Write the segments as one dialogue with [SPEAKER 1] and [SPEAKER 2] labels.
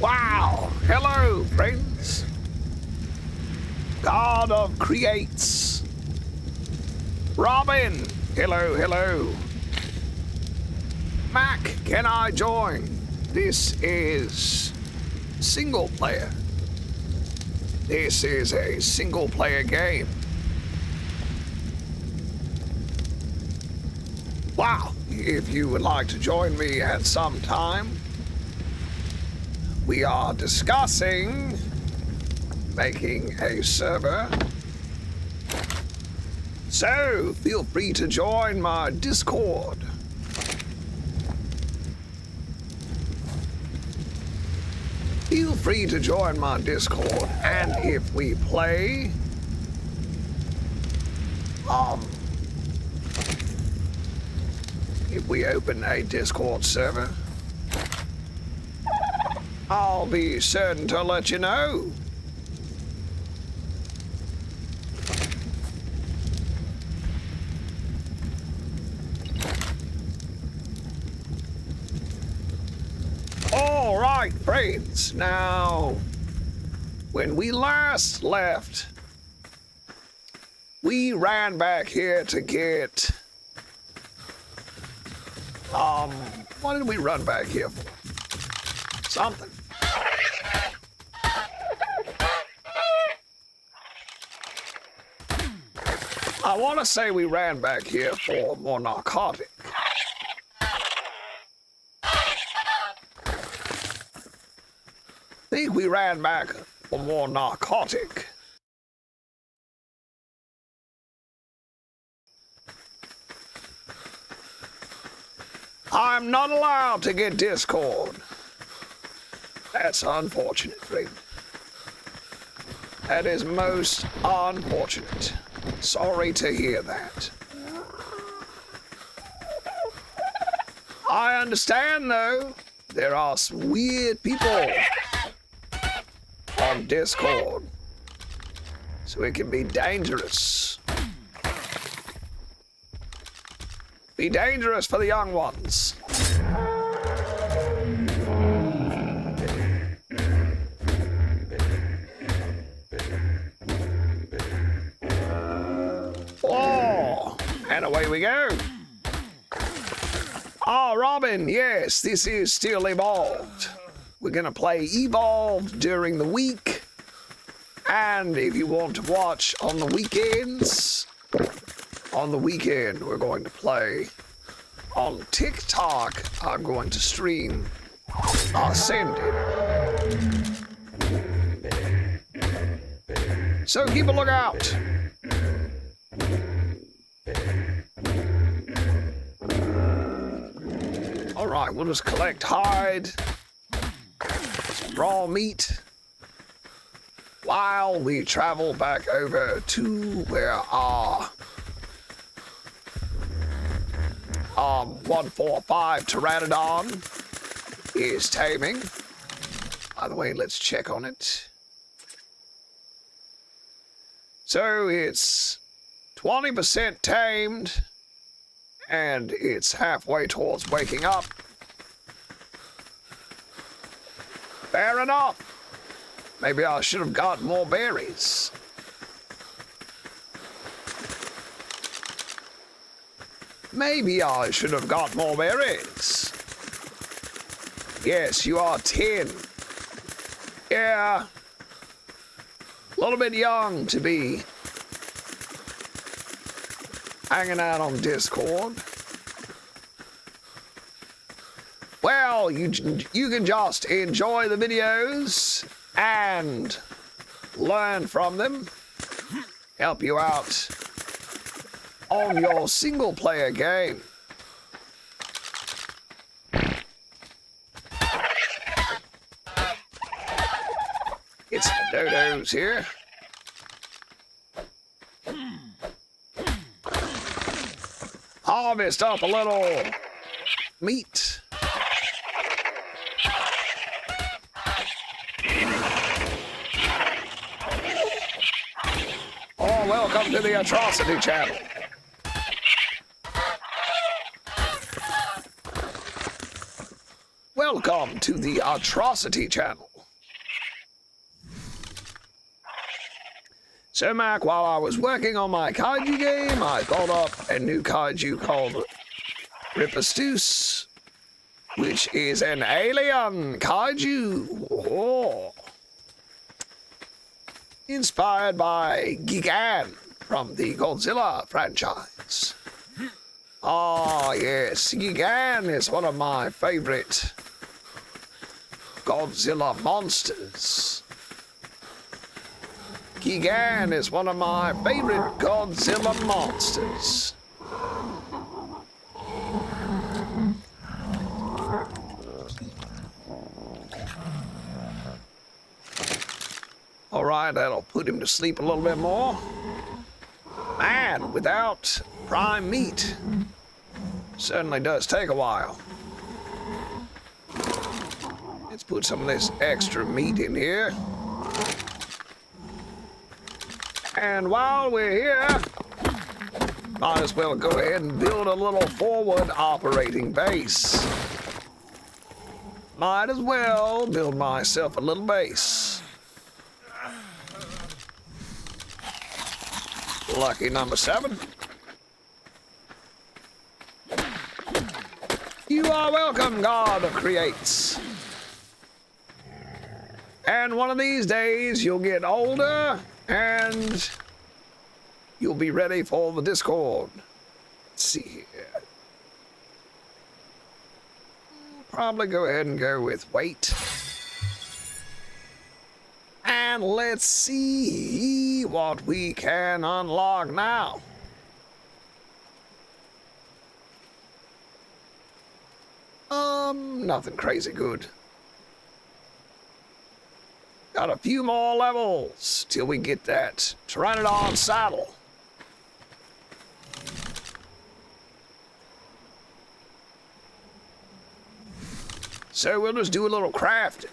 [SPEAKER 1] Wow! Hello, friends! God of Creates! Robin! Hello, hello! Mac, can I join? This is single player. This is a single player game. Wow! If you would like to join me at some time, we are discussing making a server. So feel free to join my Discord. Feel free to join my Discord, and if we play, if we open a Discord server, I'll be certain to let you know. All right, friends. Now, when we last left, we ran back here to get, what did we run back here for? Something. I want to say we ran back here for more narcotic. I think we ran back for more narcotic. I'm not allowed to get Discord. That's unfortunate, friend. That is most unfortunate. Sorry to hear that. I understand, though. There are some weird people on Discord, so it can be dangerous. Be dangerous for the young ones. Oh, and away we go. Oh, Robin, yes, this is still Evolved. We're gonna play Evolved during the week, and if you want to watch on the weekends, on the weekend we're going to play. On TikTok, I'm going to stream Ascended. So keep a lookout. All right, we'll just collect hide, some raw meat, while we travel back over to where our 145 Pteranodon is taming. By the way, let's check on it. So it's 20% tamed, and it's halfway towards waking up. Fair enough. Maybe I should have got more berries. Maybe I should have got more berries. Yes, you are 10. Yeah. A little bit young to be hanging out on Discord. Well, you can just enjoy the videos and learn from them. Help you out on your single player game. It's the Dodos here. Harvest up a little meat. Oh, welcome to the Atrocity Channel. Welcome to the Atrocity Channel. So, Mac, while I was working on my kaiju game, I thought up a new kaiju called Ripostus, which is an alien kaiju. Oh. Inspired by Gigan from the Godzilla franchise. Ah, yes, Gigan is one of my favorite Godzilla monsters. Gigan is one of my favorite Godzilla monsters. All right, that'll put him to sleep a little bit more. Man, without prime meat, certainly does take a while. Let's put some of this extra meat in here. And while we're here, might as well go ahead and build a little forward operating base. Might as well build myself a little base. Lucky number 7. You are welcome, God of Creates. And one of these days, you'll get older, and you'll be ready for the Discord. Let's see here. Probably go ahead and go with weight. And let's see what we can unlock now. Nothing crazy good. Got a few more levels till we get that Pteranodon saddle. So we'll just do a little crafting.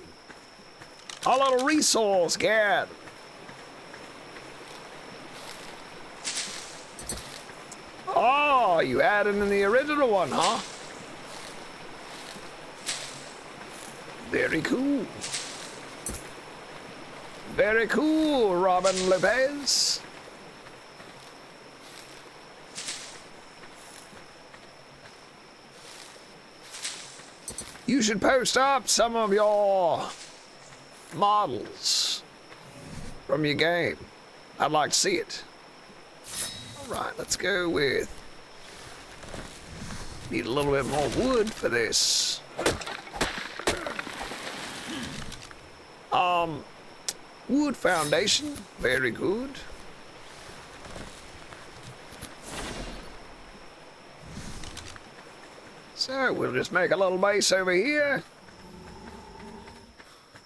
[SPEAKER 1] A little resource gather. Oh, you added in the original one, huh? Very cool. Very cool, Robin Lopez. You should post up some of your models from your game. I'd like to see it. All right, let's go with... Need a little bit more wood for this. Wood foundation, very good. So we'll just make a little base over here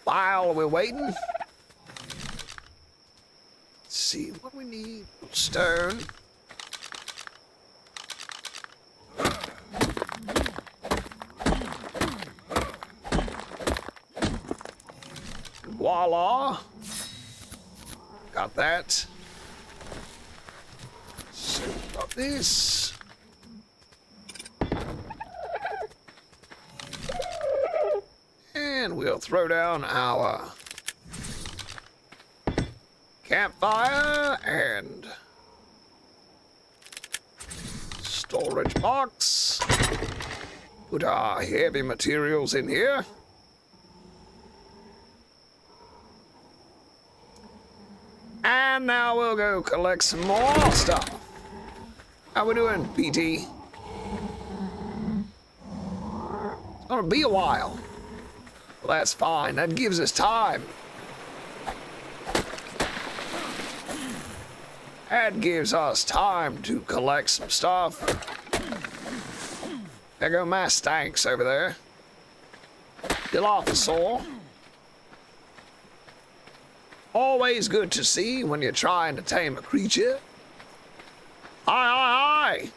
[SPEAKER 1] while we're waiting. Let's see what we need. Stone. Voila. Got that. So got this. And we'll throw down our campfire and storage box. Put our heavy materials in here. And now we'll go collect some more stuff. How we doing, PT? It's gonna be a while. Well, that's fine. That gives us time. That gives us time to collect some stuff. There go my stanks over there. Dilophosaur. Always good to see when you're trying to tame a creature. Hi.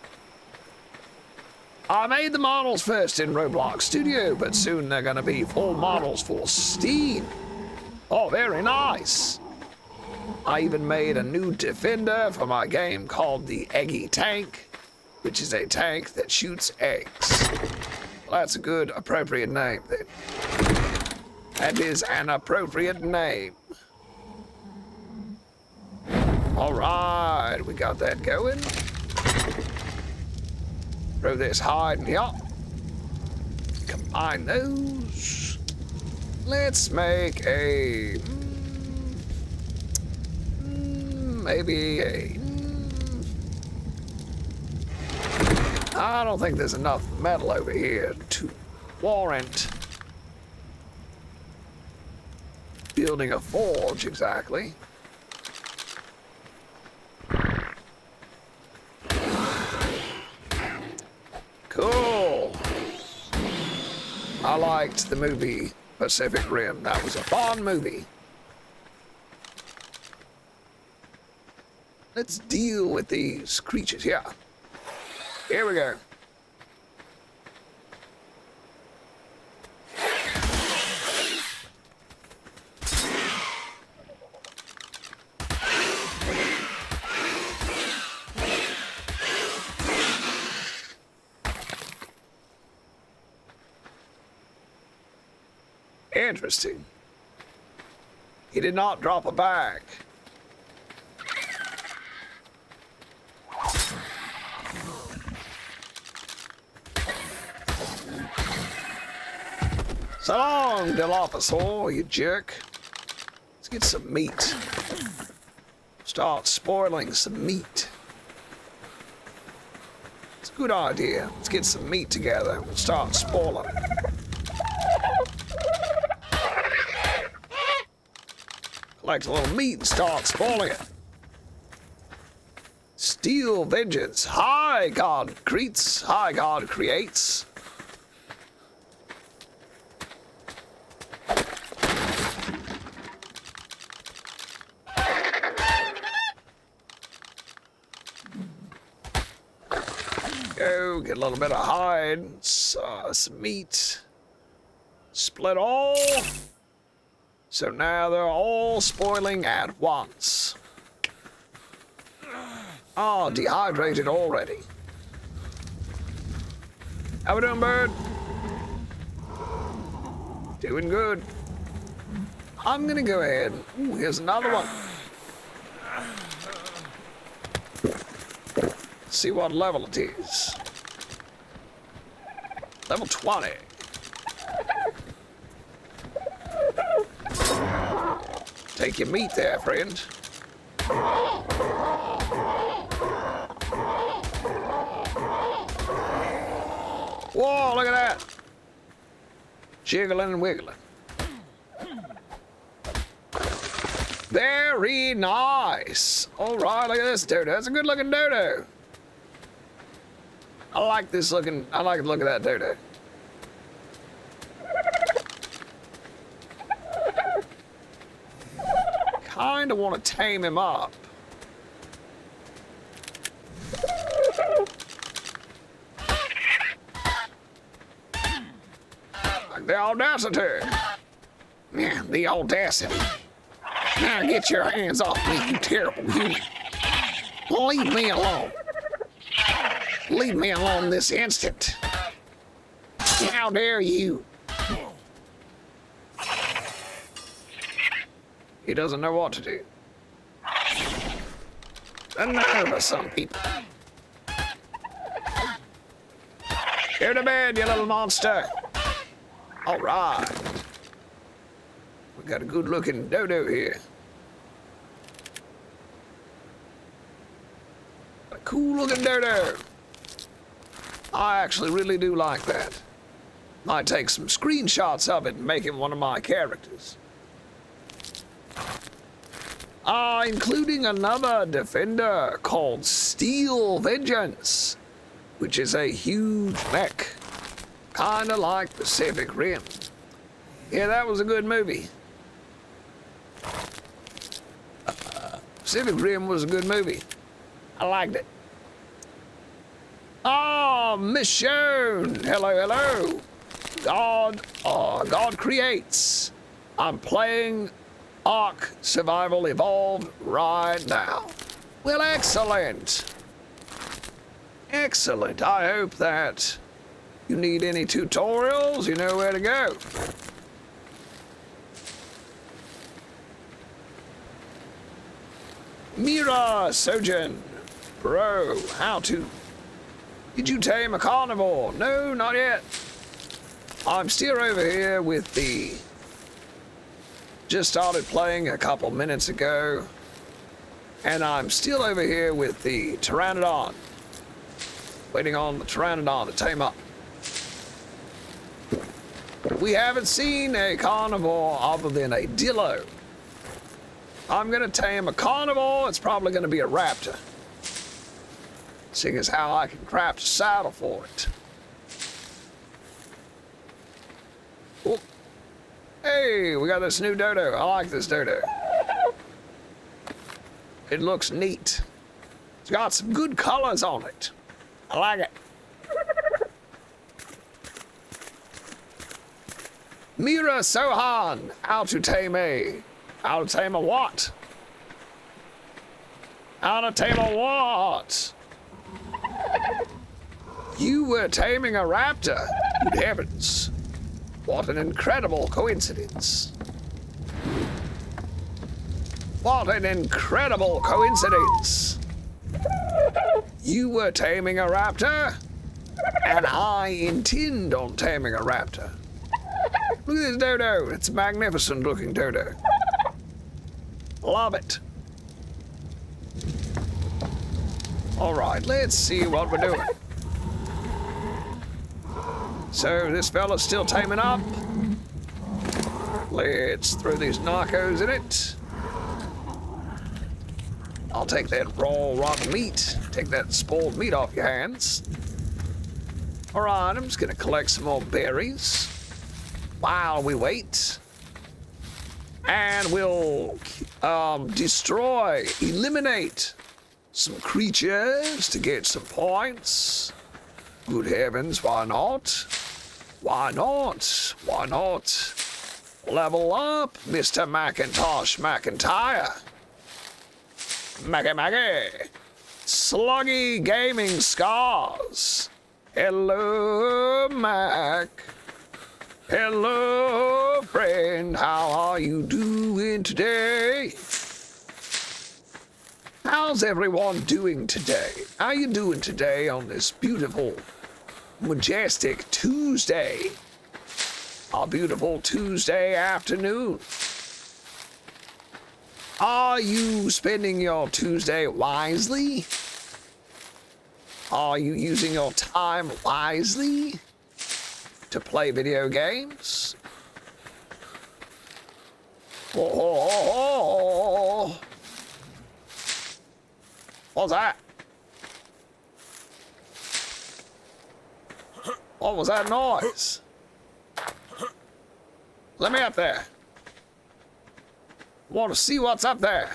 [SPEAKER 1] I made the models first in Roblox Studio, but soon they're gonna be full models for Steam. Oh, very nice. I even made a new defender for my game called the Eggy Tank, which is a tank that shoots eggs. Well, that's a good, appropriate name then. That is an appropriate name. All right, we got that going. Throw this hide in here. Combine those. Let's make a... maybe a... I don't think there's enough metal over here to warrant building a forge exactly. Cool. I liked the movie Pacific Rim. That was a fun movie. Let's deal with these creatures here. Here we go. Interesting. He did not drop a bag. So long, Dilophosaur, you jerk. Let's get some meat. Start spoiling some meat. It's a good idea. Let's get some meat together. We'll start spoiling it. Collect a little meat and start spoiling it. Steal vengeance. Hi, God creates. Hi, God creates. Go get a little bit of hide, some meat. Split all. So now they're all spoiling at once. Oh, dehydrated already. How we doing, bird? Doing good. I'm gonna go ahead. Ooh, here's another one. See what level it is. Level 20. Take your meat there, friend. Whoa, look at that. Jiggling and wiggling. Very nice. All right, look at this dodo. That's a good looking dodo. I like this looking, I like the look of that dodo. Kinda want to tame him up. Like the audacity. Yeah, the audacity. Now get your hands off me, you terrible human. Leave me alone. Leave me alone this instant. How dare you? He doesn't know what to do. The nerve of some people. Go to bed, you little monster. All right. We got a good-looking dodo here. A cool-looking dodo. I actually really do like that. Might take some screenshots of it and make him one of my characters. Including another defender called Steel Vengeance, which is a huge mech, kinda like Pacific Rim. Yeah, that was a good movie. Pacific Rim was a good movie. I liked it. Oh, Michonne. Hello, hello. God creates. I'm playing Ark Survival Evolved right now. Well, excellent. Excellent. I hope that you need any tutorials, you know where to go. Mira Sojourn. Bro, how to? Did you tame a carnivore? No, not yet. I'm still over here with the... Just started playing a couple minutes ago. And I'm still over here with the Pteranodon. Waiting on the Pteranodon to tame up. We haven't seen a carnivore other than a dillo. I'm gonna tame a carnivore. It's probably gonna be a raptor. Seeing as how I can craft a saddle for it. Oh. Hey, we got this new Dodo. I like this Dodo. It looks neat. It's got some good colors on it. I like it. Mira Sohan, how to tame a... How to tame a what? How to tame a what? You were taming a raptor. Good heavens. What an incredible coincidence. What an incredible coincidence. You were taming a raptor, and I intend on taming a raptor. Look at this Dodo. It's a magnificent looking Dodo. Love it. All right, let's see what we're doing. So this fella's still taming up. Let's throw these narcos in it. I'll take that raw rotten meat. Take that spoiled meat off your hands. All right, I'm just gonna collect some more berries while we wait. And we'll eliminate some creatures to get some points. Good heavens, why not? Why not? Why not? Level up, Mr. Macintosh McIntyre. Maggie. Sluggy Gaming Scars. Hello, Mac. Hello, friend. How are you doing today? How's everyone doing today? How you doing today on this beautiful, majestic Tuesday? A beautiful Tuesday afternoon. Are you spending your Tuesday wisely? Are you using your time wisely to play video games? Oh. What's that? What was that noise? Let me up there. Want to see what's up there.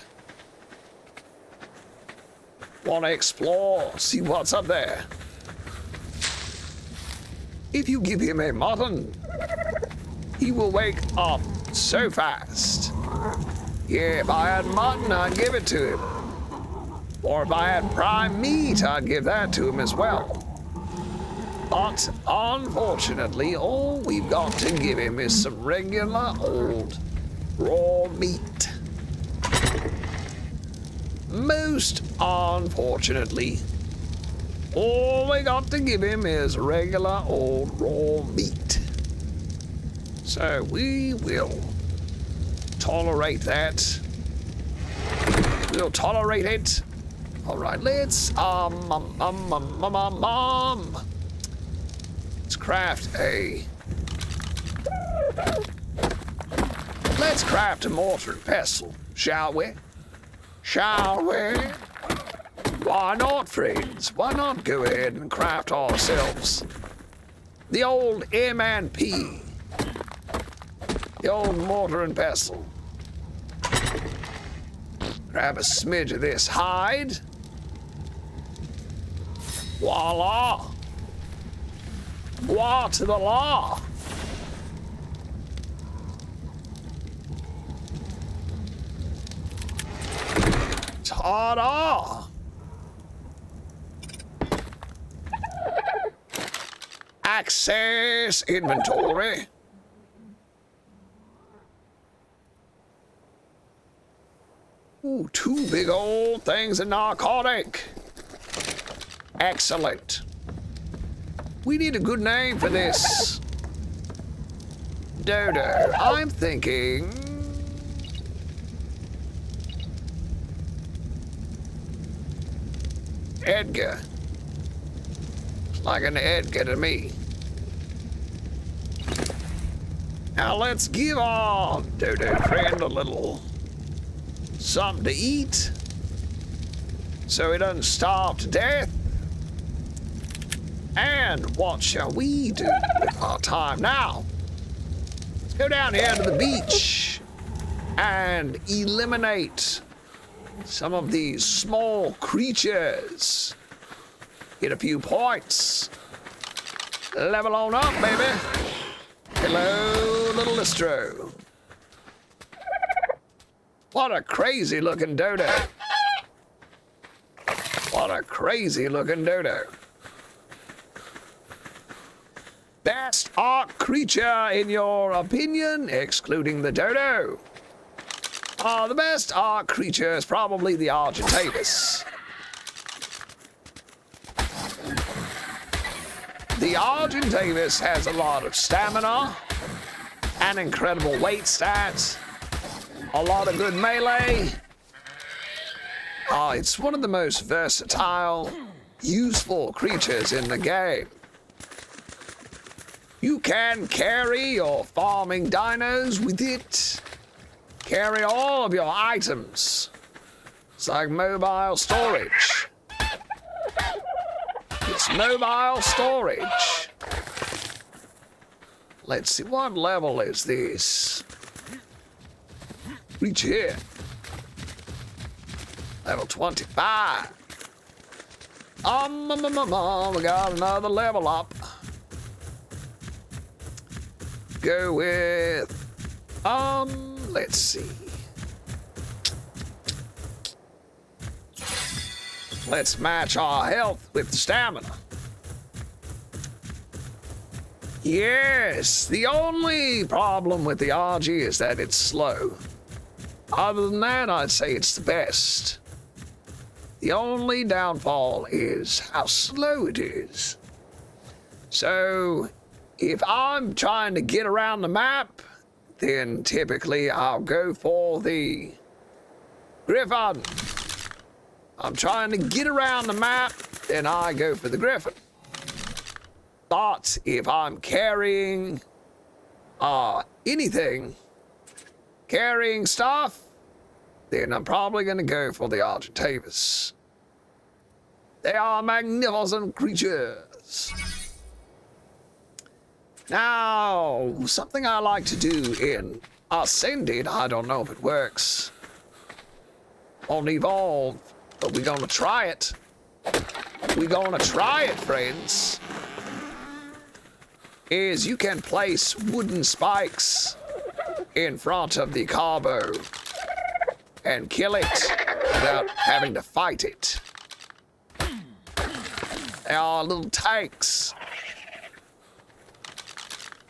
[SPEAKER 1] Want to explore, see what's up there. If you give him a mutton, he will wake up so fast. Yeah, if I had mutton, I'd give it to him. Or if I had prime meat, I'd give that to him as well. But unfortunately, all we've got to give him is some regular old raw meat. Most unfortunately, all we got to give him is regular old raw meat. So we will tolerate that. We'll tolerate it. All right, let's let's craft a mortar and pestle, shall we? Shall we? Why not, friends? Why not go ahead and craft ourselves the old M&P, the old mortar and pestle. Grab a smidge of this hide. Voila! Voila to the law! Ta-da! Access inventory. Ooh, two big old things of narcotic. Excellent. We need a good name for this. Dodo. I'm thinking... Edgar. Like an Edgar to me. Now let's give our Dodo friend a little something to eat so he doesn't starve to death. And what shall we do with our time now? Let's go down here to the beach and eliminate some of these small creatures. Get a few points. Level on up, baby. Hello, little Listro. What a crazy looking Dodo. What a crazy looking Dodo. Best art creature in your opinion, excluding the Dodo. The best art creature is probably the Argentavis. The Argentavis has a lot of stamina, an incredible weight stat, a lot of good melee. It's one of the most versatile, useful creatures in the game. You can carry your farming dinos with it. Carry all of your items. It's like mobile storage. It's mobile storage. Let's see, what level is this? Reach here. Level 25. We got another level up. Go with, let's see. Let's match our health with stamina. Yes, the only problem with the RG is that it's slow. Other than that, I'd say it's the best. The only downfall is how slow it is. So, if I'm trying to get around the map, then typically I'll go for the Griffin. I'm trying to get around the map, then I go for the Griffin. But if I'm carrying anything, carrying stuff, then I'm probably going to go for the Argentavis. They are magnificent creatures. Now, something I like to do in Ascended, I don't know if it works on Evolve, but we're gonna try it. We're gonna try it, friends. Is you can place wooden spikes in front of the carbo and kill it without having to fight it. They are little tanks.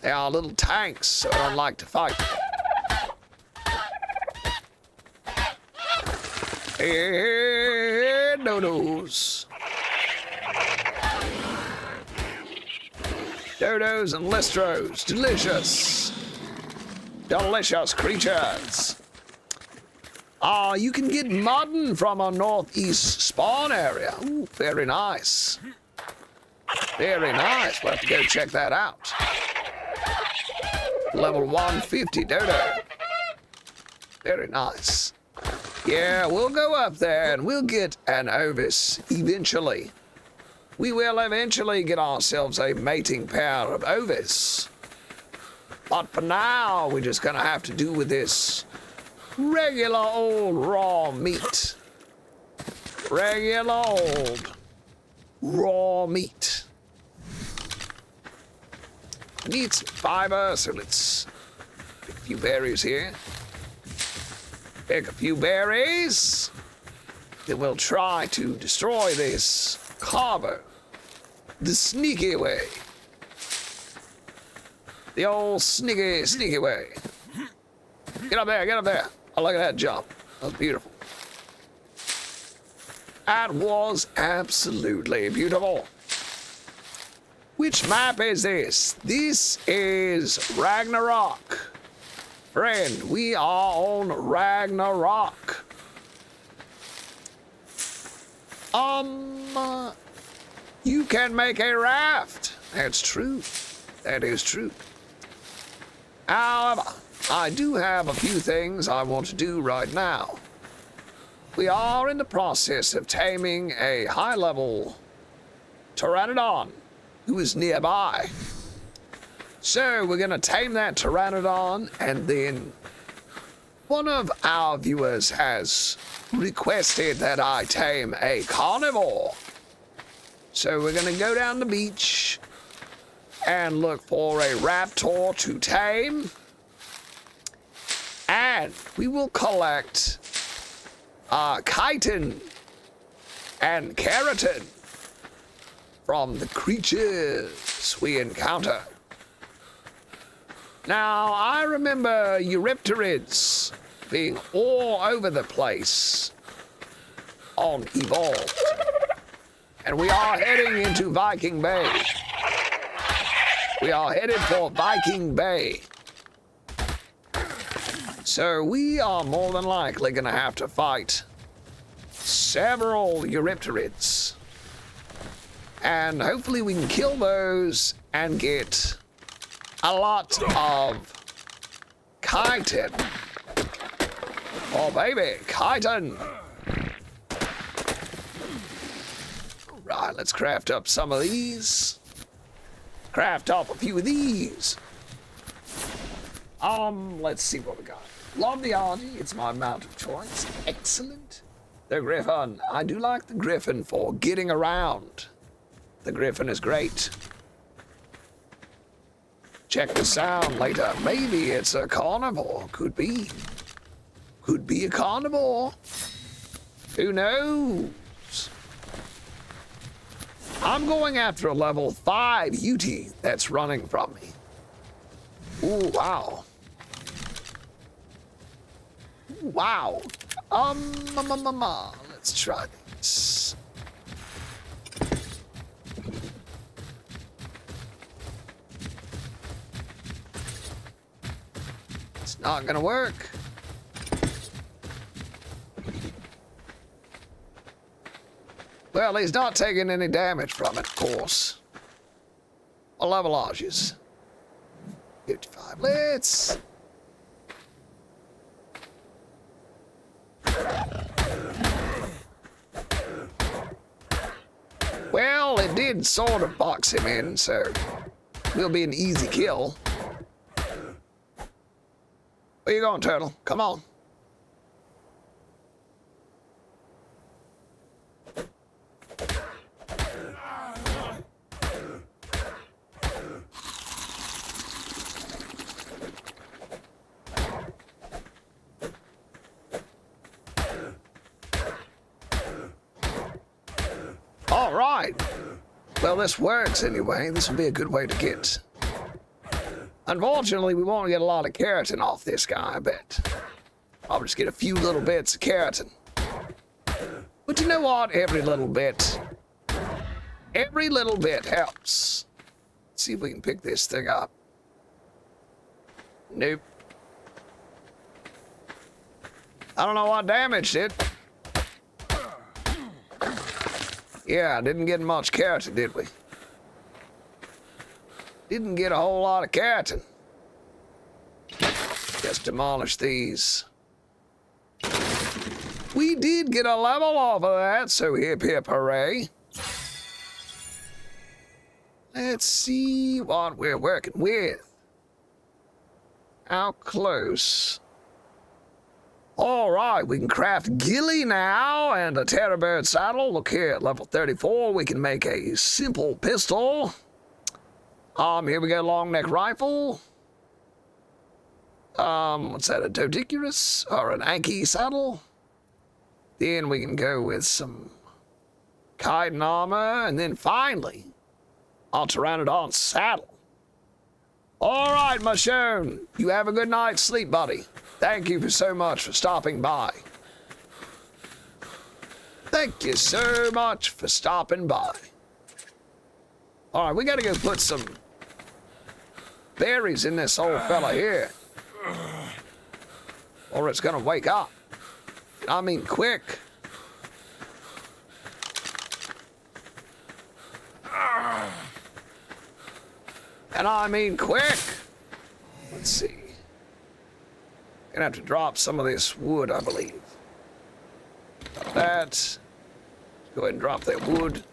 [SPEAKER 1] They are little tanks, so I don't like to fight. Hey, Dodos. Dodos and Listros. Delicious. Delicious creatures. You can get mutton from a northeast spawn area. Ooh, very nice. Very nice. We'll have to go check that out. Level 150 Dodo. Very nice. Yeah, we'll go up there and we'll get an Ovis eventually. We will eventually get ourselves a mating pair of Ovis. But for now, we're just gonna have to do with this regular old raw meat. Regular old raw meat. I need some fiber, so let's pick a few berries here. Pick a few berries. Then we'll try to destroy this carbo the sneaky way. The old sneaky way. Get up there, get up there. Oh, look at that jump. That was beautiful. That was absolutely beautiful. Which map is this? This is Ragnarok. Friend, we are on Ragnarok. You can make a raft. That's true. That is true. However, I do have a few things I want to do right now. We are in the process of taming a high-level Pteranodon who is nearby. So we're gonna tame that Pteranodon, and then one of our viewers has requested that I tame a carnivore. So we're gonna go down the beach and look for a raptor to tame, and we will collect chitin and keratin from the creatures we encounter. Now, I remember Eurypterids being all over the place on Evolved. And we are heading into Viking Bay. We are headed for Viking Bay. So we are more than likely going to have to fight several Eurypterids. And hopefully we can kill those and get a lot of chitin. Oh baby, chitin. Right, let's craft up some of these. Craft up a few of these. Let's see what we got. Love the Argy, it's my mount of choice. Excellent. The Griffin, I do like the Griffin for getting around. The Griffin is great. Check the sound later. Maybe it's a carnivore. Could be. Could be a carnivore. Who knows? I'm going after a level 5 Yeti that's running from me. Ooh, wow. Ooh, wow. Let's try this. It's not gonna work. Well, he's not taking any damage from it, of course. What level are you? 55. Let's... Well, it did sort of box him in, so will be an easy kill. Where you going, turtle? Come on. All right. Well, this works anyway. This will be a good way to get. Unfortunately, we won't get a lot of keratin off this guy, I bet. I'll just get a few little bits of keratin. But you know what? Every little bit helps. Let's see if we can pick this thing up. Nope. I don't know what damaged it. Yeah, didn't get much keratin, did we? Didn't get a whole lot of keratin. Just demolish these. We did get a level off of that, so hip hip hooray. Let's see what we're working with. How close? All right, we can craft ghillie now and a terror bird saddle. Look here, at level 34, we can make a simple pistol. Here we go, long neck rifle. What's that, a Dodiculus or an Anki saddle? Then we can go with some chitin armor, and then finally, our Pteranodon saddle. All right, Michonne, you have a good night's sleep, buddy. Thank you so much for stopping by. Thank you so much for stopping by. All right, we gotta go put some berries in this old fella here, or it's gonna wake up. I mean, quick. And I mean quick. Let's see. Gonna have to drop some of this wood, I believe. Drop that. Go ahead and drop that wood.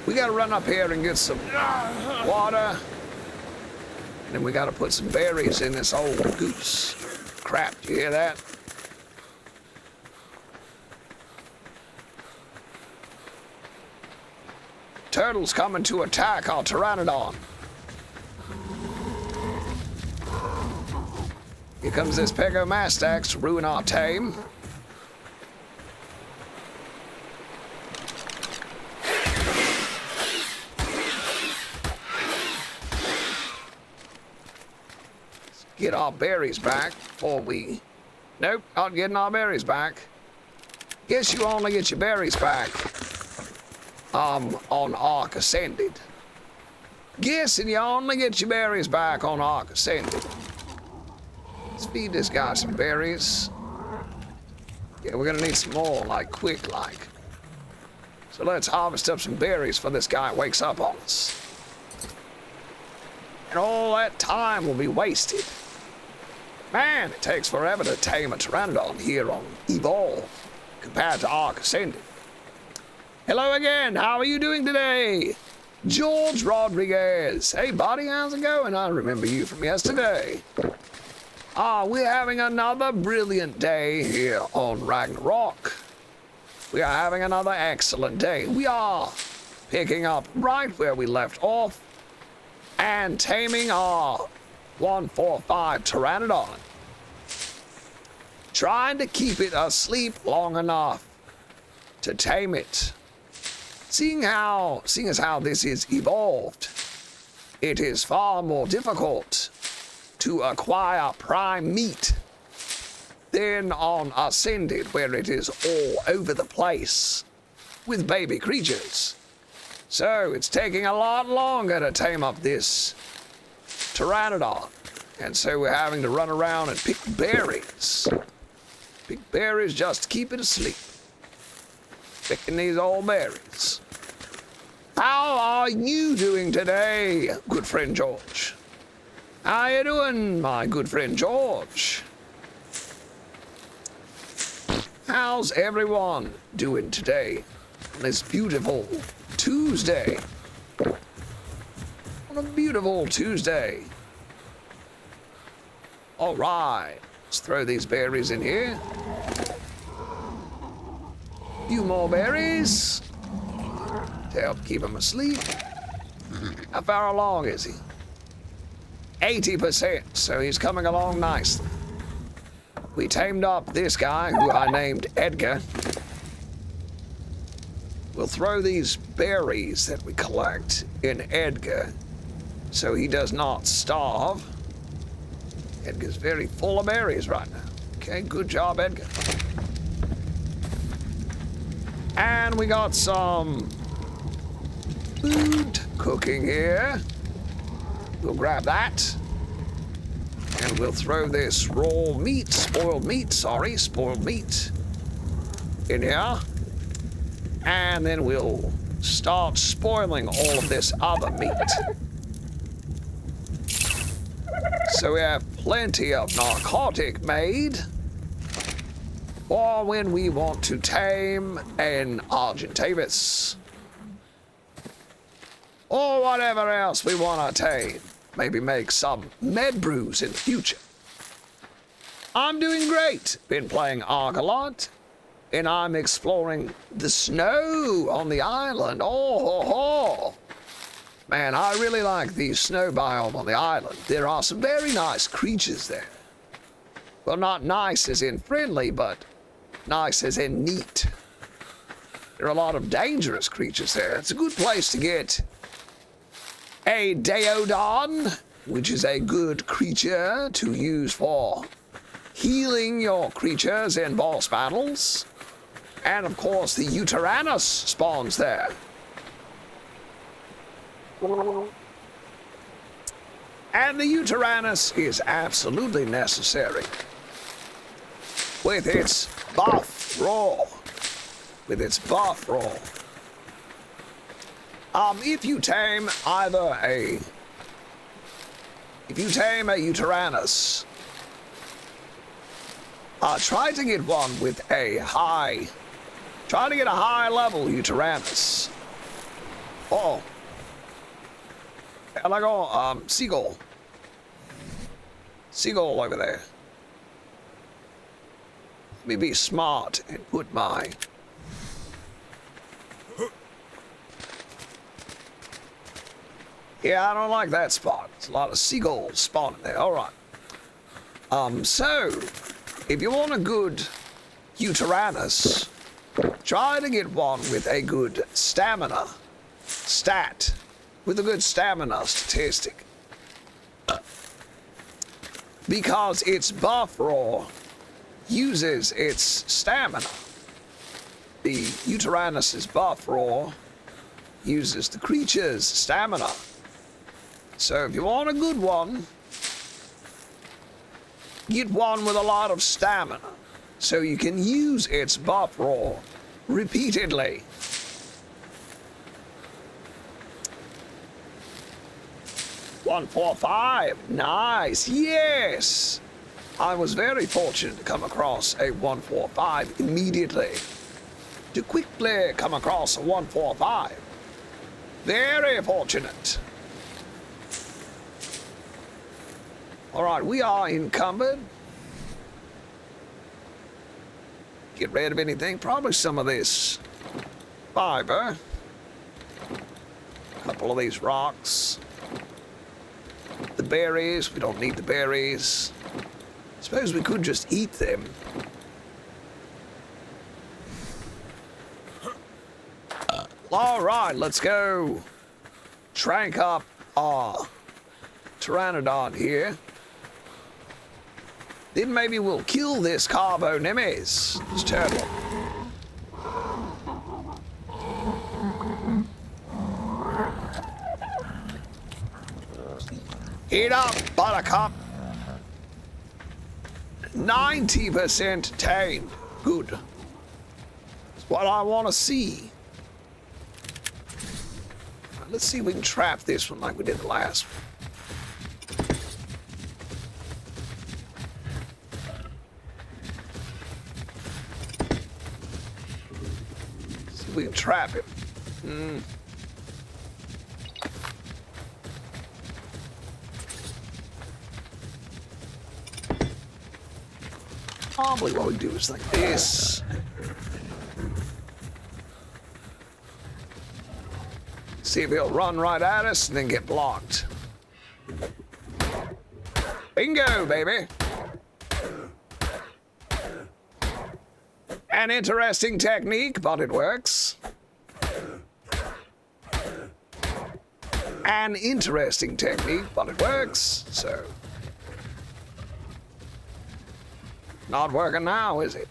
[SPEAKER 1] We gotta run up here and get some water. And then we gotta put some berries in this old goose. Crap, do you hear that? Turtle's coming to attack our Pteranodon. Here comes this Pegomastax to ruin our tame. Let's get our berries back before we... Nope, not getting our berries back. Guess you only get your berries back on Ark Ascended. Guessing you only get your berries back on Ark Ascended. Let's feed this guy some berries. Yeah, we're gonna need some more, like, quick, like. So let's harvest up some berries for this guy wakes up on us. And all that time will be wasted. Man, it takes forever to tame a Pteranodon here on Evolve compared to Ark Ascended. Hello again, how are you doing today? George Rodriguez. Hey buddy, how's it going? I remember you from yesterday. We're having another brilliant day here on Ragnarok. We are having another excellent day. We are picking up right where we left off and taming our 145 Pteranodon. Trying to keep it asleep long enough to tame it. Seeing as how this is evolved, it is far more difficult to acquire prime meat than on Ascended, where it is all over the place with baby creatures. So it's taking a lot longer to tame up this Pteranodon. And so we're having to run around and pick berries. Pick berries just to keep it asleep. Picking these old berries. How are you doing today, good friend George? How you doing, my good friend George? How's everyone doing today on this beautiful Tuesday? On a beautiful Tuesday. All right, let's throw these berries in here. Few more berries to help keep him asleep. How far along is he? 80%, so he's coming along nicely. We tamed up this guy, who I named Edgar. We'll throw these berries that we collect in Edgar so he does not starve. Edgar's very full of berries right now. Okay, good job, Edgar. And we got some food cooking here. We'll grab that. And we'll throw this spoiled meat in here. And then we'll start spoiling all of this other meat. So we have plenty of narcotic made for when we want to tame an Argentavis. Or whatever else we want to tame. Maybe make some med brews in the future. I'm doing great. Been playing Ark a lot. And I'm exploring the snow on the island. Oh, ho, ho. Man, I really like the snow biome on the island. There are some very nice creatures there. Well, not nice as in friendly, but nice as in neat. There are a lot of dangerous creatures there. It's a good place to get a Deodon, which is a good creature to use for healing your creatures in boss battles. And of course, the Pteranodon spawns there. And the Pteranodon is absolutely necessary. With its buff roar. If you tame a Pteranodon, try to get one with try to get a high level Pteranodon. Oh. And I go, seagull. Seagull over there. Let me be smart and put my... Yeah, I don't like that spot. There's a lot of seagulls spawning there. All right. So, if you want a good Pteranodon, try to get one with a good stamina stat. With a good stamina statistic. Because its buff roar uses its stamina. The Pteranodon's buff roar uses the creature's stamina. So if you want a good one, get one with a lot of stamina, so you can use its buff roar repeatedly. $145, nice, yes! I was very fortunate to come across a 145 immediately. To quickly come across a 145. Very fortunate. Alright, we are encumbered. Get rid of anything, probably some of this fiber. A couple of these rocks. The berries, we don't need the berries. Suppose we could just eat them. Alright, let's go trank up our Pteranodon here. Then maybe we'll kill this Carbo Nemes. It's terrible. Eat up, Buttercup. 90% tame. Good. That's what I want to see. Let's see if we can trap this one like we did the last one. See if we can trap him. Probably what we do is like this. See if he'll run right at us and then get blocked. Bingo, baby! An interesting technique, but it works. An interesting technique, but it works, so... Not working now, is it?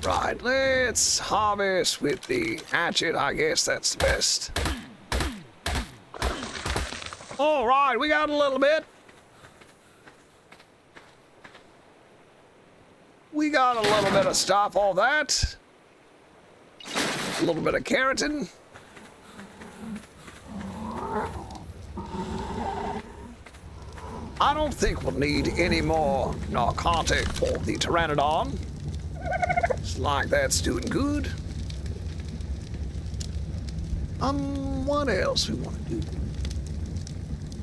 [SPEAKER 1] Right, let's harvest with the hatchet. I guess that's the best. All right, we got a little bit. We got a little bit of stuff, all that. A little bit of keratin. I don't think we'll need any more narcotic for the Pteranodon. It's like that's doing good. What else we want to do?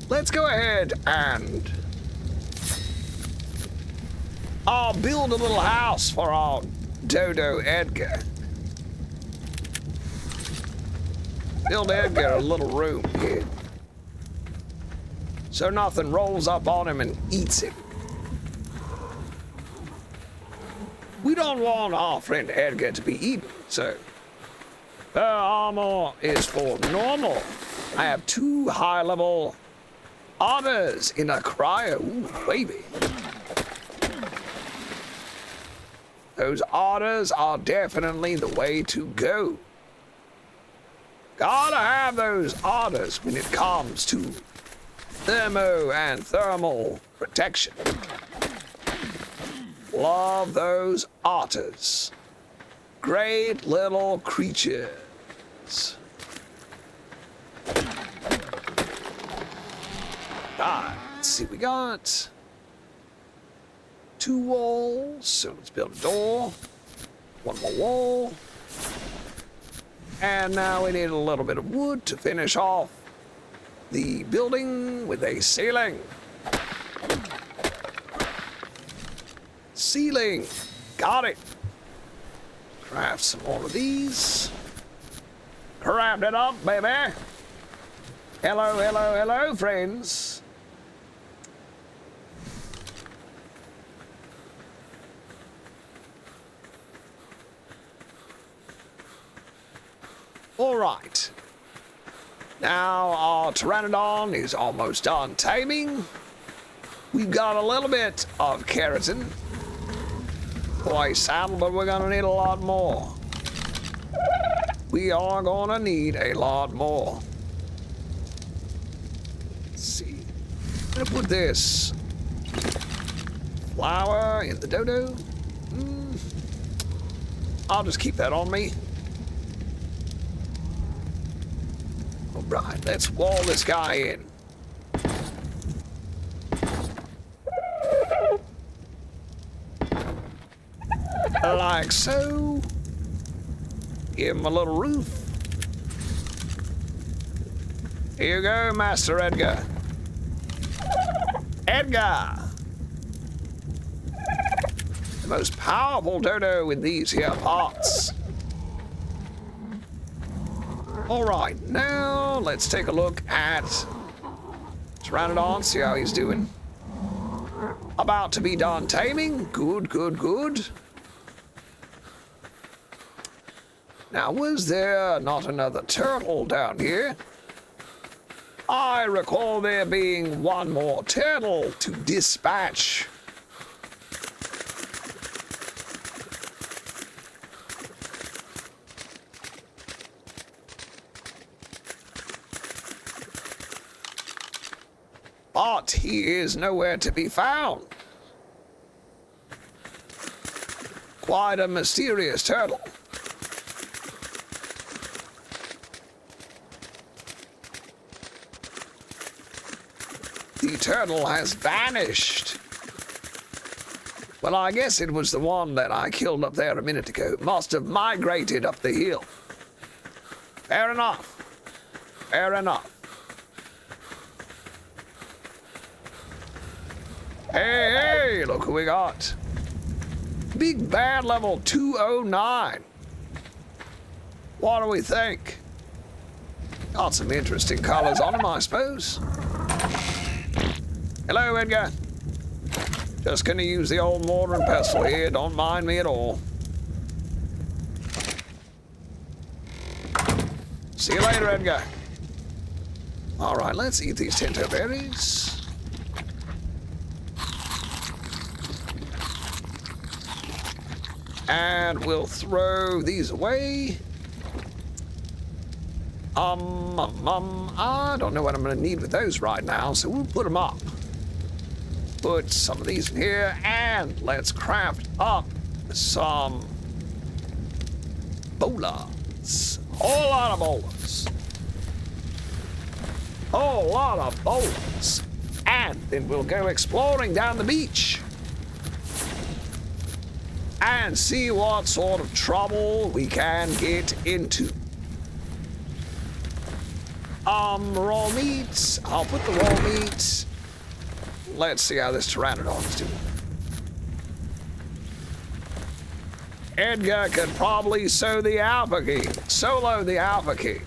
[SPEAKER 1] Let's go ahead and build a little house for our Dodo Edgar. Build Edgar a little room here, so nothing rolls up on him and eats him. We don't want our friend Edgar to be eaten, so Her armor is for normal. I have 2 high-level otters in a cryo. Ooh, baby. Those otters are definitely the way to go. Gotta have those otters when it comes to thermo and thermal protection. Love those otters. Great little creatures. Right, let's see what we got. 2 walls, so let's build a door. 1 more wall. And now we need a little bit of wood to finish off the building with a ceiling. Ceiling, got it. Craft some more of these. Craft it up, baby. Hello, hello, hello, friends. All right. Now our Pteranodon is almost done taming. We've got a little bit of keratin for a saddle, but we're gonna need a lot more. We are gonna need a lot more. Let's see. I'm gonna put this flower in the Dodo. I'll just keep that on me. Right, let's wall this guy in. Like so. Give him a little roof. Here you go, Master Edgar. Edgar! The most powerful dodo in these here parts. Alright, now let's take a look at Pteranodon, see how he's doing. About to be done taming. Good, good, good. Now, was there not another turtle down here? I recall there being 1 more turtle to dispatch. But he is nowhere to be found. Quite a mysterious turtle. The turtle has vanished. Well, I guess it was the one that I killed up there a minute ago. Must have migrated up the hill. Fair enough. Fair enough. Hey, look who we got. Big Bad level 209. What do we think? Got some interesting colors on him, I suppose. Hello, Edgar. Just gonna use the old mortar and pestle here. Don't mind me at all. See you later, Edgar. All right, let's eat these tinto berries. And we'll throw these away. I don't know what I'm gonna need with those right now, so we'll put them up. Put some of these in here, and let's craft up some bolas. Whole lot of bolas. Whole lot of bolas. And then we'll go exploring down the beach. And see what sort of trouble we can get into. Raw meat. I'll put the raw meat. Let's see how this Pteranodon is doing. Edgar could probably solo the Alpha King.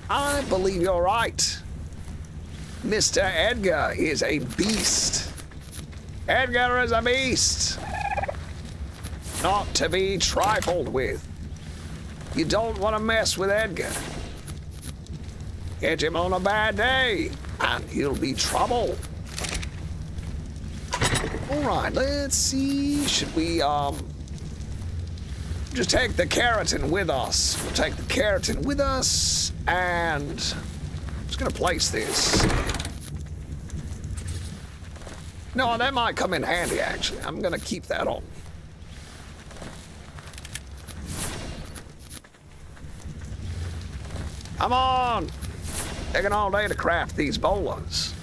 [SPEAKER 1] I believe you're right. Mr. Edgar is a beast. Edgar is a beast. Not to be trifled with. You don't want to mess with Edgar. Catch him on a bad day, and he'll be trouble. All right, let's see. Should we, just take the keratin with us? We'll take the keratin with us, and I'm just gonna place this. No, that might come in handy, actually. I'm gonna keep that on. Come on! Taking all day to craft these bolas.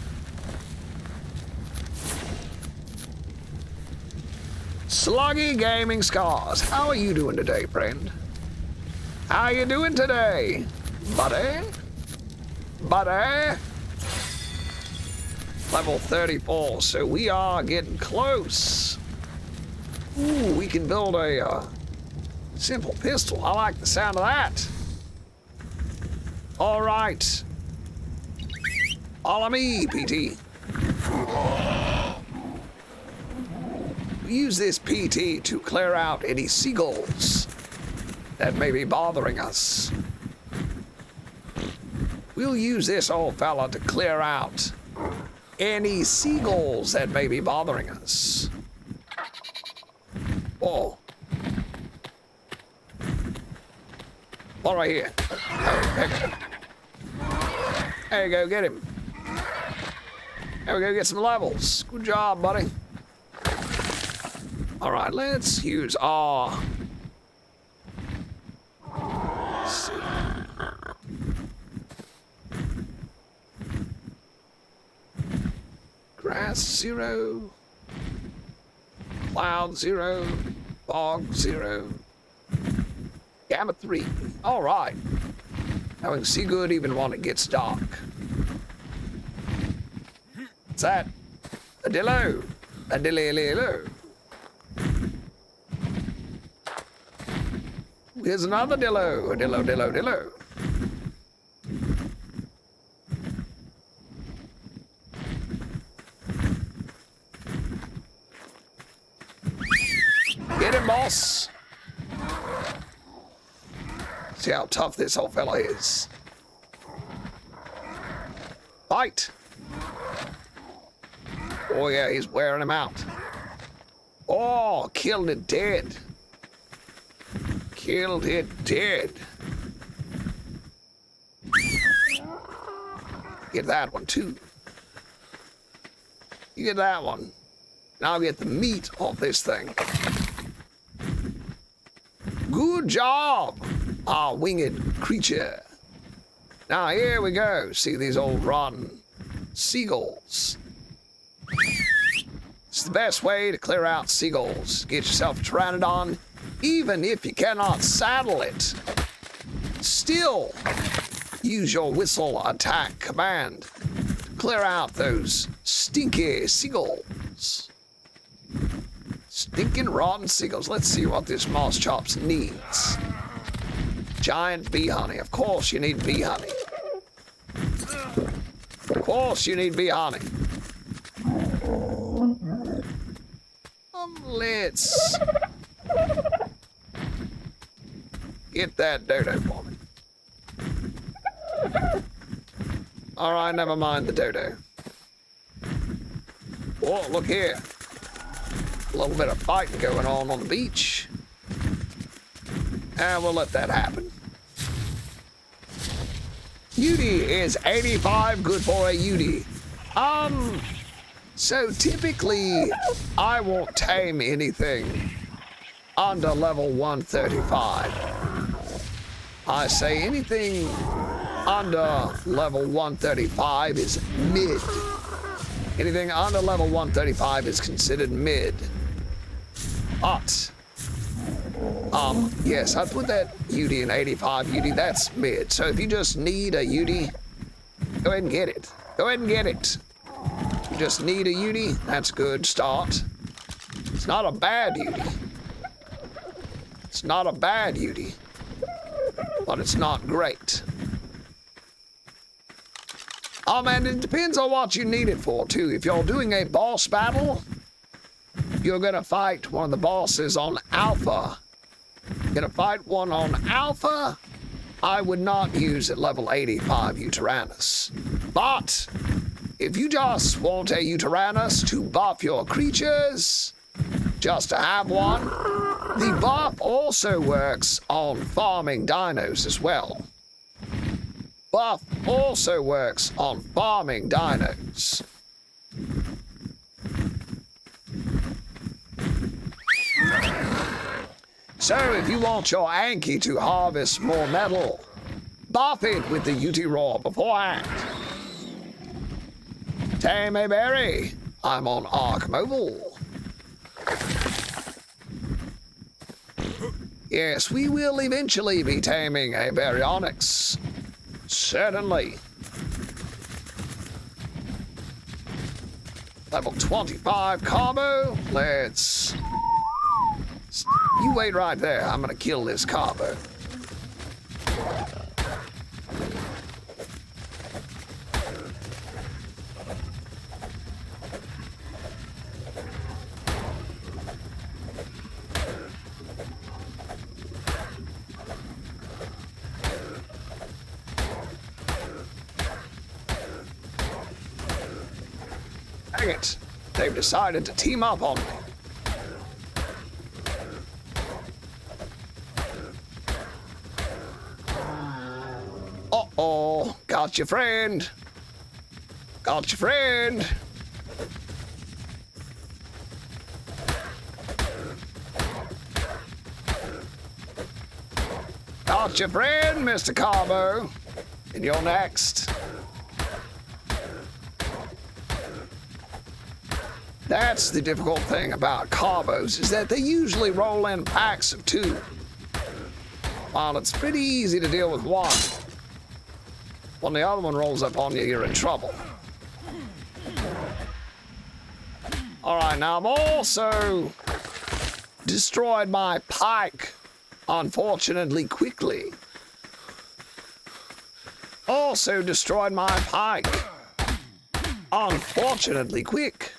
[SPEAKER 1] Sluggy Gaming Scars, how are you doing today, friend? How you doing today, buddy? Buddy? Level 34, so we are getting close. Ooh, we can build a simple pistol. I like the sound of that. All right. Follow me, PT. Use this PT to clear out any seagulls that may be bothering us. We'll use this old fella to clear out any seagulls that may be bothering us. Oh. One right here. Oh, there you go, get him. There we go, get some levels. Good job, buddy. All right, let's use our... Let's see. Grass 0, cloud 0, fog 0, gamma 3. All right. Now we can see good even when it gets dark. What's that? A dillo. A dilly-lillo. Here's another dillo. A dillo, dillo, dillo. Get him, boss. See how tough this old fella is. Fight. Oh yeah, he's wearing him out. Oh, killed it dead. Killed it dead. Get that one too. You get that one. Now I'll get the meat off this thing. Good job, our winged creature. Now here we go. See these old rotten seagulls. It's the best way to clear out seagulls. Get yourself a Pteranodon, even if you cannot saddle it. Still, use your whistle attack command to clear out those stinky seagulls. Stinking rotten seagulls. Let's see what this Moss Chops needs. Giant bee honey. Of course you need bee honey. Of course you need bee honey. Let's get that Dodo for me. All right, never mind the Dodo. Oh, look here. A little bit of fighting going on the beach. And we'll let that happen. Yudi is 85, good for a Yudi. So typically, I won't tame anything under level 135. I say anything under level 135 is mid. Anything under level 135 is considered mid. But, yes, I'd put that UD in 85 UD, that's mid. So if you just need a UD, go ahead and get it. Go ahead and get it. You just need a UD, that's a good start. It's not a bad UD. It's not a bad UD, but it's not great. Man, it depends on what you need it for, too. If you're doing a boss battle, you're gonna fight one of the bosses on Alpha, Gonna fight one on Alpha. I would not use at level 85 Uteranus. But if you just want a Uteranus to buff your creatures, just to have one, the buff also works on farming dinos as well. Buff also works on farming dinos. So if you want your Anki to harvest more metal, buff it with the UT Raw beforehand. Tame a berry. I'm on Arc Mobile. Yes, we will eventually be taming a Baryonyx. Certainly. Level 25 Carbo. Let's... You wait right there. I'm gonna kill this Carbo. Dang it. They've decided to team up on me. Uh-oh. Got your friend. Got your friend. Got your friend, Mr. Carbo. And you're next. That's the difficult thing about Carbos, is that they usually roll in packs of 2. While it's pretty easy to deal with one, when the other one rolls up on you, you're in trouble. Alright, now I've also destroyed my pike, unfortunately quickly. Also destroyed my pike, unfortunately quick.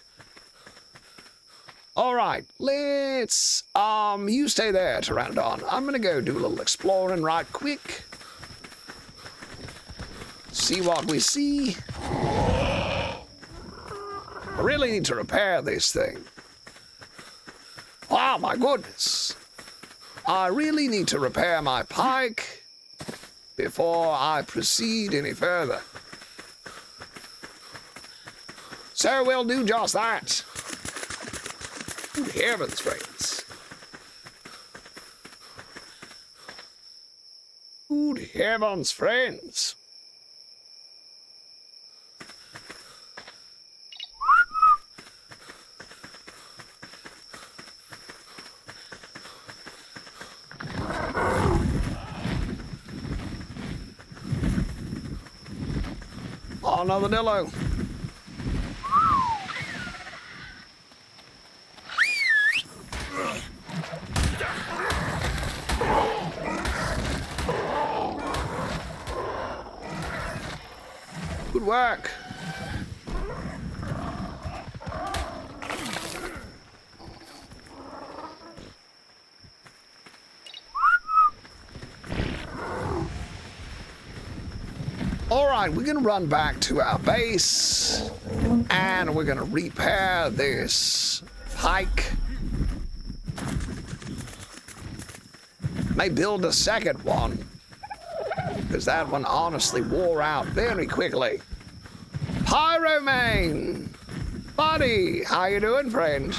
[SPEAKER 1] Alright, let's, you stay there, Pteranodon. I'm gonna go do a little exploring right quick. See what we see. I really need to repair this thing. Oh my goodness. I really need to repair my pike before I proceed any further. So we'll do just that. Good heavens, friends. Good heavens, friends. Oh, another Dillo. Good work. All right, we're gonna run back to our base and we're gonna repair this pike. May build a second one, because that one honestly wore out very quickly. Pyromane! Buddy, how you doing, friend?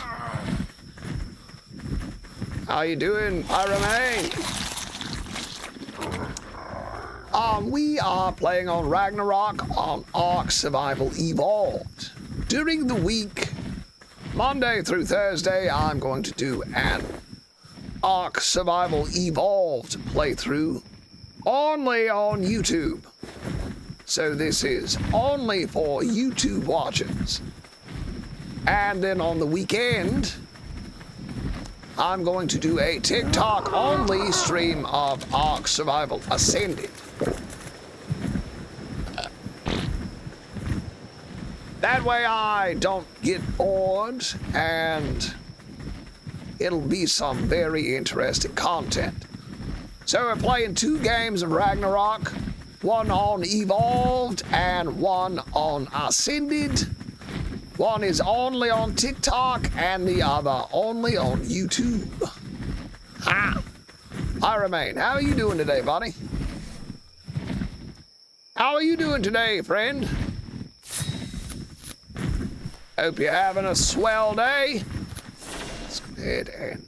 [SPEAKER 1] How you doing, Pyromane? We are playing on Ragnarok on Ark Survival Evolved. During the week, Monday through Thursday, I'm going to do an Ark Survival Evolved playthrough only on YouTube. So this is only for YouTube watchers. And then on the weekend, I'm going to do a TikTok only stream of Ark Survival Ascended. That way I don't get bored and it'll be some very interesting content. So we're playing 2 games of Ragnarok, one on Evolved and one on Ascended. One is only on TikTok and the other only on YouTube. Ha! I remain. How are you doing today, buddy? How are you doing today, friend? Hope you're having a swell day. Let's go ahead and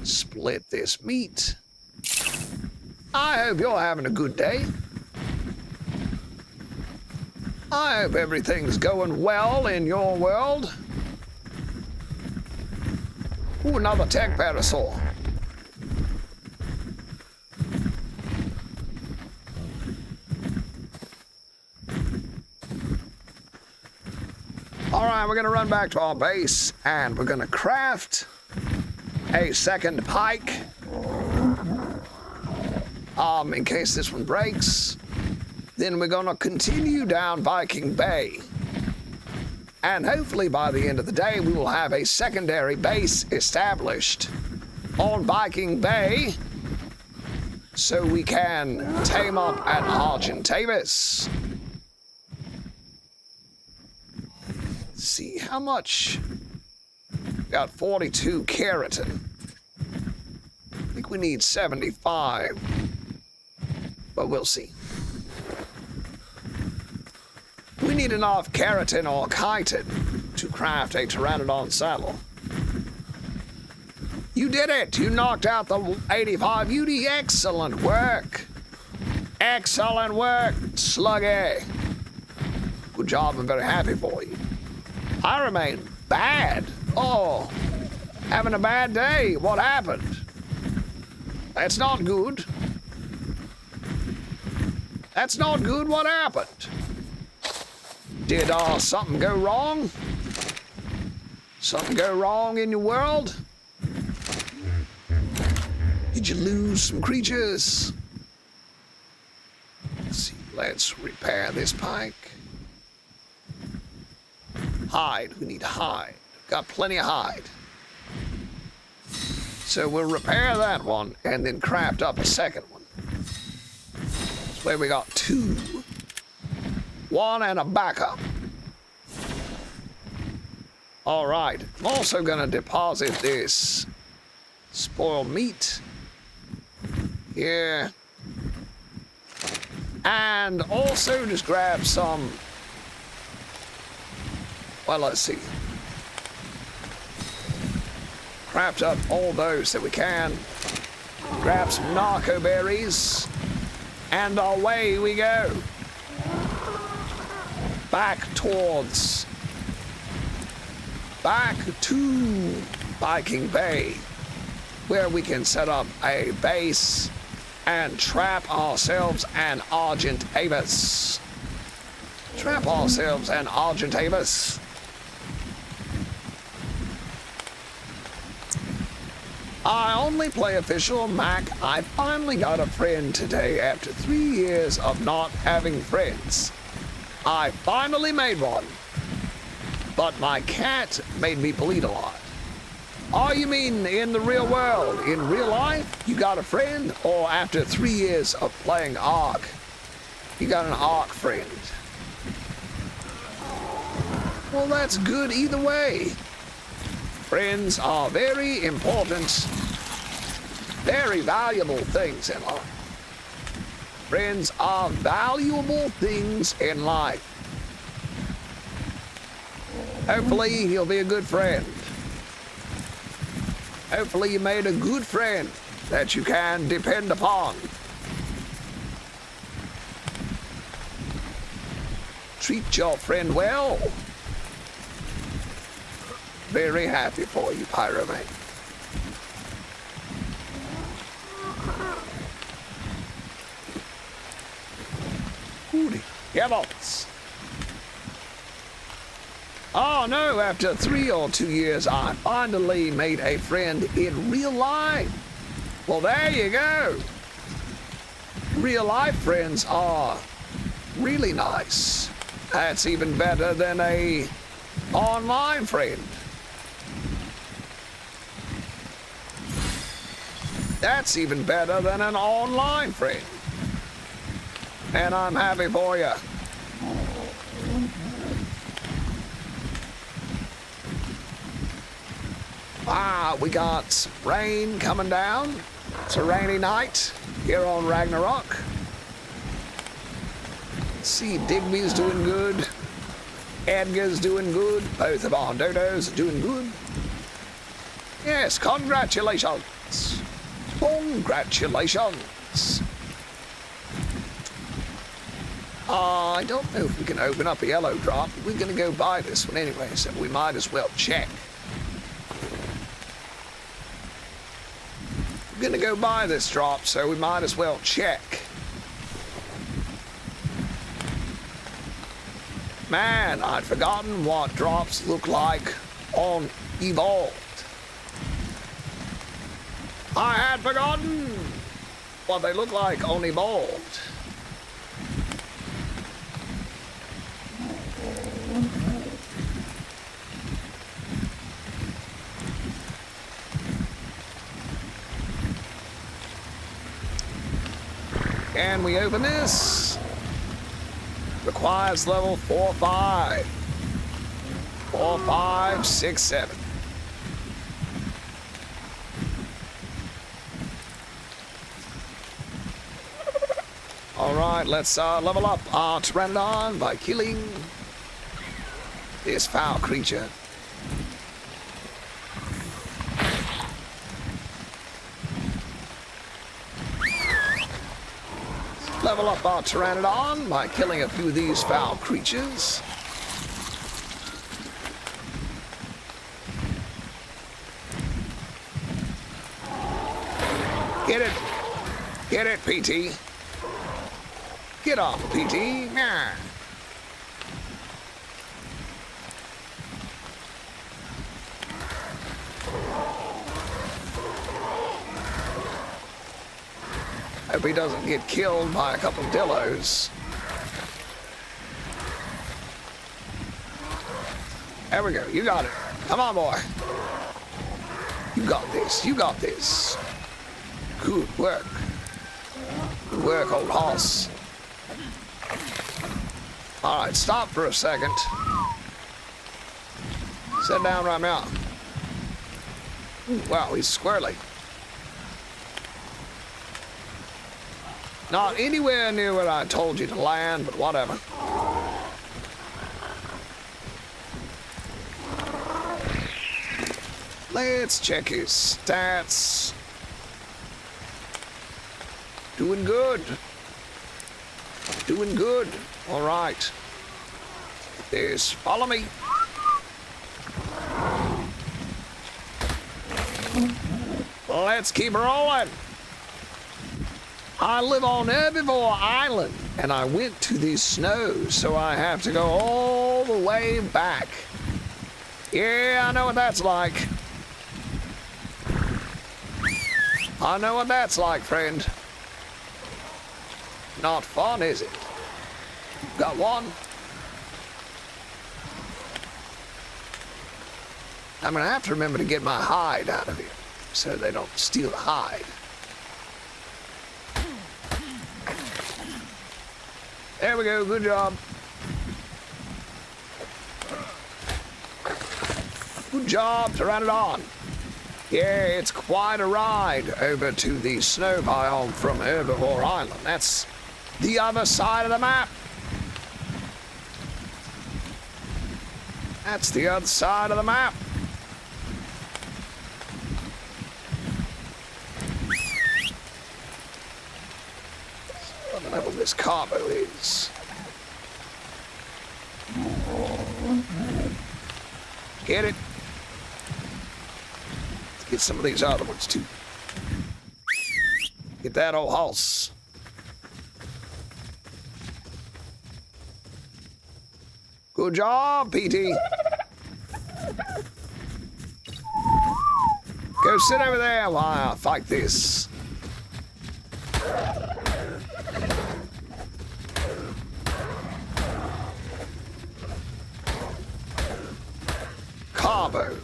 [SPEAKER 1] split this meat. I hope you're having a good day. I hope everything's going well in your world. Ooh, another tech parasaur. All right, we're gonna run back to our base and we're gonna craft a second pike. In case this one breaks. Then we're gonna continue down Viking Bay. And hopefully by the end of the day, we will have a secondary base established on Viking Bay so we can tame up at Argentavis. Let's see, how much? Got 42 keratin. I think we need 75, but we'll see. We need enough keratin or chitin to craft a Pteranodon saddle. You did it! You knocked out the 85 UD. Excellent work! Excellent work, Sluggy! Good job, I'm very happy for you. I remain bad. Oh, having a bad day. What happened? That's not good. That's not good. What happened? Did something go wrong? Something go wrong in your world? Did you lose some creatures? Let's see, let's repair this pike. Hide, we need hide. Got plenty of hide. So we'll repair that one and then craft up a second one. That's where we got 2. 1 and a backup. All right, I'm also gonna deposit this spoiled meat here. And also just grab some, well, let's see. Craft up all those that we can. Grab some narco berries. And away we go. Back to Viking Bay, where we can set up a base and trap ourselves an Argentavis. Trap ourselves an Argentavis. I only play official Mac. I finally got a friend today after 3 years of not having friends. I finally made one, but my cat made me bleed a lot. Oh, you mean in the real world? In real life, you got a friend? Or after 3 years of playing Ark, you got an Ark friend? Well, that's good either way. Friends are very important, very valuable things in life. Friends are valuable things in life. Hopefully, he'll be a good friend. Hopefully, you made a good friend that you can depend upon. Treat your friend well. Very happy for you, Pyromate. Hooty, Gavels. Oh no, after 3 or 2 years, I finally made a friend in real life. Well, there you go. Real life friends are really nice. That's even better than a online friend. That's even better than an online friend. And I'm happy for you. We got rain coming down. It's a rainy night here on Ragnarok. Let's see, Digby's doing good. Edgar's doing good. Both of our Dodos are doing good. Yes, congratulations. Congratulations. I don't know if we can open up a yellow drop. We're going to go buy this one anyway, so we might as well check. We're going to go buy this drop, so we might as well check. Man, I'd forgotten what drops look like on Evolved. I had forgotten what they look like on Evolved. Can we open this? Requires level 4, 5. 4, 5, 6, 7. Alright, let's level up our Pteranodon by killing this foul creature. Level up our Pteranodon by killing a few of these foul creatures. Get it. Get it, PT. Get off, PT. Nah. Hope he doesn't get killed by a couple of dillos. There we go. You got it. Come on, boy. You got this. You got this. Good work. Good work, old hoss. All right, stop for a second. Sit down right now. Ooh, wow, he's squirrely. Not anywhere near where I told you to land, but whatever. Let's check his stats. Doing good. Doing good. All right. This, follow me. Let's keep rolling. I live on Herbivore Island, and I went to the snows, so I have to go all the way back. Yeah, I know what that's like. I know what that's like, friend. Not fun, is it? Got one. I'm gonna have to remember to get my hide out of here, so they don't steal the hide. There we go, good job. Good job, Pteranodon. Yeah, it's quite a ride over to the snow biome from Herbivore Island. That's the other side of the map. That's the other side of the map. What level this carbo is. Get it? Let's get some of these other ones too. Get that old horse. Good job, PT. Go sit over there while I fight this. Carbo.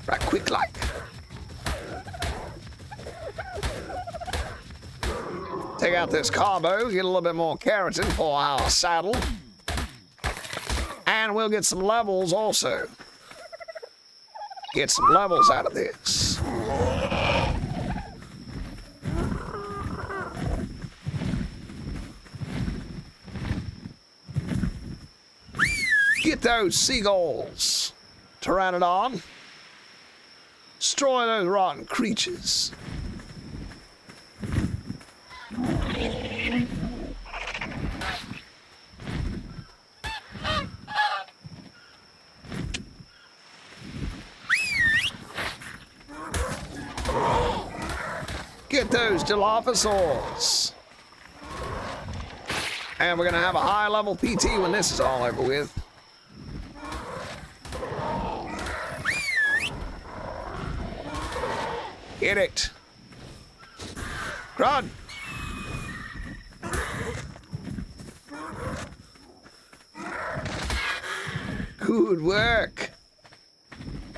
[SPEAKER 1] Right quick like. Take out this carbo, get a little bit more keratin for our saddle. And we'll get some levels also. Get some levels out of this. Get those seagulls, Pteranodon. Destroy those rotten creatures. Get those Dilophosaurs. And we're going to have a high level PT when this is all over with. Hit it. Crud. Good work.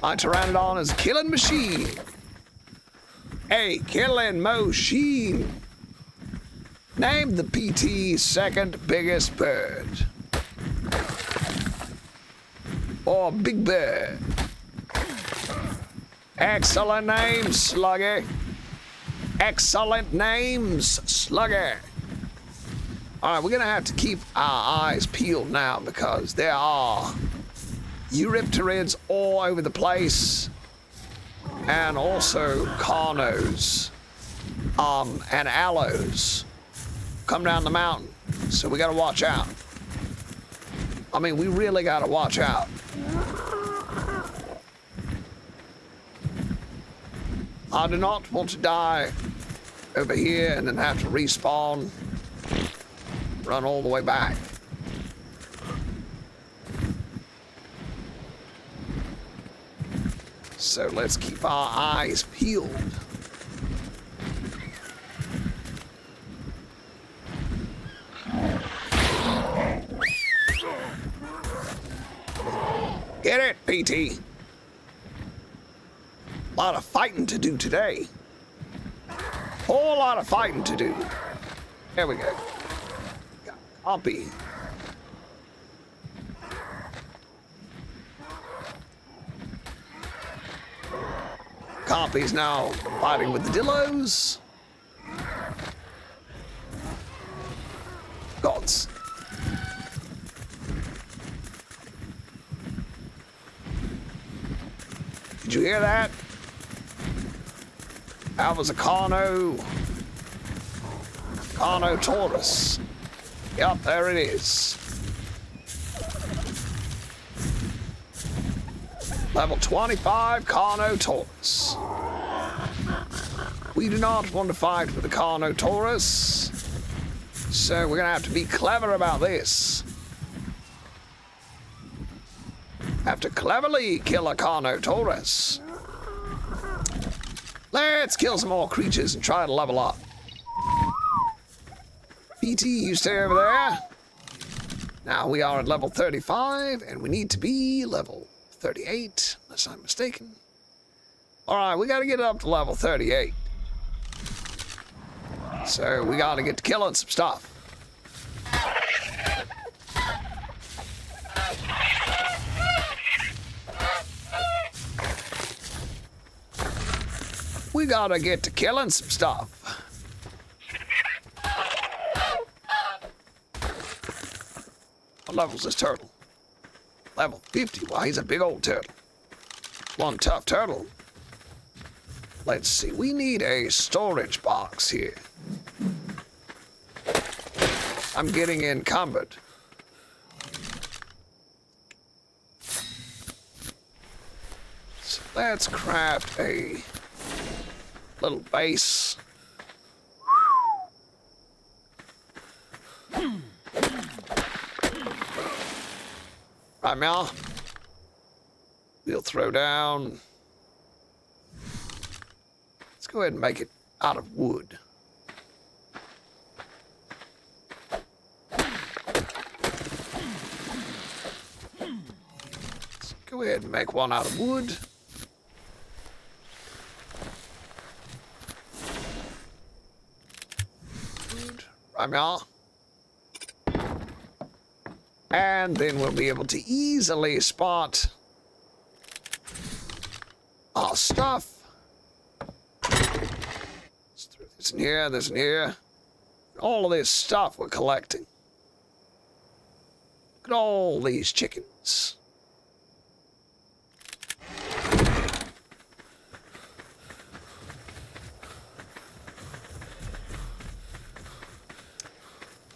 [SPEAKER 1] My Pteranodon is a killing machine. A killing machine. Name the PT's second biggest bird. Or big bird. Excellent name, Slugger. Excellent names, Slugger. Alright, we're gonna have to keep our eyes peeled now because there are Eurypterids all over the place. And also Carnos. And Aloes. Come down the mountain. So we gotta watch out. I mean, we really gotta watch out. I do not want to die over here and then have to respawn, run all the way back. So let's keep our eyes peeled. Get it, PT. A lot of fighting to do today. Whole lot of fighting to do. There we go. Got Compy. Compy's now fighting with the Dillos. Gods. Did you hear that? That was a Carno Taurus. Yep, there it is. Level 25 Carno Taurus. We do not want to fight with the Carno Taurus, so we're gonna have to be clever about this. Have to cleverly kill a Carno Taurus. Let's kill some more creatures and try to level up. PT, you stay over there. Now we are at level 35, and we need to be level 38, unless I'm mistaken. Alright, we gotta get up to level 38. So we gotta get to killing some stuff. We gotta get to killing some stuff. What level's this turtle? Level 50. Wow, he's a big old turtle. One tough turtle. Let's see. We need a storage box here. I'm getting encumbered. So let's craft a little base. Right now, we'll throw down. Let's go ahead and make it out of wood. Let's go ahead and make one out of wood. Wood. Yeah. And then we'll be able to easily spot our stuff. There's in here, there's in here. All of this stuff we're collecting. Look at all these chickens.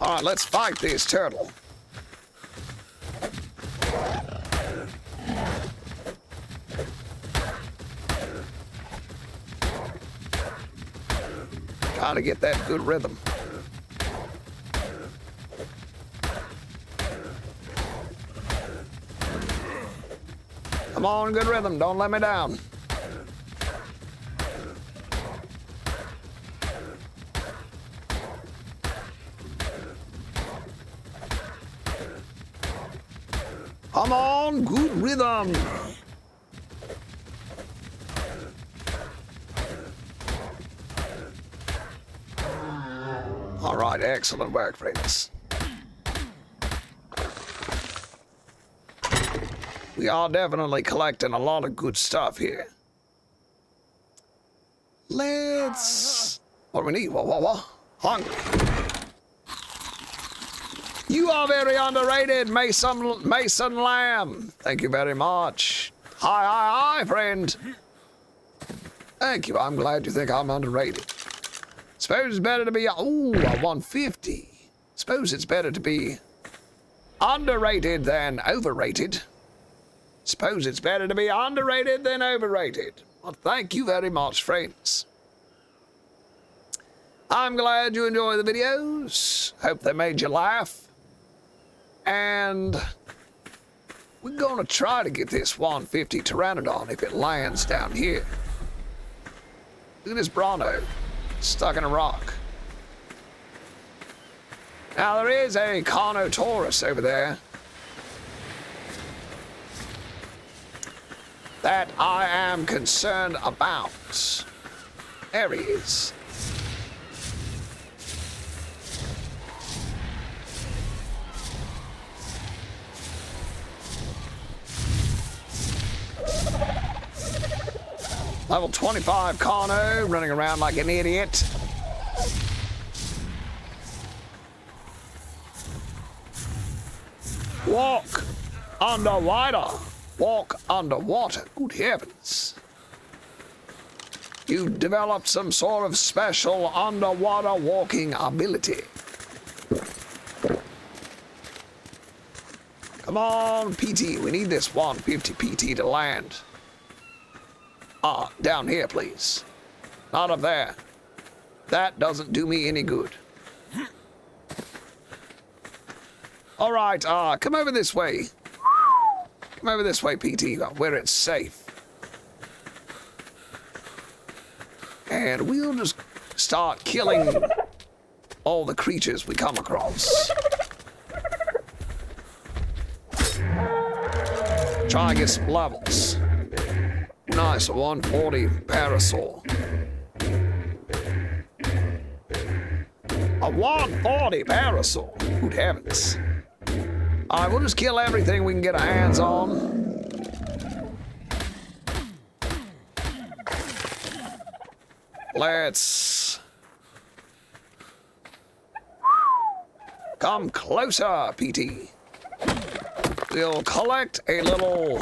[SPEAKER 1] All right, let's fight this turtle. Gotta get that good rhythm. Come on, good rhythm. Don't let me down. Come on, good rhythm. All right, excellent work, friends. We are definitely collecting a lot of good stuff here. Let's... What do we need? What? Hungry. You are very underrated, Mason Lamb. Thank you very much. Hi, friend. Thank you. I'm glad you think I'm underrated. Suppose it's better to be... Ooh, a 150. Suppose it's better to be underrated than overrated. Suppose it's better to be underrated than overrated. Well, thank you very much, friends. I'm glad you enjoy the videos. Hope they made you laugh. And we're gonna try to get this 150 Pteranodon if it lands down here. Look at this Bronto stuck in a rock. Now there is a Carnotaurus over there that I am concerned about. There he is. Level 25 Carno, running around like an idiot. Walk underwater. Walk underwater. Good heavens. You developed some sort of special underwater walking ability. Come on, PT. We need this 150 PT to land. Down here, please. Not up there. That doesn't do me any good. All right, come over this way. Come over this way, PT, where it's safe. And we'll just start killing all the creatures we come across. Try and get some levels. Nice, a 140 Parasaur. A 140 Parasaur. Good heavens. Alright, we'll just kill everything we can get our hands on. Let's come closer, PT. We'll collect a little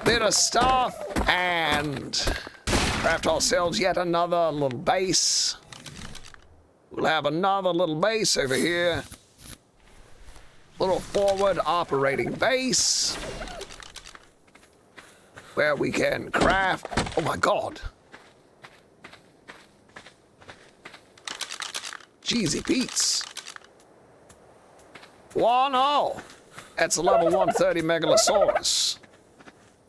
[SPEAKER 1] bit of stuff and craft ourselves yet another little base. We'll have another little base over here. Little forward operating base where we can craft. Oh my God. Jeezy Pete's. Oh, that's a level 130 Megalosaurus.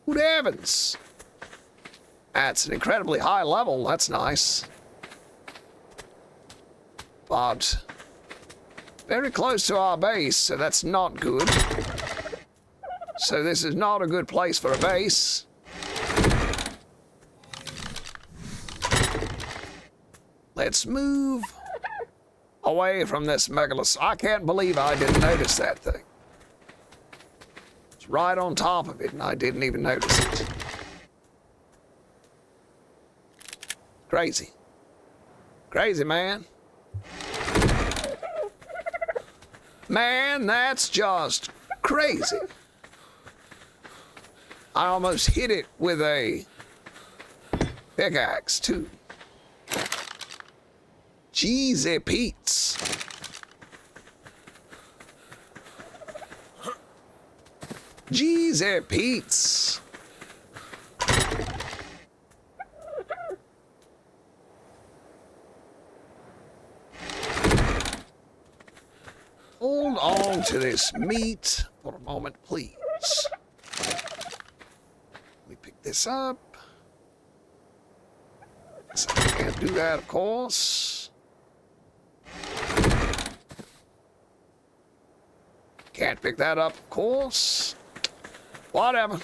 [SPEAKER 1] Good heavens. That's an incredibly high level. That's nice. But very close to our base, so that's not good. So this is not a good place for a base. Let's move away from this Megalosaurus. I can't believe I didn't notice that thing. It's right on top of it, and I didn't even notice it. Crazy. Crazy, man. Man, that's just crazy. I almost hit it with a pickaxe, too. Jeezy Pete's. Jeezy Pete's. Hold on to this meat for a moment, please. Let me pick this up. So I can't do that, of course. Can't pick that up, of course. Whatever.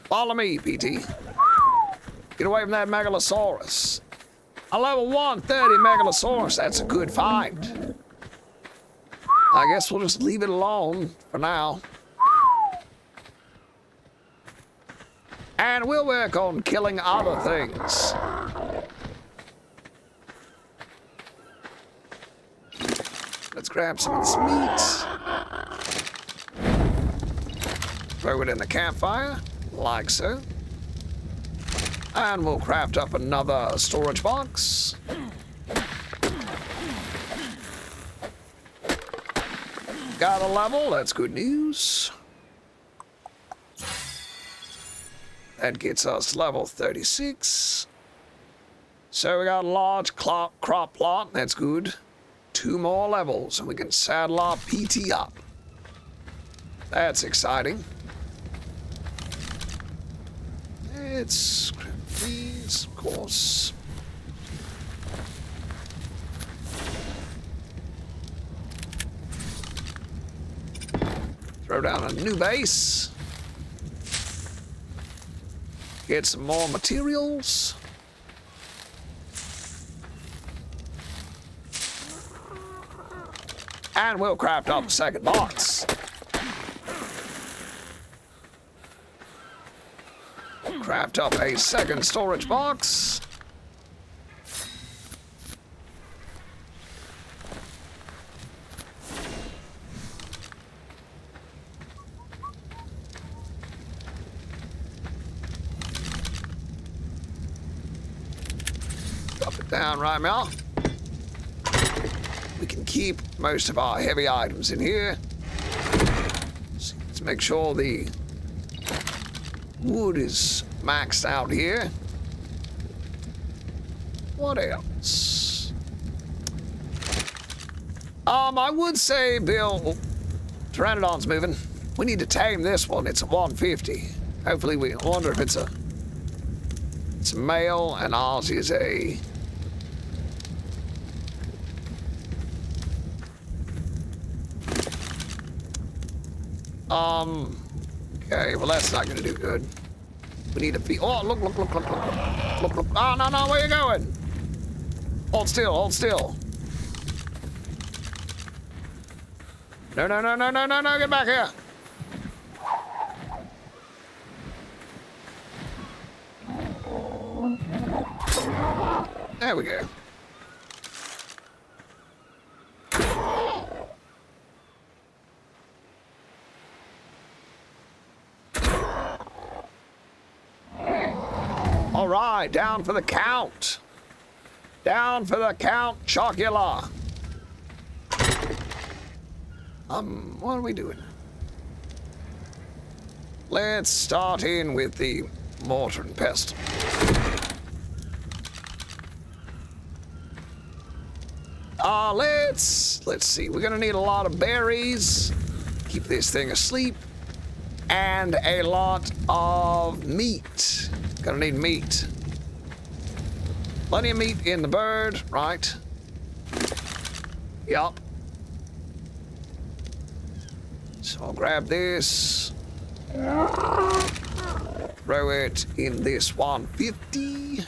[SPEAKER 1] Follow me, PT. Get away from that Megalosaurus. A level 130 Megalosaurus, that's a good find. I guess we'll just leave it alone for now. And we'll work on killing other things. Let's grab some of this meat. Throw it in the campfire, like so. And we'll craft up another storage box. Got a level, that's good news. That gets us level 36. So we got a large crop plot, that's good. 2 more levels, and we can saddle our PT up. That's exciting. Let's grab these, of course. Throw down a new base. Get some more materials. And we'll craft up a second box. Craft up a second storage box. Drop it down right now. We can keep most of our heavy items in here. Let's make sure the wood is maxed out here. What else? I would say, Bill, Pteranodon's moving. We need to tame this one. It's a 150. Hopefully we wonder if it's a male, and ours is a okay, well that's not gonna do good. We need to feed. Oh, look. Look. Oh, no, where you going? Hold still. No, get back here. There we go. All right, down for the count. Down for the count, Chocula. What are we doing? Let's start in with the mortar and pestle. Let's see. We're gonna need a lot of berries. Keep this thing asleep. And a lot of meat. Gonna need meat. Plenty of meat in the bird, right? Yup. So I'll grab this. Throw it in this 150.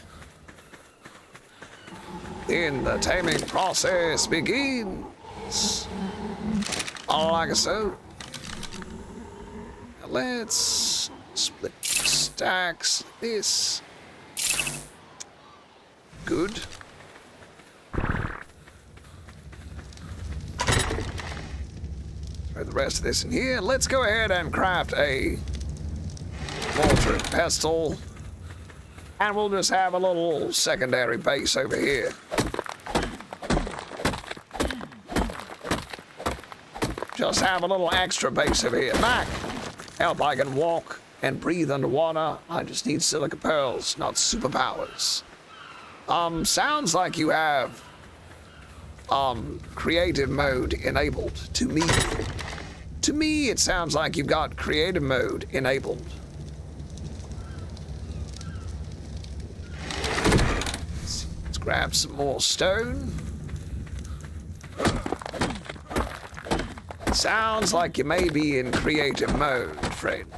[SPEAKER 1] Then the taming process begins. Like so. Now let's split stacks like this. Good. Throw the rest of this in here. Let's go ahead and craft a mortar and pestle. And we'll just have a little secondary base over here. Just have a little extra base over here. Mac, help, I can walk and breathe underwater. I just need silica pearls, not superpowers. Sounds like you have, creative mode enabled to me. To me, it sounds like you've got creative mode enabled. Let's grab some more stone. Sounds like you may be in creative mode, friend.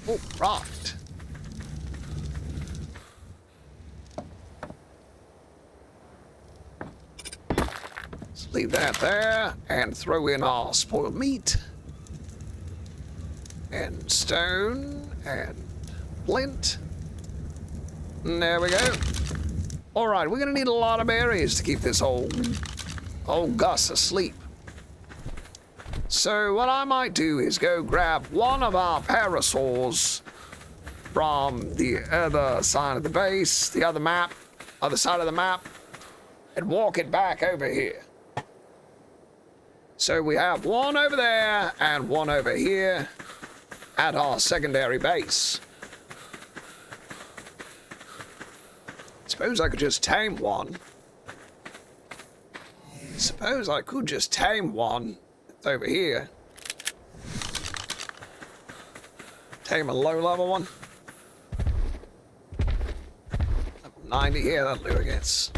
[SPEAKER 1] Oh, right. Let's leave that there and throw in our spoiled meat. And stone, and flint. And there we go. All right, we're gonna need a lot of berries to keep this old Gus asleep. So what I might do is go grab one of our parasaurs from the other side of the base, the other side of the map, and walk it back over here. So we have one over there and one over here at our secondary base. Suppose I could just tame one. Suppose I could just tame one over here. Tame a low-level one. Level 90, yeah, that'll do, I guess.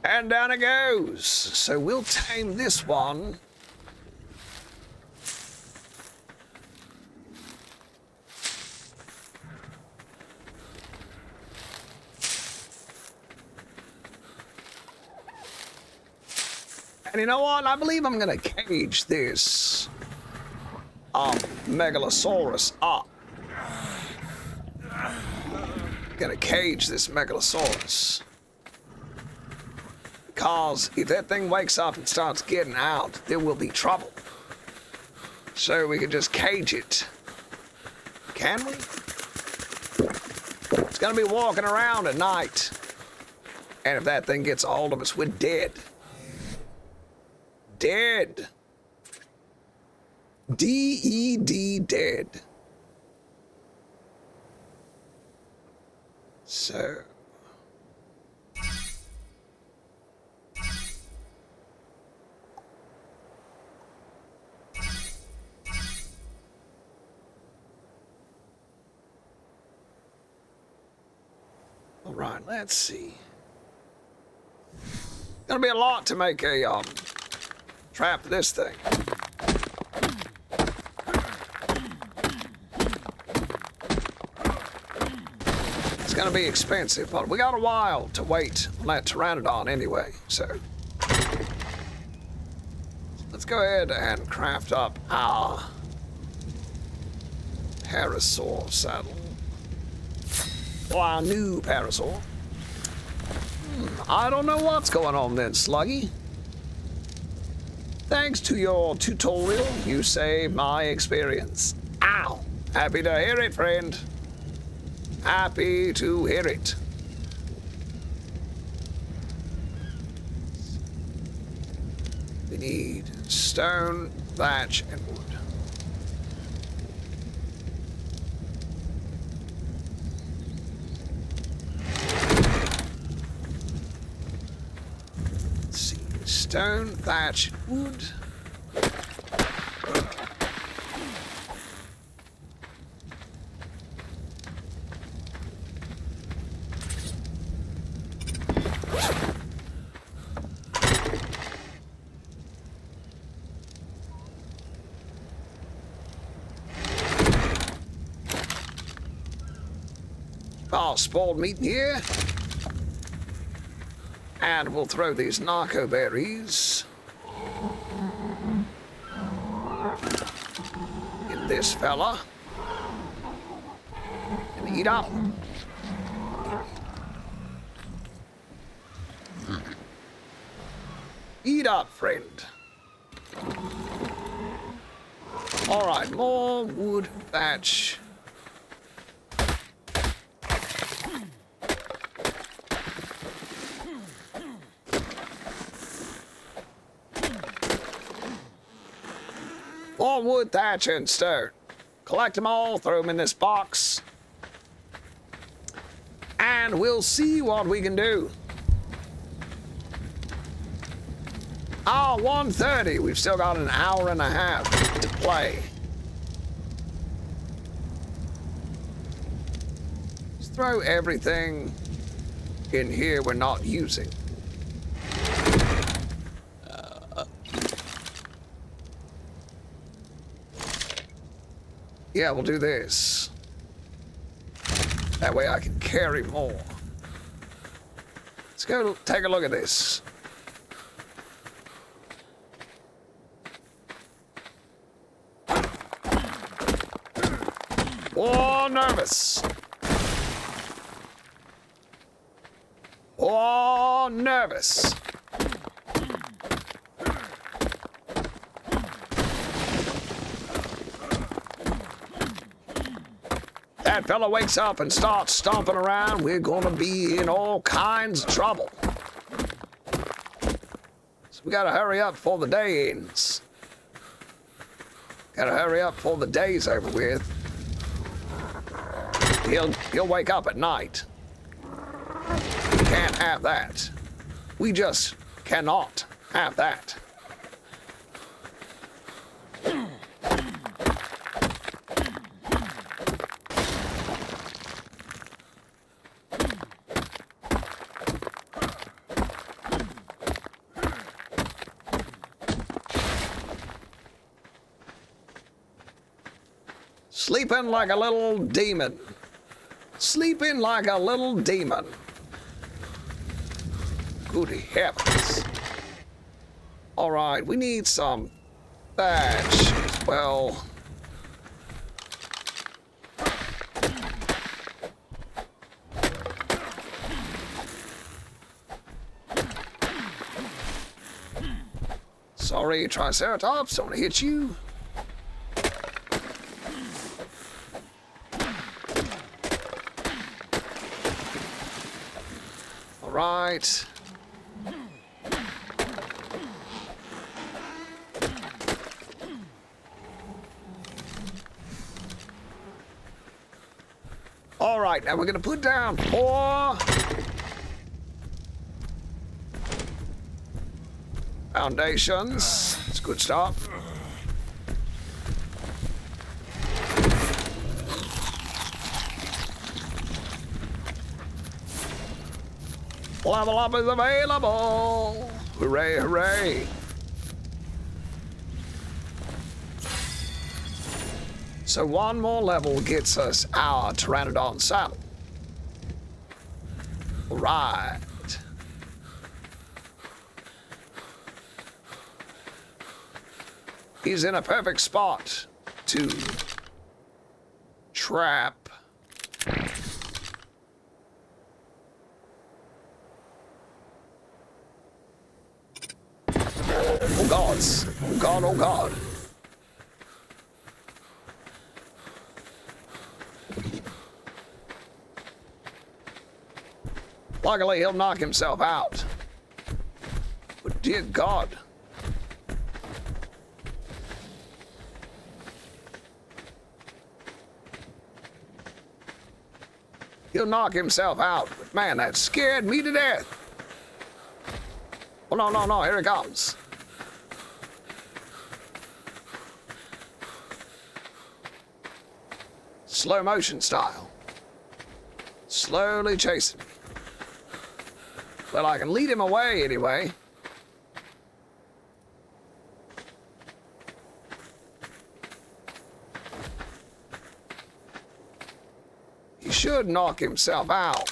[SPEAKER 1] And down it goes. So we'll tame this one. And you know what? I believe I'm gonna cage this Megalosaurus up. Gonna cage this Megalosaurus. Because if that thing wakes up and starts getting out, there will be trouble. So we can just cage it. Can we? It's gonna be walking around at night. And if that thing gets a hold of us, we're dead. Dead. D-E-D, dead. So... all right, let's see. Gonna be a lot to make a trap for this thing. It's gonna be expensive, but we got a while to wait on that Pteranodon anyway, so. Let's go ahead and craft up our parasaur saddle. Or our new parasaur. I don't know what's going on then, Sluggy. Thanks to your tutorial, you saved my experience. Ow! Happy to hear it, friend. Happy to hear it. We need stone, thatch, and wood. stone, thatch, wood. Spoiled meat in here. And we'll throw these narco berries in this fella. And eat up. Eat up, friend. All right, more wood, thatch. More wood, thatch, and stone. Collect them all, throw them in this box. And we'll see what we can do. Ah, 1:30. We've still got an hour and a half to play. Let's throw everything in here we're not using. Yeah, we'll do this. That way I can carry more. Let's go take a look at this. Oh, nervous. Oh, nervous. That fella wakes up and starts stomping around, we're gonna be in all kinds of trouble. So we gotta hurry up before the day ends. Gotta hurry up before the day's over with. He'll wake up at night. We can't have that. We just cannot have that. Sleeping like a little demon. Sleeping like a little demon. Good heavens. All right, we need some thatch as well. Sorry, Triceratops, don't want to hit you. Right. All right, now we're going to put down 4 foundations. It's good stuff. Level up is available! Hooray, hooray! So one more level gets us our Pteranodon saddle. All right. He's in a perfect spot to trap. Oh gods. Oh god, oh god. Luckily he'll knock himself out. But dear God. He'll knock himself out. But man, that scared me to death. Oh, no, no, no, here it comes. Slow motion style. Slowly chasing me. Well, I can lead him away anyway. He should knock himself out.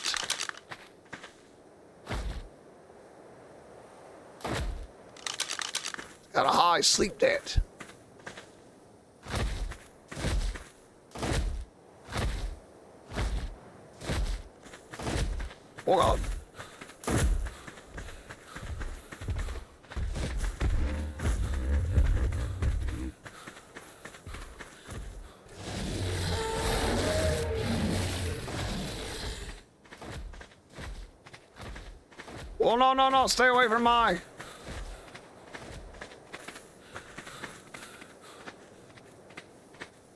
[SPEAKER 1] Got a high sleep debt. Oh God. Oh, no, no, no, stay away from my...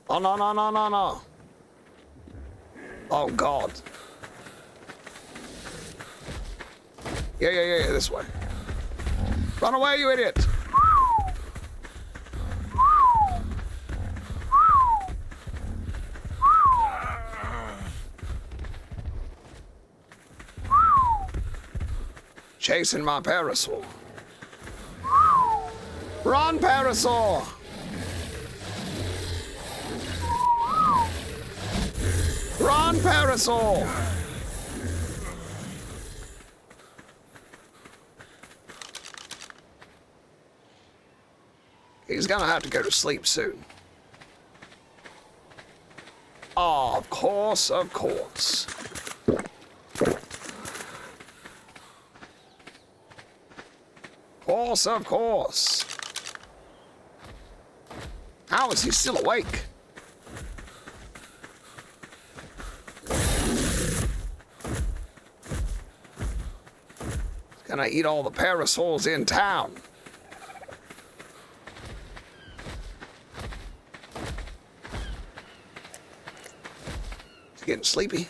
[SPEAKER 1] Oh, no, no, no, no, no. Oh, God. Yeah, yeah, yeah, this way. Run away, you idiot! Chasing my parasaur. Run, parasaur! Run, parasaur! He's gonna have to go to sleep soon. Oh, of course, of course. Of course. How is he still awake? He's gonna eat all the parasaurs in town. He's getting sleepy.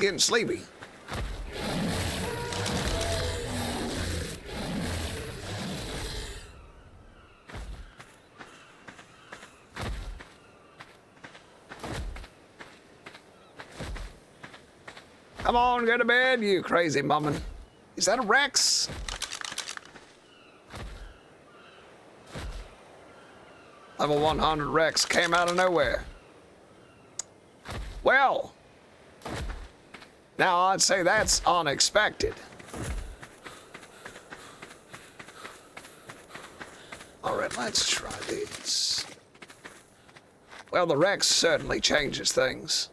[SPEAKER 1] Getting sleepy. Come on, go to bed, you crazy mummin. Is that a Rex? Level 100 Rex came out of nowhere. Well, now I'd say that's unexpected. All right, let's try this. Well, the Rex certainly changes things.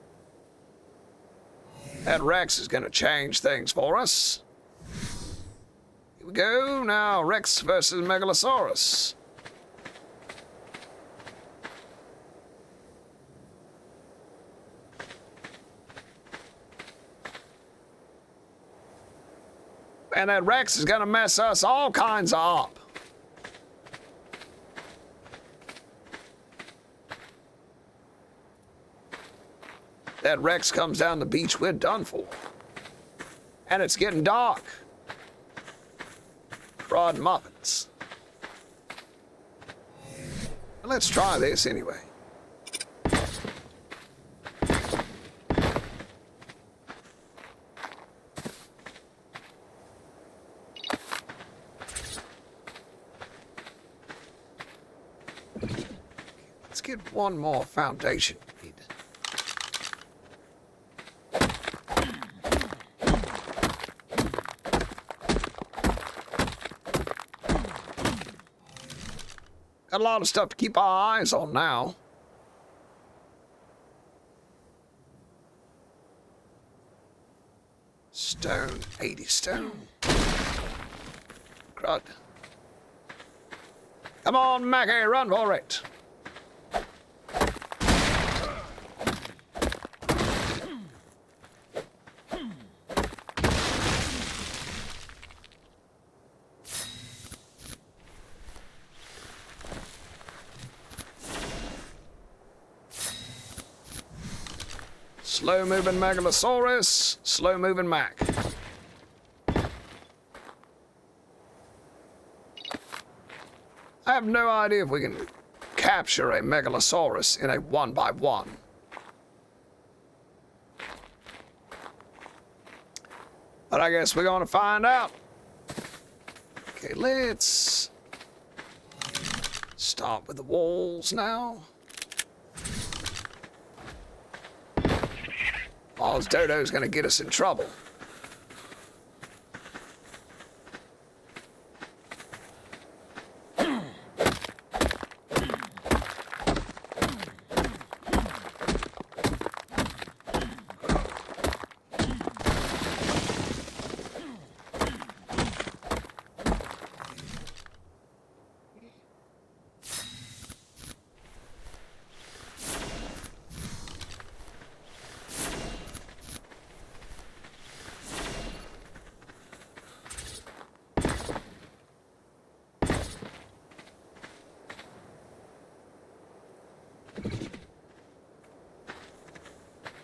[SPEAKER 1] That Rex is going to change things for us. Here we go. Now, Rex versus Megalosaurus. And that Rex is gonna mess us all kinds of up. That Rex comes down the beach, we're done for. And it's getting dark. Fried muffins. Let's try this anyway. Let's get one more foundation. Got a lot of stuff to keep our eyes on now. Stone, 80 stone. Crud. Come on, Mackie, run for it. Slow-moving Megalosaurus, slow-moving Mac. I have no idea if we can capture a Megalosaurus in a 1x1. But I guess we're going to find out. Okay, let's start with the walls now. Oh, Dodo's going to get us in trouble.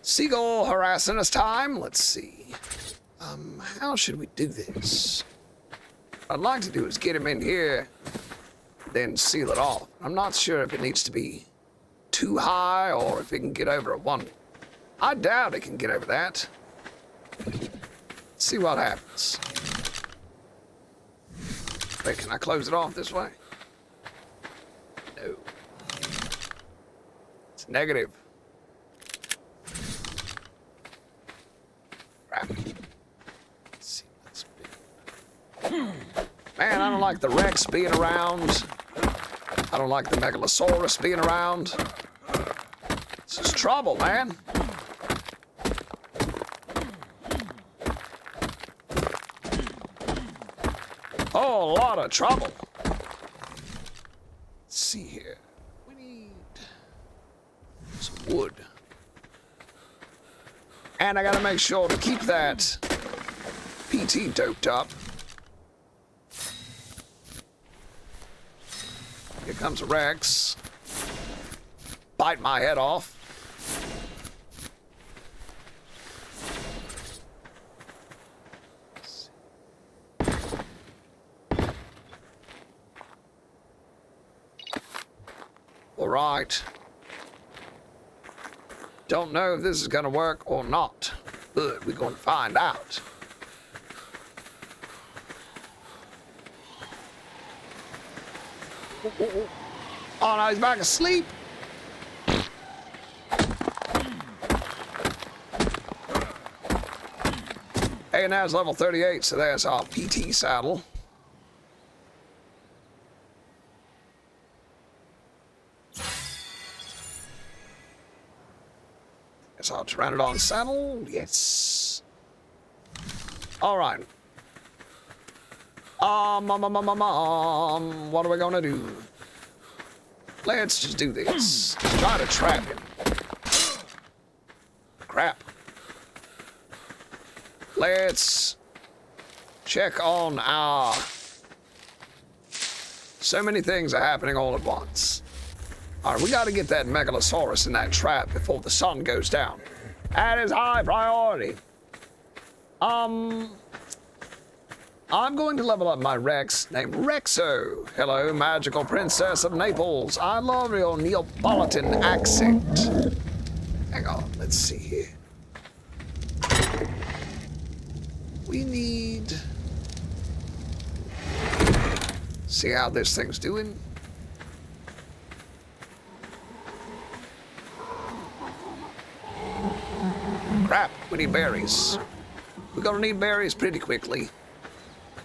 [SPEAKER 1] Seagull harassing us time. Let's see. How should we do this? What I'd like to do is get him in here, then seal it off. I'm not sure if it needs to be too high or if it can get over a 1. I doubt it can get over that. Let's see what happens. Wait, can I close it off this way? No. It's negative. Man, I don't like the Rex being around. I don't like the Megalosaurus being around. This is trouble, man. Oh, a lot of trouble. Let's see here. We need some wood. And I gotta make sure to keep that PT doped up. Here comes a Rex. Bite my head off. All right. Don't know if this is gonna work or not, but we're gonna find out. Oh, no, he's back asleep. Hey, now it's level 38, so there's our PT saddle. There's our Pteranodon saddle. Yes. All right. What are we gonna do? Let's just do this. Try to trap him. Crap. Let's check on our... So many things are happening all at once. All right, we gotta get that Megalosaurus in that trap before the sun goes down. That is high priority. I'm going to level up my Rex named Rexo. Hello, magical princess of Naples. I love your Neapolitan accent. Hang on, let's see here. We need... See how this thing's doing? Crap, we need berries. We're gonna need berries pretty quickly.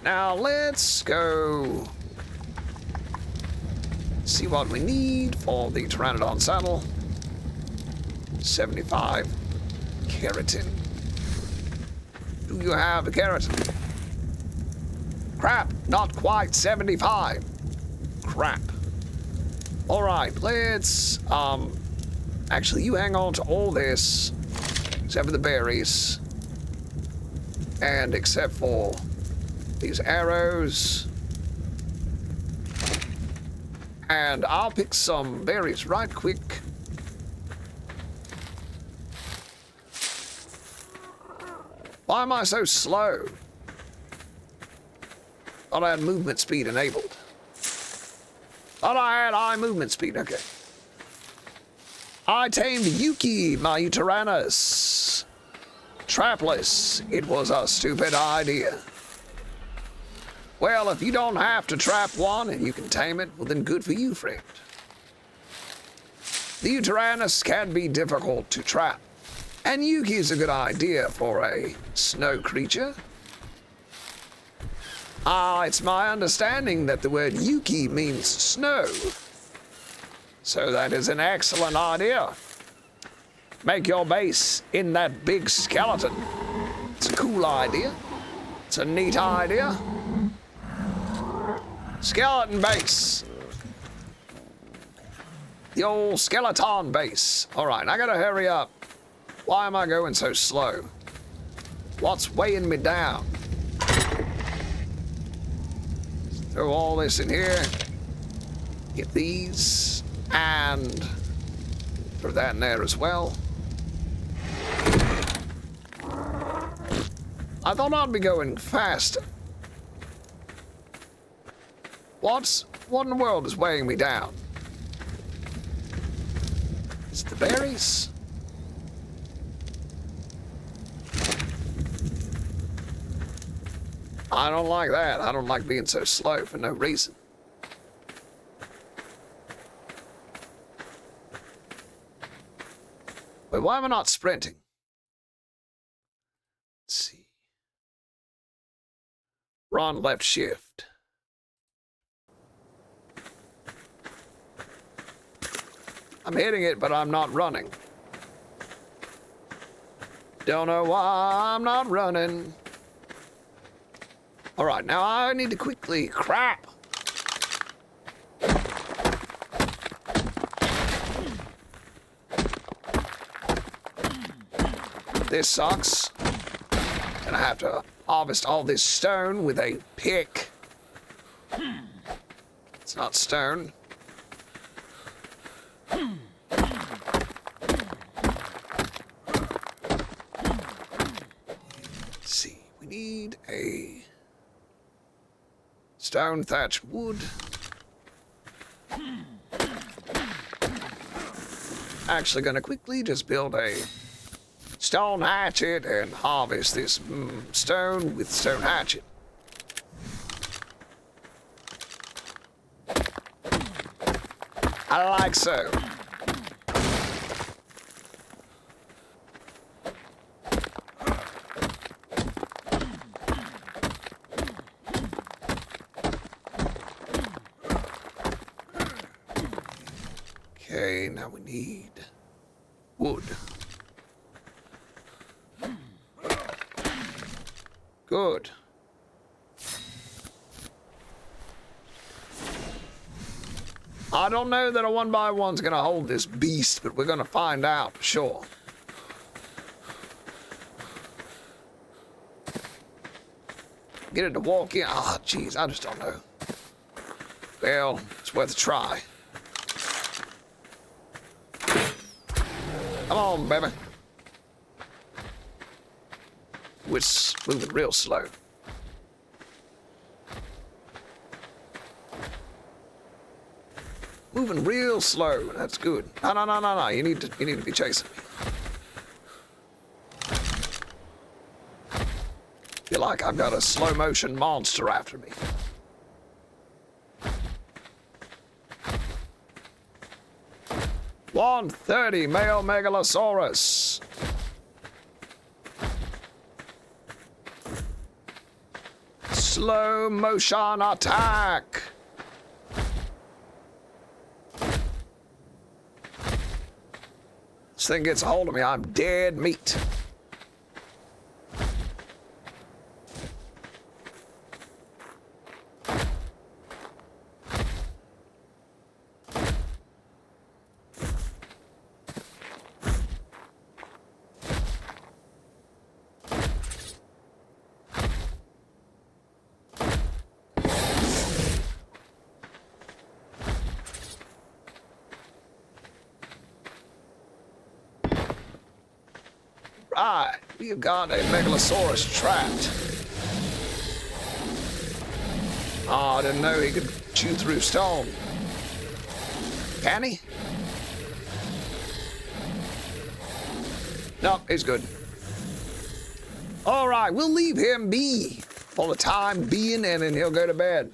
[SPEAKER 1] Now let's go see what we need for the Pteranodon saddle. 75 keratin. Do you have a keratin? Crap, not quite 75. Crap. All right, let's, actually you hang on to all this, except for the berries. And except for these arrows. And I'll pick some berries right quick. Why am I so slow? Thought I had movement speed enabled. Thought I had eye movement speed. Okay. I tamed Yuki, my Tyrannus. Trapless. It was a stupid idea. Well, if you don't have to trap one and you can tame it, well then good for you, friend. The Tyrannus can be difficult to trap, and Yuki is a good idea for a snow creature. It's my understanding that the word Yuki means snow. So that is an excellent idea. Make your base in that big skeleton. It's a cool idea. It's a neat idea. Skeleton base. The old skeleton base. All right, I gotta hurry up. Why am I going so slow? What's weighing me down? Throw all this in here. Get these. And throw that in there as well. I thought I'd be going faster. What in the world is weighing me down? Is it the berries? I don't like that. I don't like being so slow for no reason. Wait, why am I not sprinting? Let's see. Run, left shift. I'm hitting it, but I'm not running. Don't know why I'm not running. All right, now I need to quickly... Crap! This sucks. Gonna have to harvest all this stone with a pick. It's not stone. Let's see, we need a stone thatch wood. Actually gonna quickly just build a stone hatchet and harvest this stone with stone hatchet. I like so. Okay, now we need wood. Good. I don't know that a 1x1's gonna hold this beast, but we're gonna find out for sure. Get it to walk in. Ah, oh, jeez, I just don't know. Well, it's worth a try. Come on, baby. We're moving real slow. Moving real slow. That's good. No. You need to be chasing me. Feel like I've got a slow motion monster after me. $130 male Megalosaurus. Slow motion attack. This thing gets a hold of me, I'm dead meat. right, we've got a Megalosaurus trapped. Oh, I didn't know he could chew through stone. Can he? No, he's good. All right, we'll leave him be for the time being, and then he'll go to bed.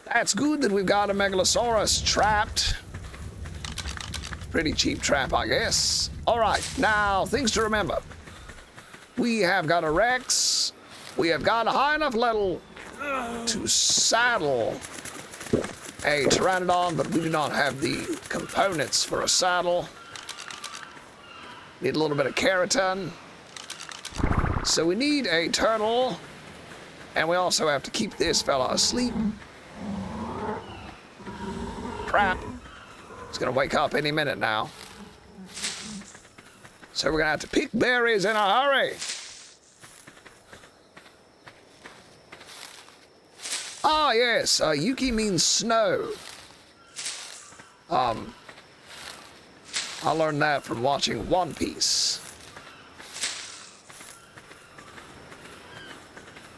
[SPEAKER 1] That's good that we've got a Megalosaurus trapped. Pretty cheap trap, I guess. All right, now, things to remember. We have got a Rex. We have got a high enough level to saddle a Pteranodon, but we do not have the components for a saddle. Need a little bit of keratin. So we need a turtle, and we also have to keep this fella asleep. Crap. He's gonna wake up any minute now. So we're gonna have to pick berries in a hurry. Ah, yes, Yuki means snow. I learned that from watching One Piece.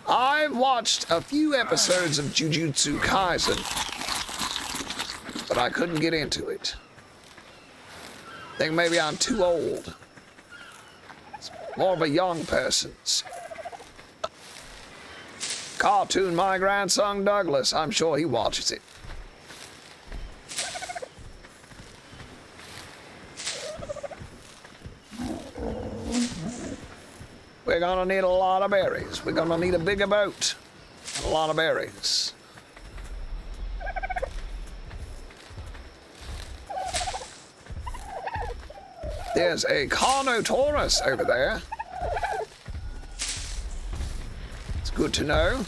[SPEAKER 1] I've watched a few episodes of Jujutsu Kaisen, but I couldn't get into it. I think maybe I'm too old. It's more of a young person's cartoon. My grandson Douglas, I'm sure he watches it. We're gonna need a lot of berries. We're gonna need a bigger boat. A lot of berries. There's a Carnotaurus over there. It's good to know.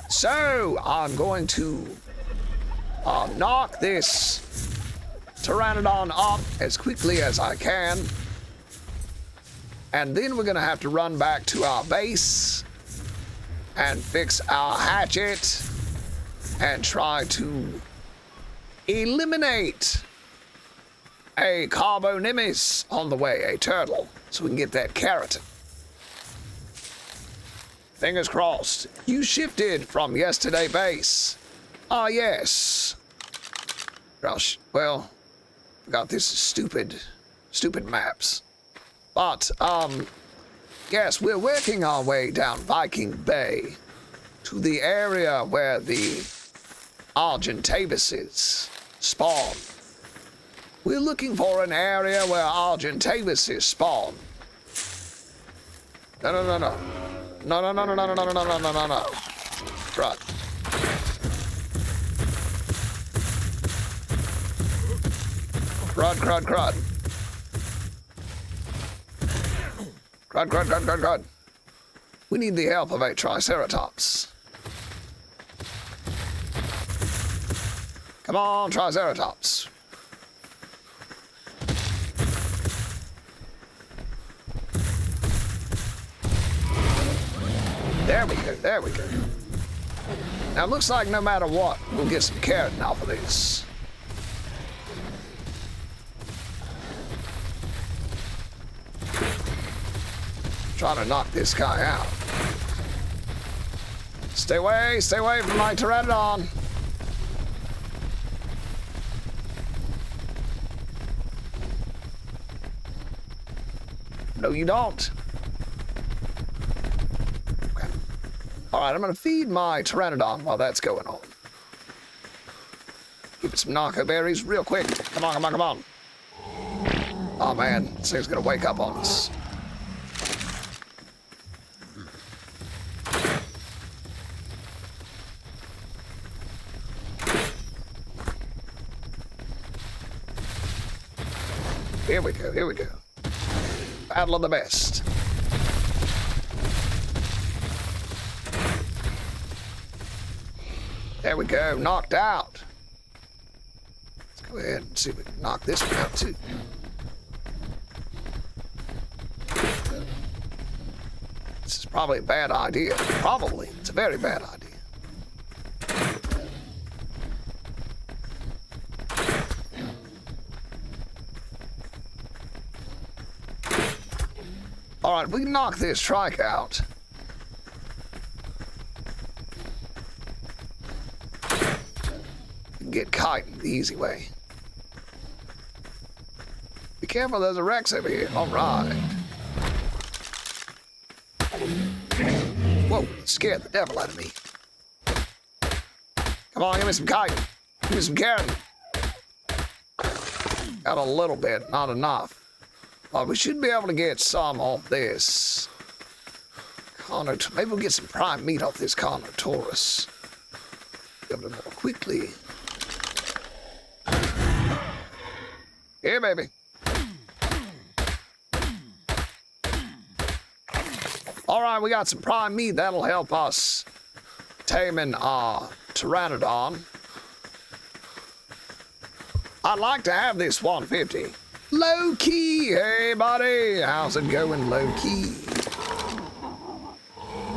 [SPEAKER 1] So, I'm going to knock this Pteranodon up as quickly as I can. And then we're going to have to run back to our base and fix our hatchet and try to eliminate a Carbonimus on the way, a turtle, so we can get that keratin. Fingers crossed. You shifted from yesterday base. Ah, yes. Gosh, well, got this stupid maps. But, yes, we're working our way down Viking Bay to the area where the Argentavises spawn. We're looking for an area where Argentavises spawn. No. No. Right. Crud. Crud. We need the help of a Triceratops. Come on, Triceratops. There we go. Now it looks like no matter what, we'll get some keratin off of this. Trying to knock this guy out. Stay away from my Pteranodon. No, you don't. Okay. All right, I'm gonna feed my Pteranodon while that's going on. Give it some narco berries real quick. Come on. Oh man, this thing's gonna wake up on us. Here we go. Battle of the best. There we go, knocked out. Let's go ahead and see if we can knock this one out too. This is probably a bad idea. Probably, it's a very bad idea. All right, we can knock this trike out. Get kiting the easy way. Be careful, there's a Rex over here. All right. Whoa, scared the devil out of me. Come on, give me some kiting. Give me some carroting. Got a little bit, not enough. But we should be able to get some off this. Maybe we'll get some prime meat off this Carnotaurus. Get it more quickly. Here, baby. All right, we got some prime meat. That'll help us taming our Pteranodon. I'd like to have this 150. Low key, hey buddy. How's it going, low key?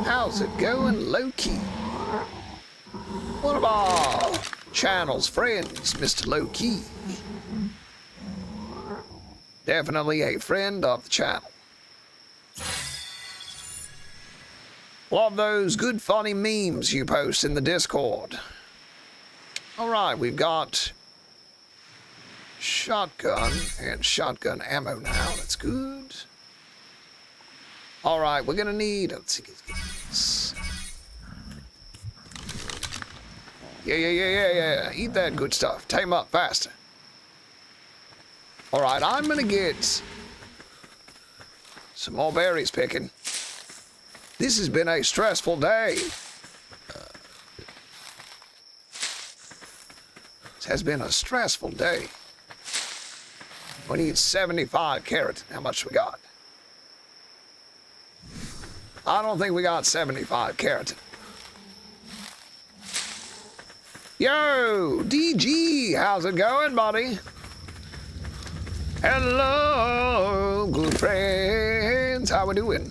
[SPEAKER 1] How's it going, low key? One of our channel's friends, Mr. Low Key. Definitely a friend of the channel. Love those good funny memes you post in the Discord. All right, we've got shotgun and shotgun ammo now. That's good. All right, we're gonna need, let's see, this. Yeah. Eat that good stuff. Tame up faster. All right, I'm gonna get some more berries picking. This has been a stressful day. This has been a stressful day. We need 75 carrots. How much we got? I don't think we got 75 carrots. Yo, DG, how's it going, buddy? Hello, good friends. How we doing?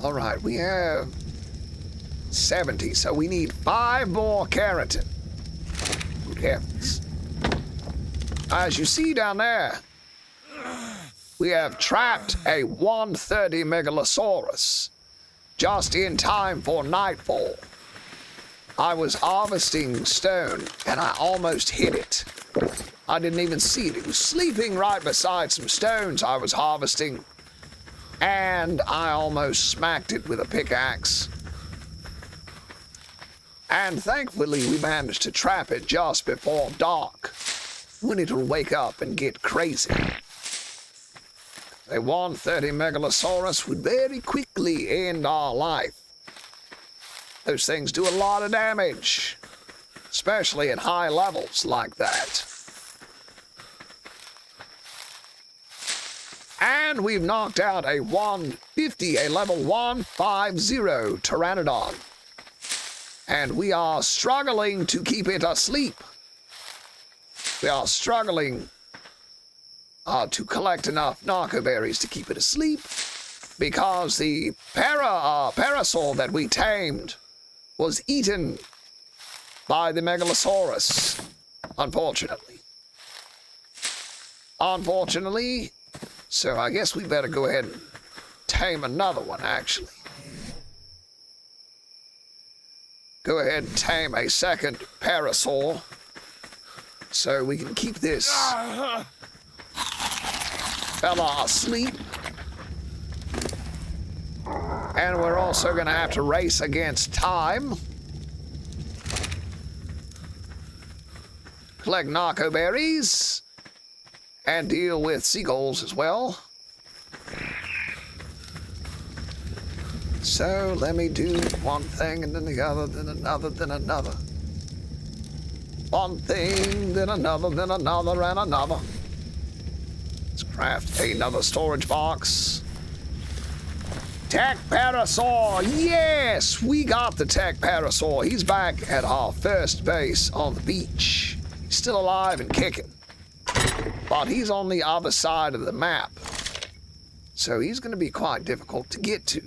[SPEAKER 1] All right, we have 70, so we need 5 more keratin. Good heavens. As you see down there, we have trapped a 130 Megalosaurus just in time for nightfall. I was harvesting stone and I almost hit it. I didn't even see it. It was sleeping right beside some stones I was harvesting, and I almost smacked it with a pickaxe. And thankfully we managed to trap it just before dark, when it'll wake up and get crazy. A 130 Megalosaurus would very quickly end our life. Those things do a lot of damage, especially at high levels like that. And we've knocked out a 150, a level 150 Pteranodon. And we are struggling to keep it asleep. We are struggling to collect enough narco berries to keep it asleep, because the parasaur that we tamed was eaten by the Megalosaurus, unfortunately. So I guess we better go ahead and tame another one, actually. Go ahead and tame a second parasaur so we can keep this fella asleep. And we're also going to have to race against time. Collect narco berries. And deal with seagulls as well. So let me do one thing and then the other, then another, then another. One thing, then another, and another. Let's craft another storage box. Tech Parasaur, yes! We got the Tech Parasaur. He's back at our first base on the beach. He's still alive and kicking. But he's on the other side of the map. So he's going to be quite difficult to get to.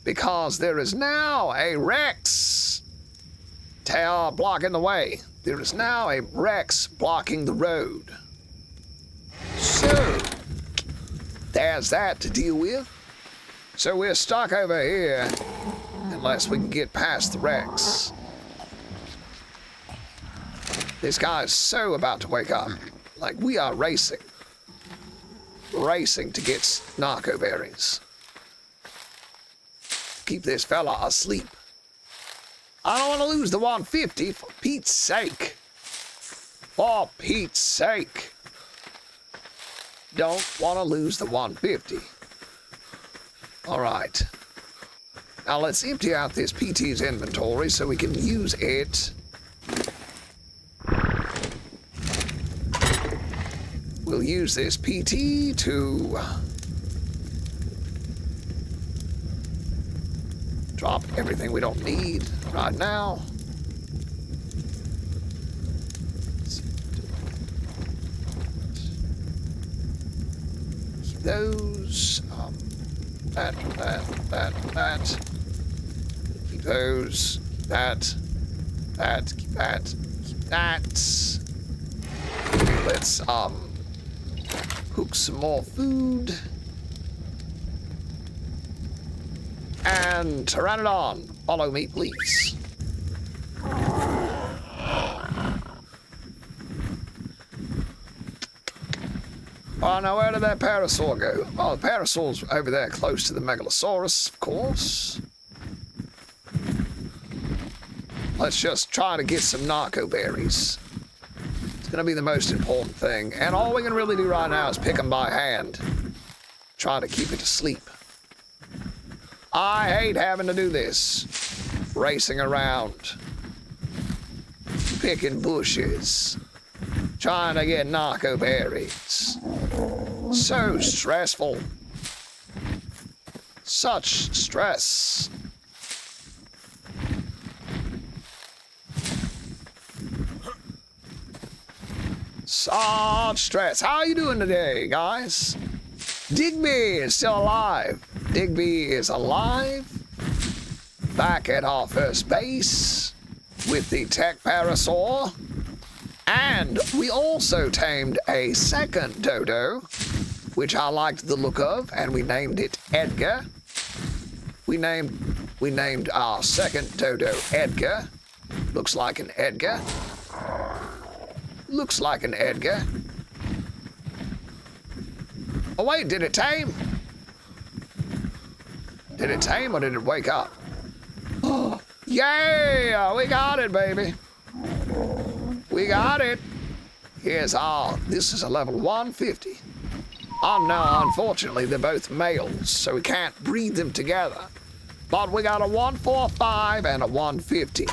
[SPEAKER 1] Because there is now a Rex blocking the way. There is now a Rex blocking the road. go. There's that to deal with. So we're stuck over here unless we can get past the Rex. This guy is so about to wake up. Like, we are racing. Racing to get narco berries. Keep this fella asleep. I don't want to lose the 150 for Pete's sake. For Pete's sake. Don't want to lose the 150. Alright. Now let's empty out this PT's inventory so we can use it. We'll use this PT to drop everything we don't need right now. Keep those. That. Keep those. That. Keep that. Keep that. Okay, let's cook some more food. And Pteranodon, follow me, please. Oh, now where did that parasaur go? Oh, the parasaur's over there close to the Megalosaurus, of course. Let's just try to get some narco berries. It's gonna be the most important thing. And all we can really do right now is pick them by hand. Try to keep it asleep. I hate having to do this. Racing around. Picking bushes. Trying to get narco berries. So stressful. Such stress. Such stress. How are you doing today, guys? Digby is still alive. Digby is alive. Back at our first base with the tech parasaur. And we also tamed a second Dodo, which I liked the look of, and we named it Edgar. We named our second Dodo Edgar. Looks like an Edgar. Looks like an Edgar. Oh wait, did it tame? Did it tame or did it wake up? Oh, yeah, we got it, baby. We got it. Here's our, this is a level 150. Oh no, unfortunately, they're both males, so we can't breed them together. But we got a 145 and a 150.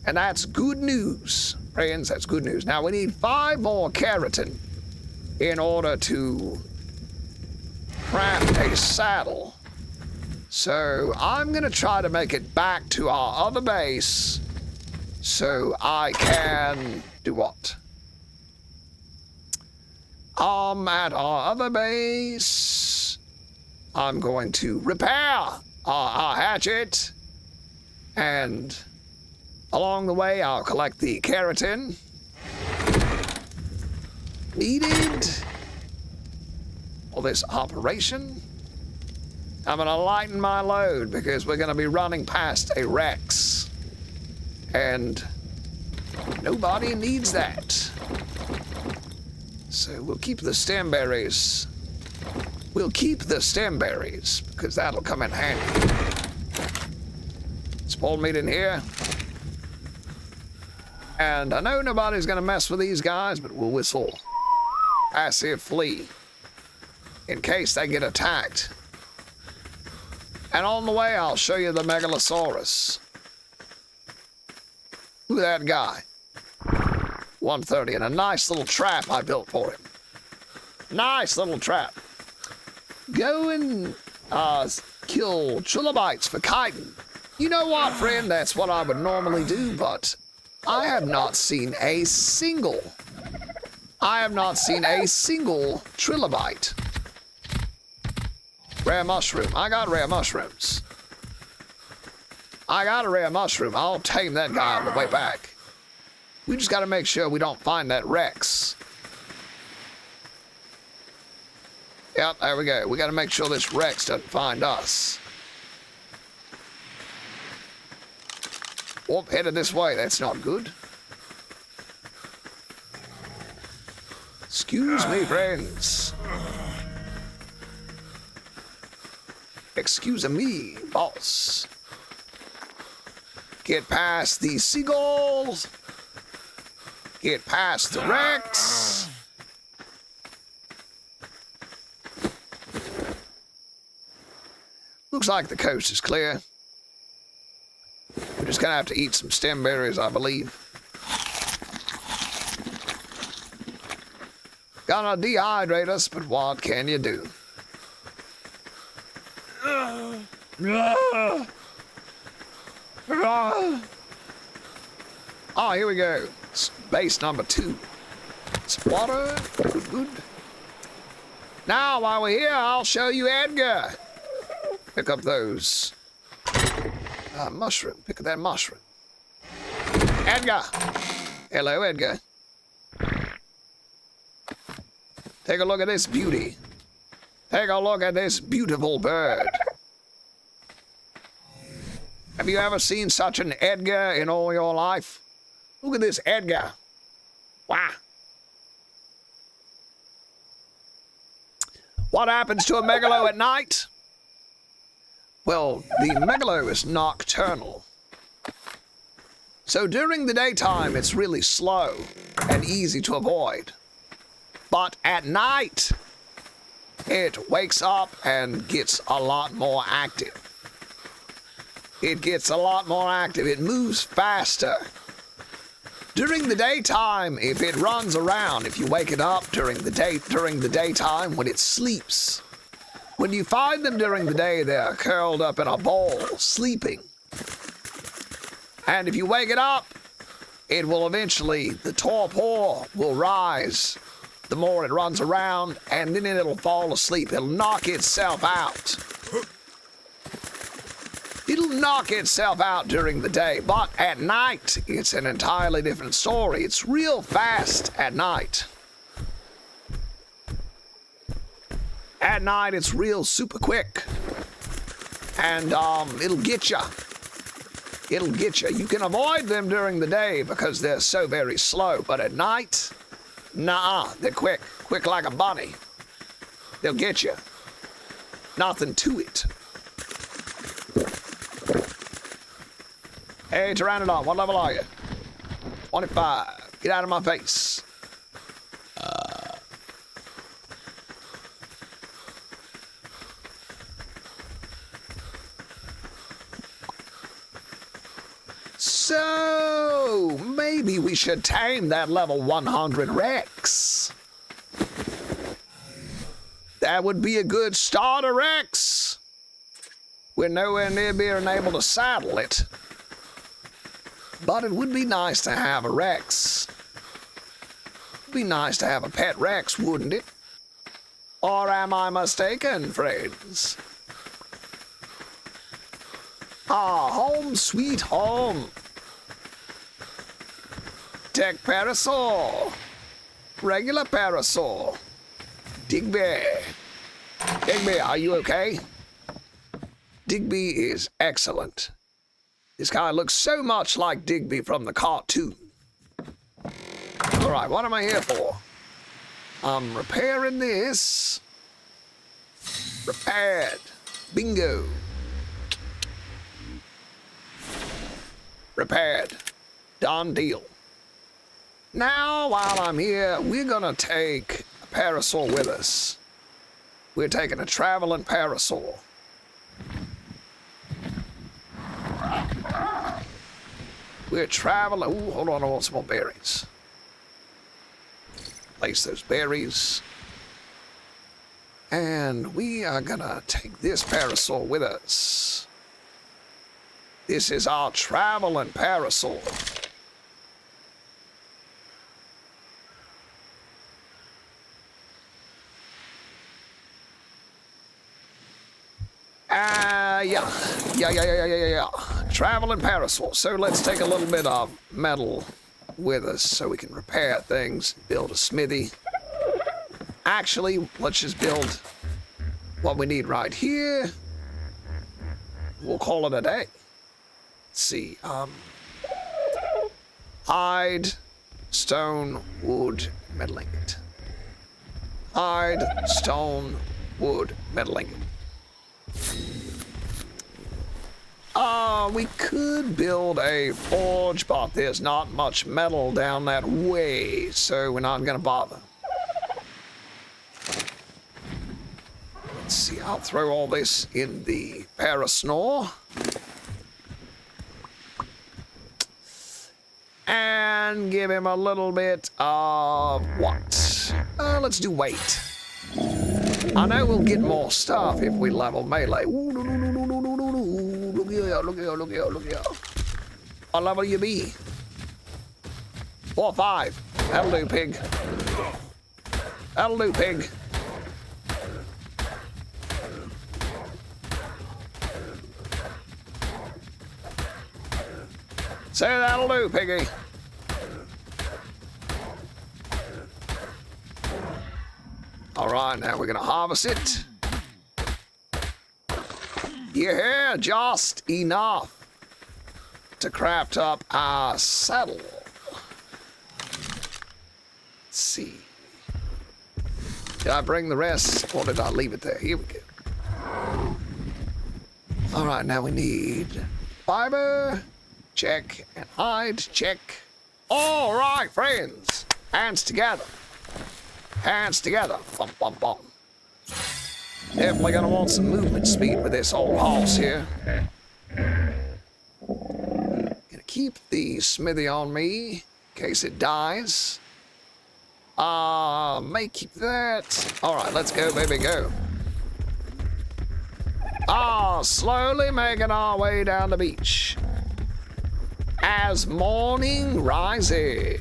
[SPEAKER 1] And that's good news, friends, that's good news. Now we need 5 more keratin in order to craft a saddle. So I'm gonna try to make it back to our other base so I can do what? At our other base, I'm going to repair our hatchet, and along the way, I'll collect the keratin needed for this operation. I'm gonna lighten my load because we're gonna be running past a Rex, and nobody needs that. So we'll keep the stem berries. We'll keep the stem berries because that'll come in handy. Spawn meat in here. And I know nobody's gonna mess with these guys, but we'll whistle passive flee in case they get attacked. And on the way, I'll show you the Megalosaurus. Look at that guy. 130, and a nice little trap I built for him. Nice little trap. Go and kill trilobites for chitin. You know what, friend? That's what I would normally do, but I have not seen a single trilobite. Rare mushroom. I got rare mushrooms. I got a rare mushroom. I'll tame that guy on the way back. We just gotta make sure we don't find that Rex. Yep, there we go. We got to make sure this Rex doesn't find us. Oh, headed this way. That's not good. Excuse me, friends. Excuse me, boss. Get past these seagulls. Get past the Rex. Looks like the coast is clear. We're just gonna have to eat some stem berries, I believe. Gonna dehydrate us, but what can you do? Oh, here we go. Base number 2. Some water. Good, good. Now, while we're here, I'll show you Edgar. Pick up those. Mushroom. Pick up that mushroom. Edgar. Hello, Edgar. Take a look at this beauty. Take a look at this beautiful bird. Have you ever seen such an Edgar in all your life? Look at this Edgar. Wow. What happens to a megalo at night? Well, the megalo is nocturnal. So during the daytime, it's really slow and easy to avoid. But at night, it wakes up and gets a lot more active. It gets a lot more active. It moves faster. During the daytime, if it runs around, if you wake it up during the daytime when it sleeps, when you find them during the day, they're curled up in a ball, sleeping. And if you wake it up, it will eventually, the torpor will rise the more it runs around, and then it'll fall asleep. It'll knock itself out. It'll knock itself out during the day, but at night, it's an entirely different story. It's real fast at night. At night, it's real super quick. And it'll get you. It'll get you. You can avoid them during the day because they're so very slow, but at night, nah, they're quick. Quick like a bunny. They'll get you. Nothing to it. Hey, Pteranodon, what level are you? 25. Get out of my face. So, maybe we should tame that level 100 Rex. That would be a good starter Rex. We're nowhere near being able to saddle it. But it would be nice to have a Rex. It'd be nice to have a pet Rex, wouldn't it? Or am I mistaken, friends? Ah, home sweet home. Tech Parasaur. Regular Parasaur. Digby. Digby, are you okay? Digby is excellent. This guy looks so much like Digby from the cartoon. Alright, what am I here for? I'm repairing this. Repaired. Bingo. Repaired. Done deal. Now, while I'm here, we're gonna take a parasaur with us. We're taking a traveling parasaur. We're traveling. Ooh, hold on, I want some more berries. Place those berries. And we are gonna take this parasaur with us. This is our traveling parasaur. Yeah. Traveling parasaur. So let's take a little bit of metal with us so we can repair things, build a smithy. Actually, let's just build what we need right here. We'll call it a day. Let's see. Hide, stone, wood, metal ingot. Hide, stone, wood, metal ingot. We could build a forge, but there's not much metal down that way, so we're not gonna bother. Let's see, I'll throw all this in the parasnore. And give him a little bit of what? Let's do weight. I know we'll get more stuff if we level melee. Ooh, no, no, no, no, no, no, no, no. Look here, look here, look here, look here. What level you be? 4 or 5. That'll do, pig. That'll do, pig. Say that'll do, piggy. All right, now we're gonna harvest it. Yeah, just enough to craft up our saddle. Let's see. Did I bring the rest, or did I leave it there? Here we go. All right, now we need fiber. Check. And hide. Check. All right, friends. Hands together. Hands together. Bum, bum, bum. Definitely gonna want some movement speed with this old horse here. Gonna keep the smithy on me in case it dies. May keep that. All right, let's go, baby, go. Slowly making our way down the beach. As morning rises.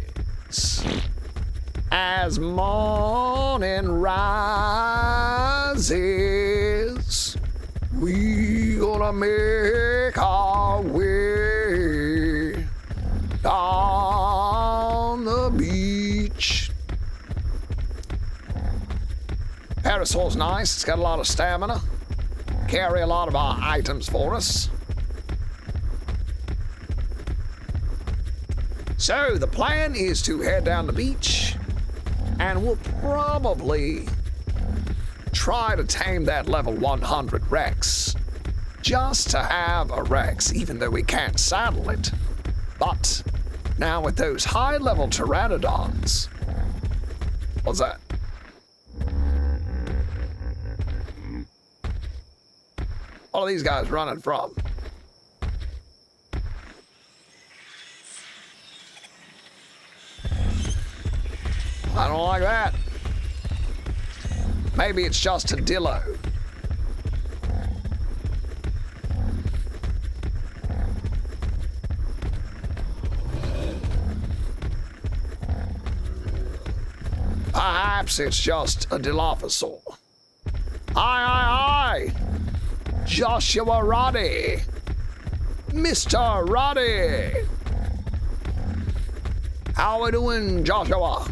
[SPEAKER 1] As morning rises, we gonna make our way down the beach. Parasol's nice. It's got a lot of stamina. Carry a lot of our items for us. So the plan is to head down the beach. And we'll probably try to tame that level 100 Rex. Just to have a Rex, even though we can't saddle it. But now with those high-level Pteranodons... What's that? What are these guys running from? I don't like that. Maybe it's just a dillo. Perhaps it's just a Dilophosaur. Aye. Joshua Roddy. Mr. Roddy. How we doing, Joshua?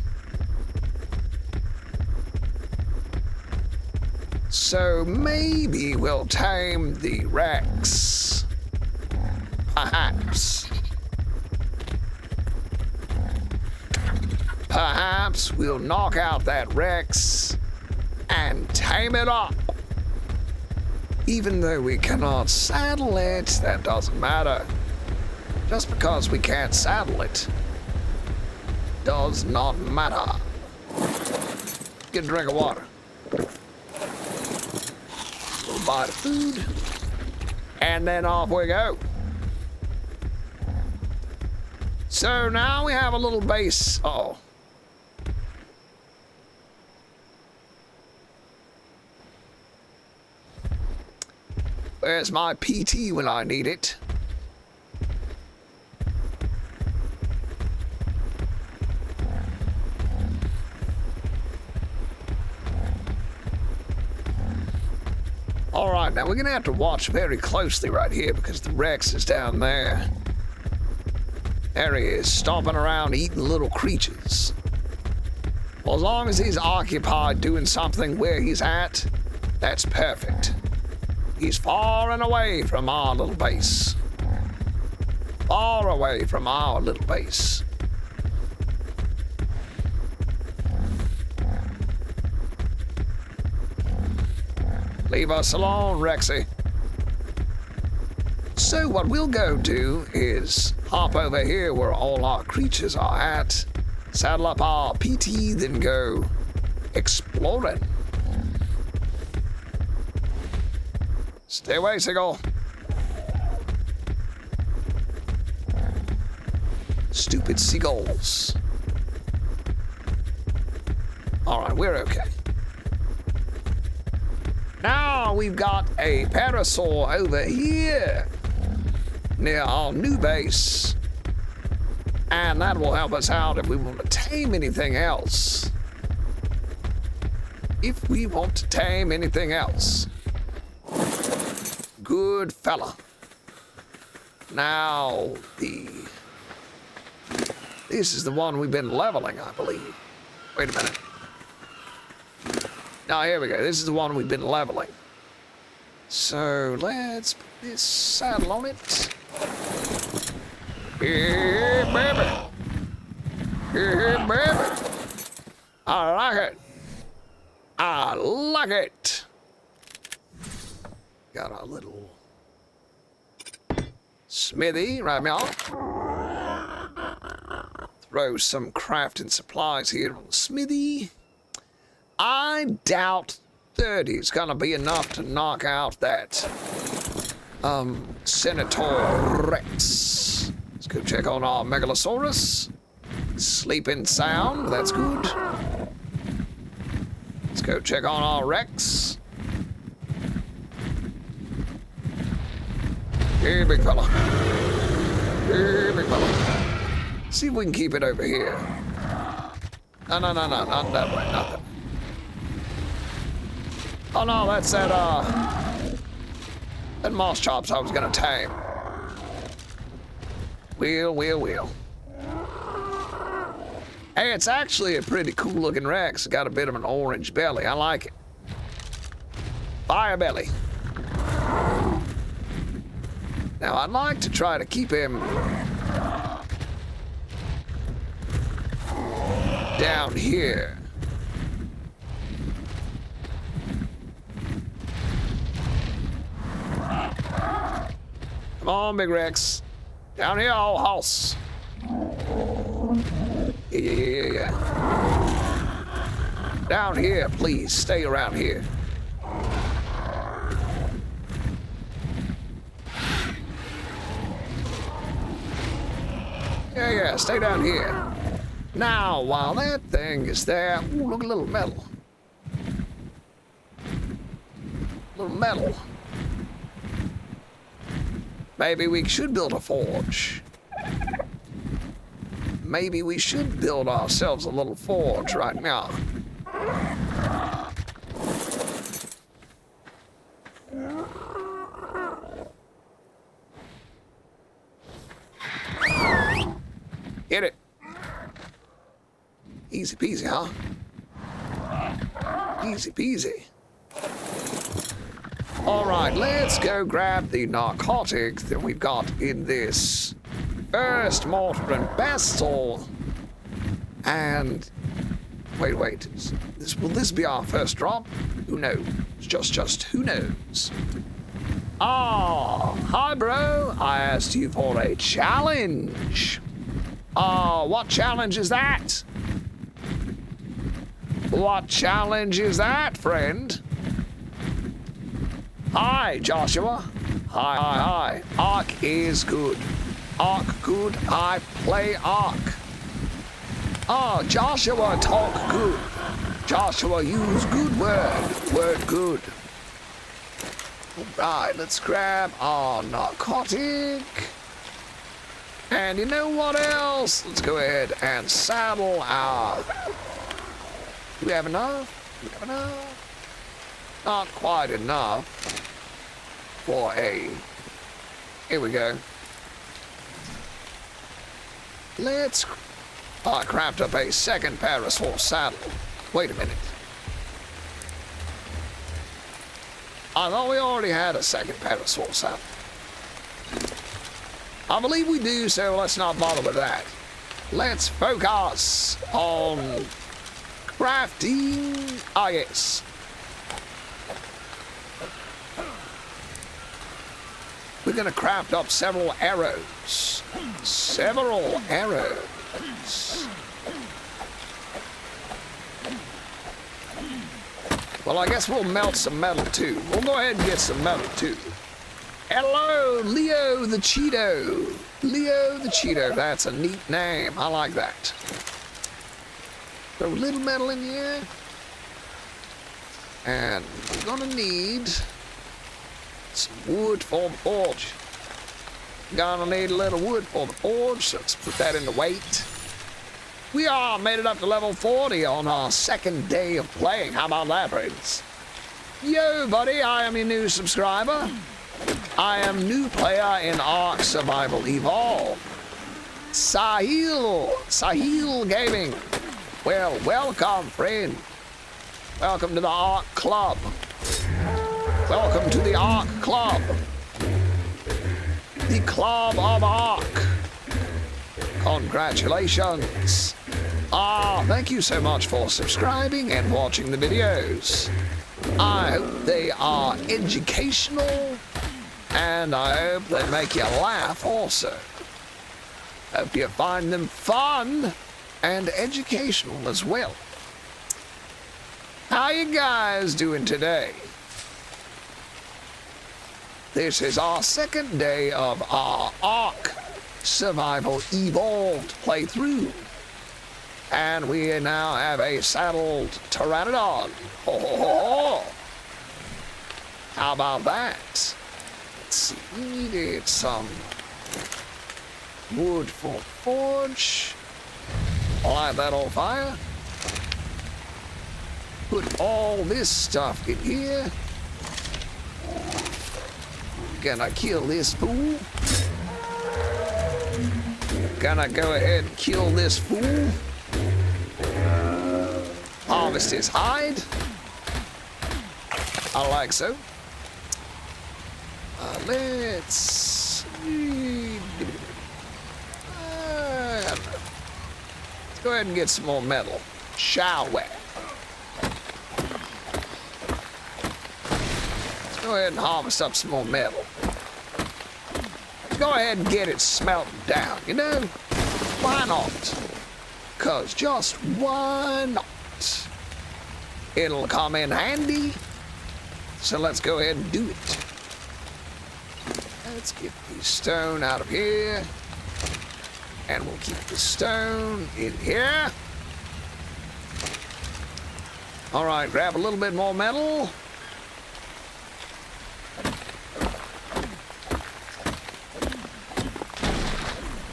[SPEAKER 1] So maybe we'll tame the Rex. Perhaps. Perhaps we'll knock out that Rex and tame it up. Even though we cannot saddle it, that doesn't matter. Just because we can't saddle it does not matter. Get a drink of water. We'll buy the food. And then off we go. So now we have a little base. Uh-oh. Where's my PT when I need it? All right, now we're gonna have to watch very closely right here because the Rex is down there. There he is, stomping around eating little creatures. Well, as long as he's occupied doing something where he's at, That's perfect. He's far and away from our little base. Far away from our little base. Leave us alone, Rexy. So what we'll go do is hop over here where all our creatures are at, saddle up our PT, then go exploring. Stay away, Seagull. Stupid seagulls. Alright, we're okay. Now we've got a parasaur over here near our new base. And that will help us out if we want to tame anything else. If we want to tame anything else. Good fella. Now, this is the one we've been leveling, I believe. Wait a minute. Now, here we go. This is the one we've been leveling. So, let's put this saddle on it. Here, baby. Here, baby. I like it. I like it. Got our little smithy right now. Throw some crafting supplies here on the smithy. I doubt 30 is gonna be enough to knock out that Senator Rex. Let's go check on our Megalosaurus. Sleeping sound, that's good. Let's go check on our Rex. Here, big fella. Here, big fella. See if we can keep it over here. No, not that way, not that way. Oh no, that's that moss chops I was gonna tame. Wheel. Hey, it's actually a pretty cool looking Rex. It's got a bit of an orange belly. I like it. Fire belly. Now, I'd like to try to keep him down here. Come on, Big Rex. Down here, old house. Yeah. Down here, please. Stay around here. Yeah, stay down here. Now, while that thing is there, ooh, look, a little metal. Little metal. Maybe we should build a forge. Maybe we should build ourselves a little forge right now. Get it. Easy peasy, huh? Easy peasy. All right, let's go grab the narcotic that we've got in this first mortar and pestle. And wait. Will this be our first drop? Who knows? Just who knows? Oh, hi, bro. I asked you for a challenge. Oh, what challenge is that? What challenge is that, friend? Hi, Joshua. Hi. Ark is good. Ark good. I play Ark. Oh, Joshua talk good. Joshua use good word. Word good. All right, let's grab our narcotic. And you know what else? Let's go ahead and saddle our... Do we have enough? Not quite enough for a... Here we go. Let's... Oh, I craft up a second parasaur saddle. Wait a minute. I thought we already had a second parasaur saddle. I believe we do, so let's not bother with that. Let's focus on crafting. Ah, yes. We're gonna craft up several arrows. Several arrows. Well, I guess we'll melt some metal too. We'll go ahead and get some metal too. Hello, Leo the Cheeto. Leo the Cheeto, that's a neat name. I like that. Throw a little metal in here. And we're gonna need some wood for the forge. Gonna need a little wood for the forge, so let's put that in the weight. We are made it up to level 40 on our second day of playing. How about that, friends? Yo, buddy, I am your new subscriber. I am new player in Ark Survival Evolved. Sahil Gaming. Well, welcome, friend. Welcome to the Ark Club. Welcome to the Ark Club. The Club of Ark. Congratulations. Thank you so much for subscribing and watching the videos. I hope they are educational, and I hope they make you laugh also. Hope you find them fun and educational as well. How you guys doing today? This is our second day of our Ark Survival Evolved playthrough. And we now have a saddled Pteranodon. Ho, ho, ho, ho. How about that? Let's see, we needed some wood for forge. Light that on fire. Put all this stuff in here. Gonna kill this fool. Gonna go ahead and kill this fool. Harvest his hide. I like so. Let's go ahead and get some more metal, shall we? Let's go ahead and harvest up some more metal. Go ahead and get it smelted down, you know? Why not? 'Cause just why not? It'll come in handy. So let's go ahead and do it. Let's get the stone out of here. And we'll keep the stone in here. All right, grab a little bit more metal.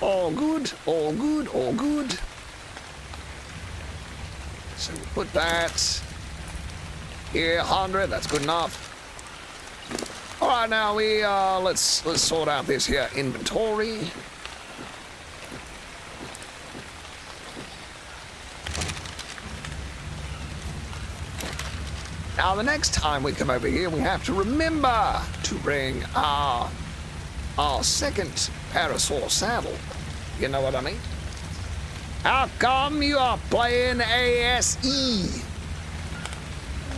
[SPEAKER 1] All good, all good, all good. So we'll put that here, 100, that's good enough. All right, now let's sort out this here inventory. Now, the next time we come over here, we have to remember to bring our second parasaur saddle. You know what I mean? How come you are playing ASE?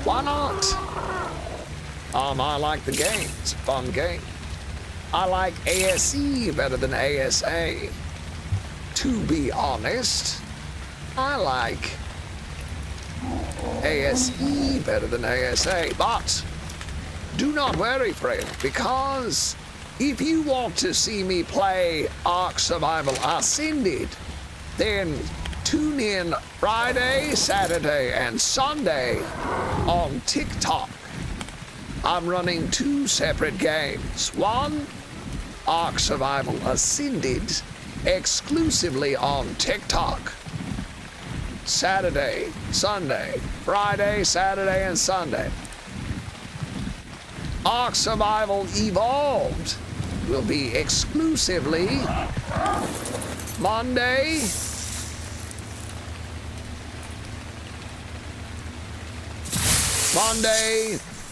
[SPEAKER 1] Why not? I like the game. It's a fun game. I like ASE better than ASA. To be honest, I like ASE better than ASA, but do not worry, friend, because if you want to see me play Ark Survival Ascended, then tune in Friday, Saturday, and Sunday on TikTok. I'm running 2 separate games. One, Ark Survival Ascended, exclusively on TikTok. Saturday, Sunday, Friday, Saturday, and Sunday. Ark Survival Evolved will be exclusively Monday,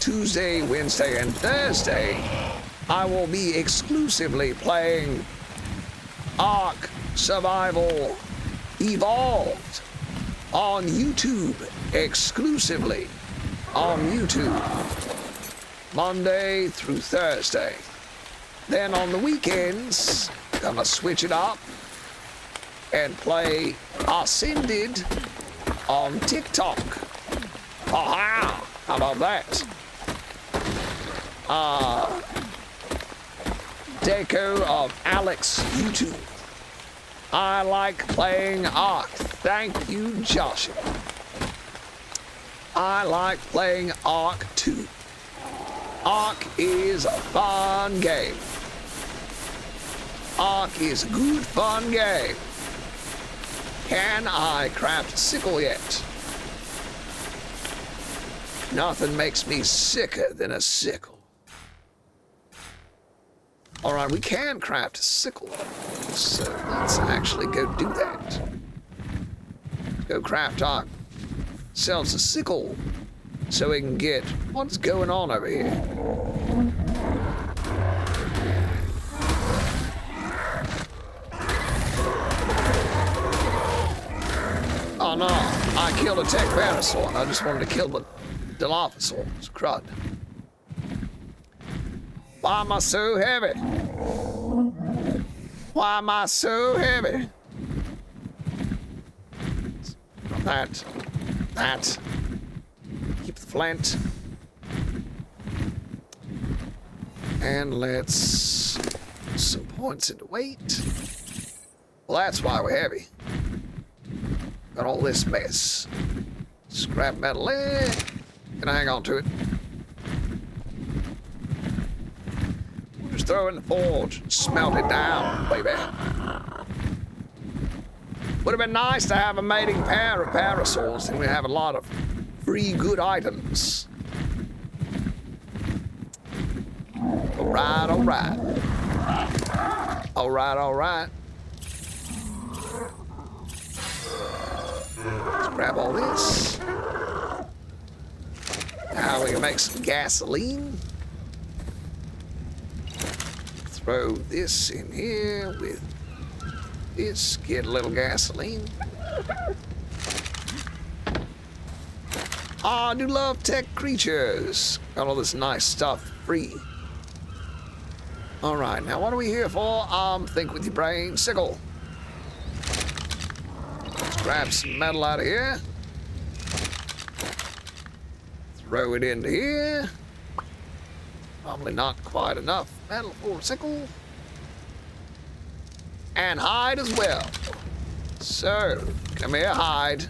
[SPEAKER 1] Tuesday, Wednesday, and Thursday, I will be exclusively playing Ark Survival Evolved on YouTube, exclusively on YouTube, Monday through Thursday. Then on the weekends, gonna switch it up and play Ascended on TikTok. Aha! How about that? Deco of Alex YouTube. I like playing Ark. Thank you, Joshua. I like playing Ark too. Ark is a fun game. Ark is a good, fun game. Can I craft a sickle yet? Nothing makes me sicker than a sickle. All right, we can craft a sickle, so let's actually go do that. Go craft ourselves a sickle so we can get what's going on over here. Oh no, I killed a Pteranodon. I just wanted to kill the Dilophosaurus. It's crud. Why am I so heavy? Why am I so heavy? That. Keep the flint. And let's put some points into weight. Well, that's why we're heavy. Got all this mess. Scrap metal there. Can I hang on to it? We'll just throw it in the forge and smelt it down, baby. Would have been nice to have a mating pair of parasaurs, and we have a lot of free good items. Alright, alright. Alright, alright. Let's grab all this. Now we can make some gasoline. Throw this in here with this. Get a little gasoline. I do love tech creatures. Got all this nice stuff free. All right, now what are we here for? Think with your brain. Sickle. Let's grab some metal out of here. Throw it into here. Probably not quite enough metal for a sickle. And hide as well. So, come here, hide.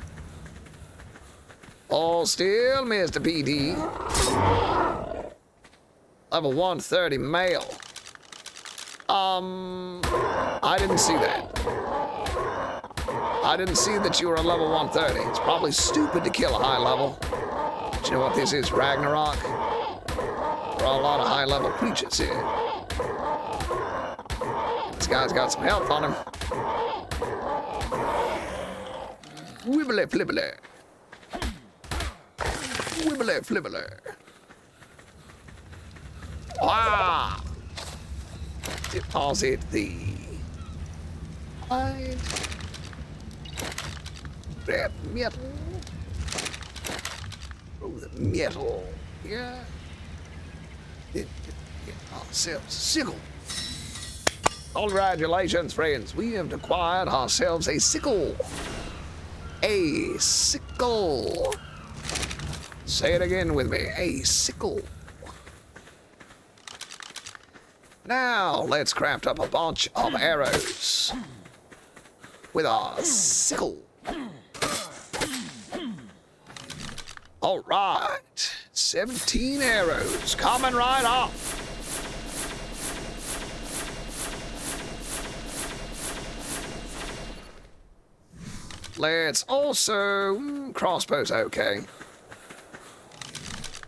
[SPEAKER 1] All still, Mr. PD. Level 130 male. I didn't see that. I didn't see that you were a level 130. It's probably stupid to kill a high level. But you know what this is, Ragnarok? There are a lot of high-level creatures here. This guy's got some health on him. Wibbly flibbly. Wibbly flibbly. Ah! Deposit the hide. Grab metal. Throw the metal here. Get ourselves a sickle. Congratulations, friends. We have acquired ourselves a sickle. A sickle. Say it again with me. A sickle. Now, let's craft up a bunch of arrows with our sickle. All right, 17 arrows coming right up. Let's also, crossbow's okay.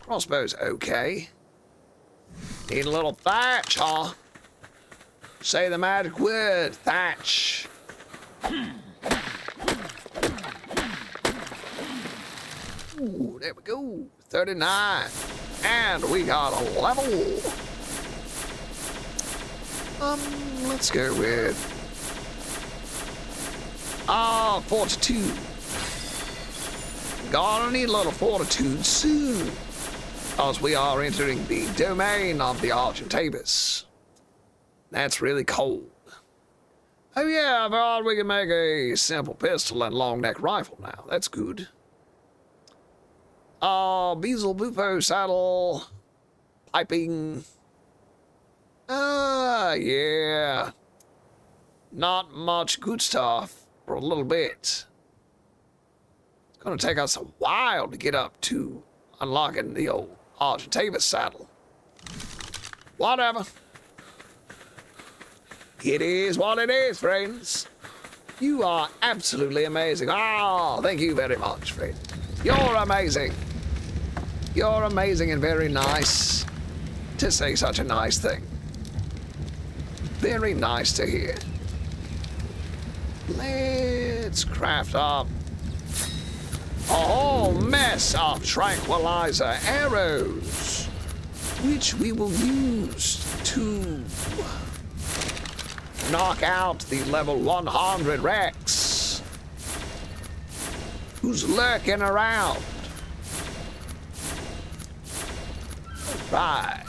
[SPEAKER 1] Crossbow's okay. Need a little thatch, huh? Say the magic word, thatch. Ooh, there we go. 39. And we got a level. Let's go with fortitude. Gonna need a little fortitude soon, as we are entering the domain of the Argentavis. That's really cold. Oh yeah, I thought we can make a simple pistol and long neck rifle now. That's good. Bezel Bufo saddle, piping. Yeah. Not much good stuff for a little bit. It's gonna take us a while to get up to unlocking the old Argentavis saddle. Whatever. It is what it is, friends. You are absolutely amazing. Oh, thank you very much, friend. You're amazing. You're amazing and very nice to say such a nice thing. Very nice to hear. Let's craft up a whole mess of tranquilizer arrows, which we will use to knock out the level 100 Rex, who's lurking around. Right.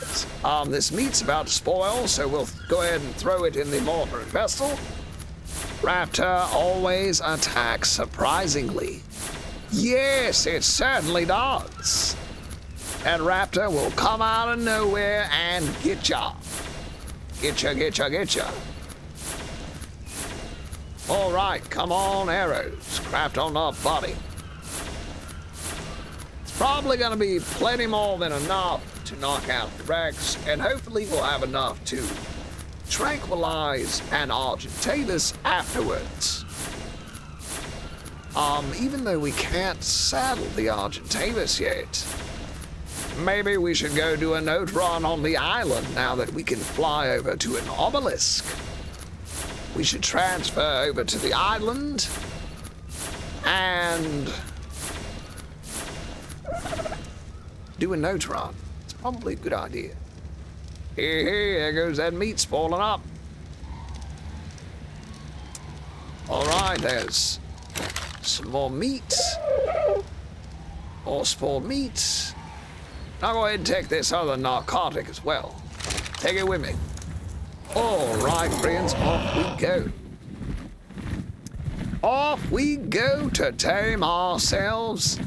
[SPEAKER 1] This meat's about to spoil, so we'll go ahead and throw it in the mortar and pestle. Raptor always attacks surprisingly. Yes, it certainly does. And Raptor will come out of nowhere and get ya. Get ya, get ya, get ya. All right, come on, arrows. Craft on up, buddy. It's probably gonna be plenty more than enough to knock out the Rex, and hopefully we'll have enough to tranquilize an Argentavis afterwards. Even though we can't saddle the Argentavis yet, maybe we should go do a note run on the island now that we can fly over to an obelisk. We should transfer over to the island and do a note run. It's probably a good idea. Hey, there goes that meat spoiling up. All right, there's some more meat. More spoiled meat. I'll go ahead and take this other narcotic as well. Take it with me. All right, friends, off we go. Off we go to tame ourselves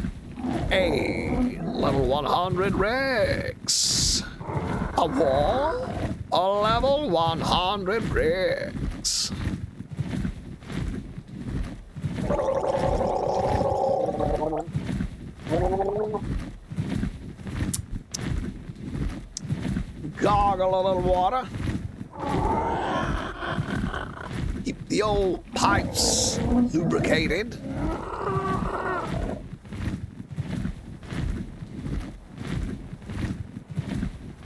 [SPEAKER 1] a level 100 Rex. A wall? A level 100 Rex. Gargle a little water. Keep the old pipes lubricated.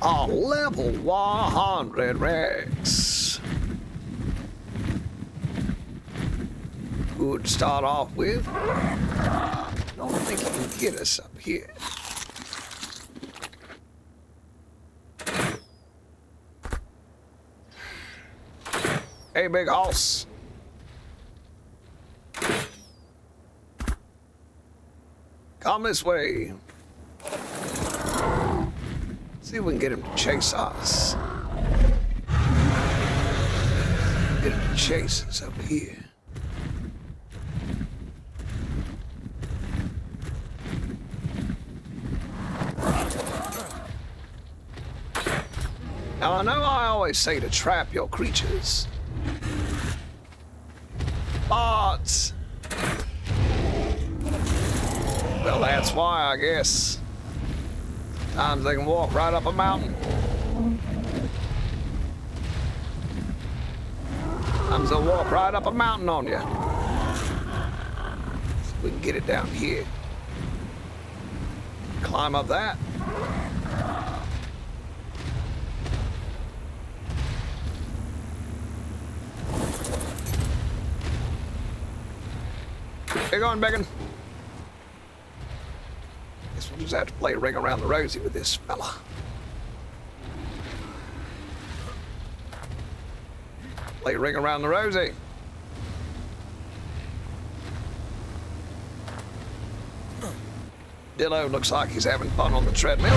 [SPEAKER 1] A level 100 Rex. Good to start off with. I don't think you can get us up here. Hey, big house. Come this way. See if we can get him to chase us. Get him to chase us over here. Now, I know I always say to trap your creatures, but well, that's why, I guess. Sometimes they can walk right up a mountain. Sometimes they'll walk right up a mountain on you. So we can get it down here. Climb up that. Where you going, Beacon? Guess We'll just have to play Ring Around the Rosie with this fella. Play Ring Around the Rosie. Dodo looks like he's having fun on the treadmill.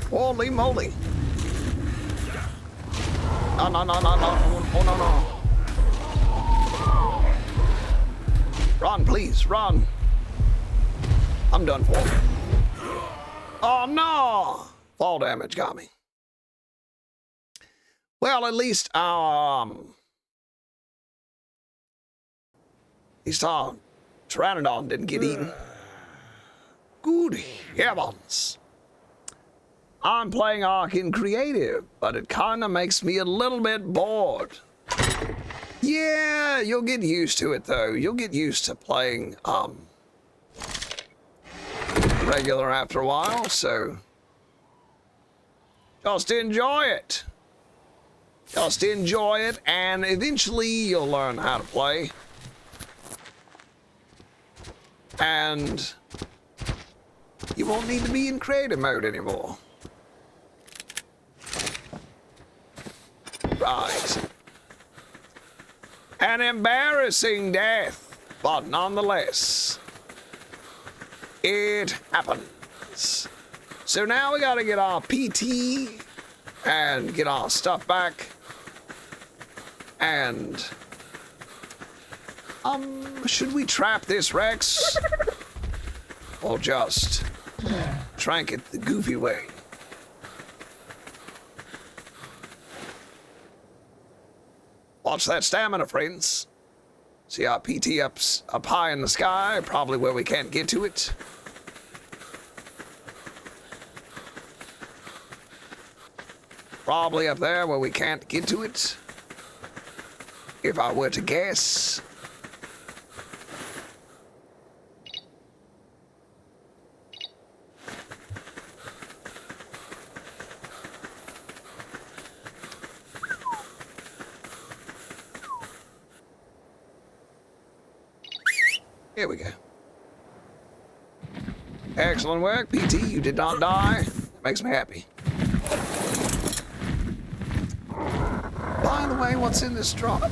[SPEAKER 1] Holy moly. No, no, no, no, no. Oh, no, no. Run, please, run. I'm done for. Oh, no. Fall damage got me. Well, at least our Pteranodon didn't get eaten. Good heavens. I'm playing Ark in creative, but it kind of makes me a little bit bored. Yeah, you'll get used to it though. You'll get used to playing regular after a while, so just enjoy it. Just enjoy it, and eventually you'll learn how to play. And you won't need to be in creative mode anymore. Right. An embarrassing death, but nonetheless, it happens. So now we gotta get our PT and get our stuff back. And should we trap this Rex? Or just trank it the goofy way? Watch that stamina, friends. See our PT up high in the sky, probably where we can't get to it. Probably up there where we can't get to it. If I were to guess. Here we go. Excellent work, PT. You did not die. That makes me happy. By the way, what's in this drop?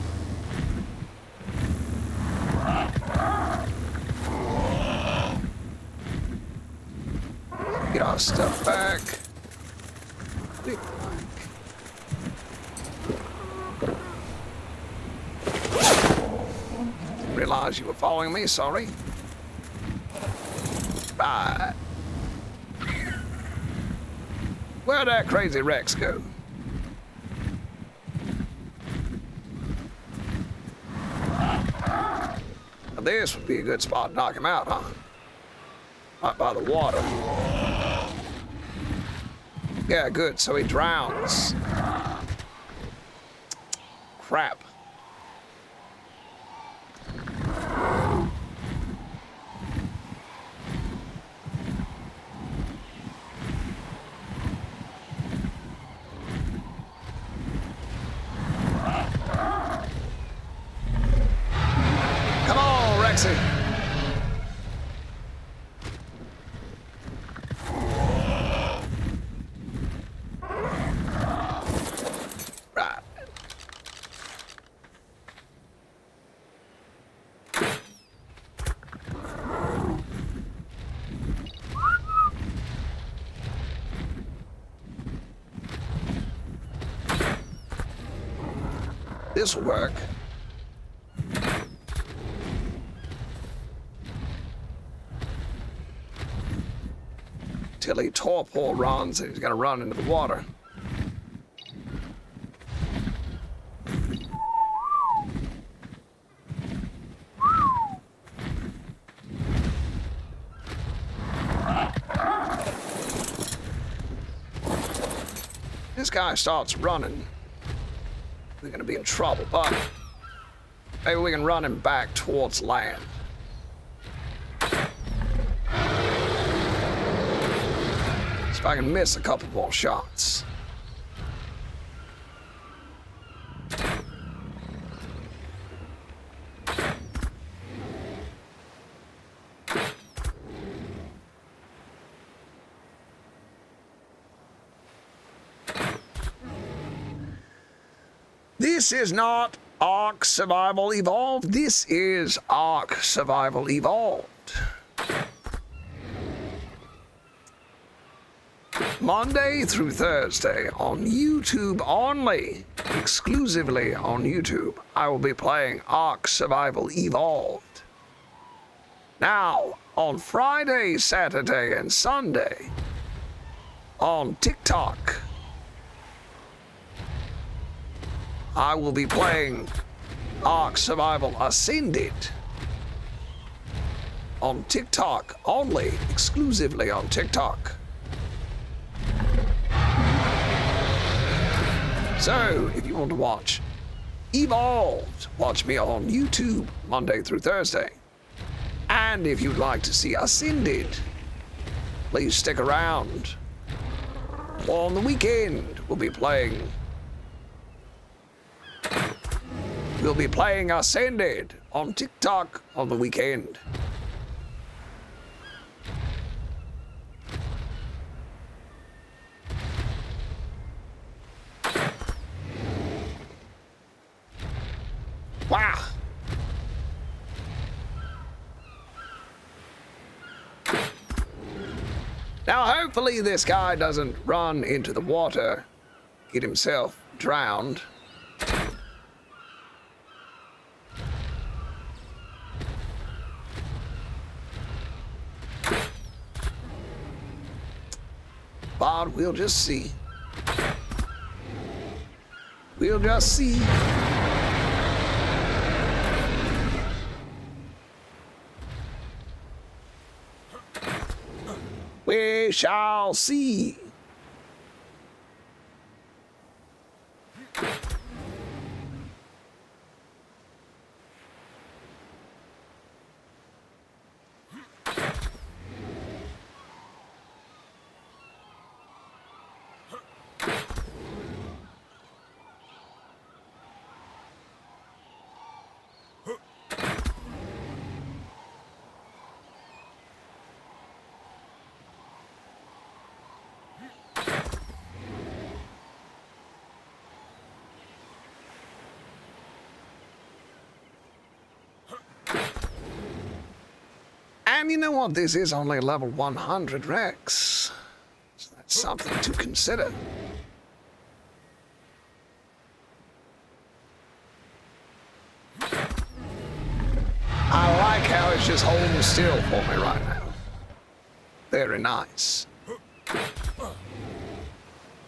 [SPEAKER 1] Get our stuff back. Realize you were following me, sorry. Right. Where'd that crazy Rex go? Now this would be a good spot to knock him out, huh? Right by the water. Yeah, good, so he drowns. Crap. Come on, Rexy. Right. This'll work. Till he torpor runs and he's gonna run into the water. This guy starts running, we're gonna be in trouble, but maybe we can run him back towards land. If I can miss a couple more shots. This is not Ark Survival Evolved. This is Ark Survival Evolved. Monday through Thursday on YouTube only, exclusively on YouTube, I will be playing Ark Survival Evolved. Now, on Friday, Saturday, and Sunday, on TikTok, I will be playing Ark Survival Ascended on TikTok only, exclusively on TikTok. So, if you want to watch Evolved, watch me on YouTube Monday through Thursday. And if you'd like to see Ascended, please stick around. On the weekend, we'll be playing Ascended on TikTok on the weekend. Wow. Now, hopefully this guy doesn't run into the water, get himself drowned. But we'll just see. We'll just see. We shall see. And you know what? This is only level 100 Rex. So that's something to consider. I like how it's just holding still for me right now. Very nice.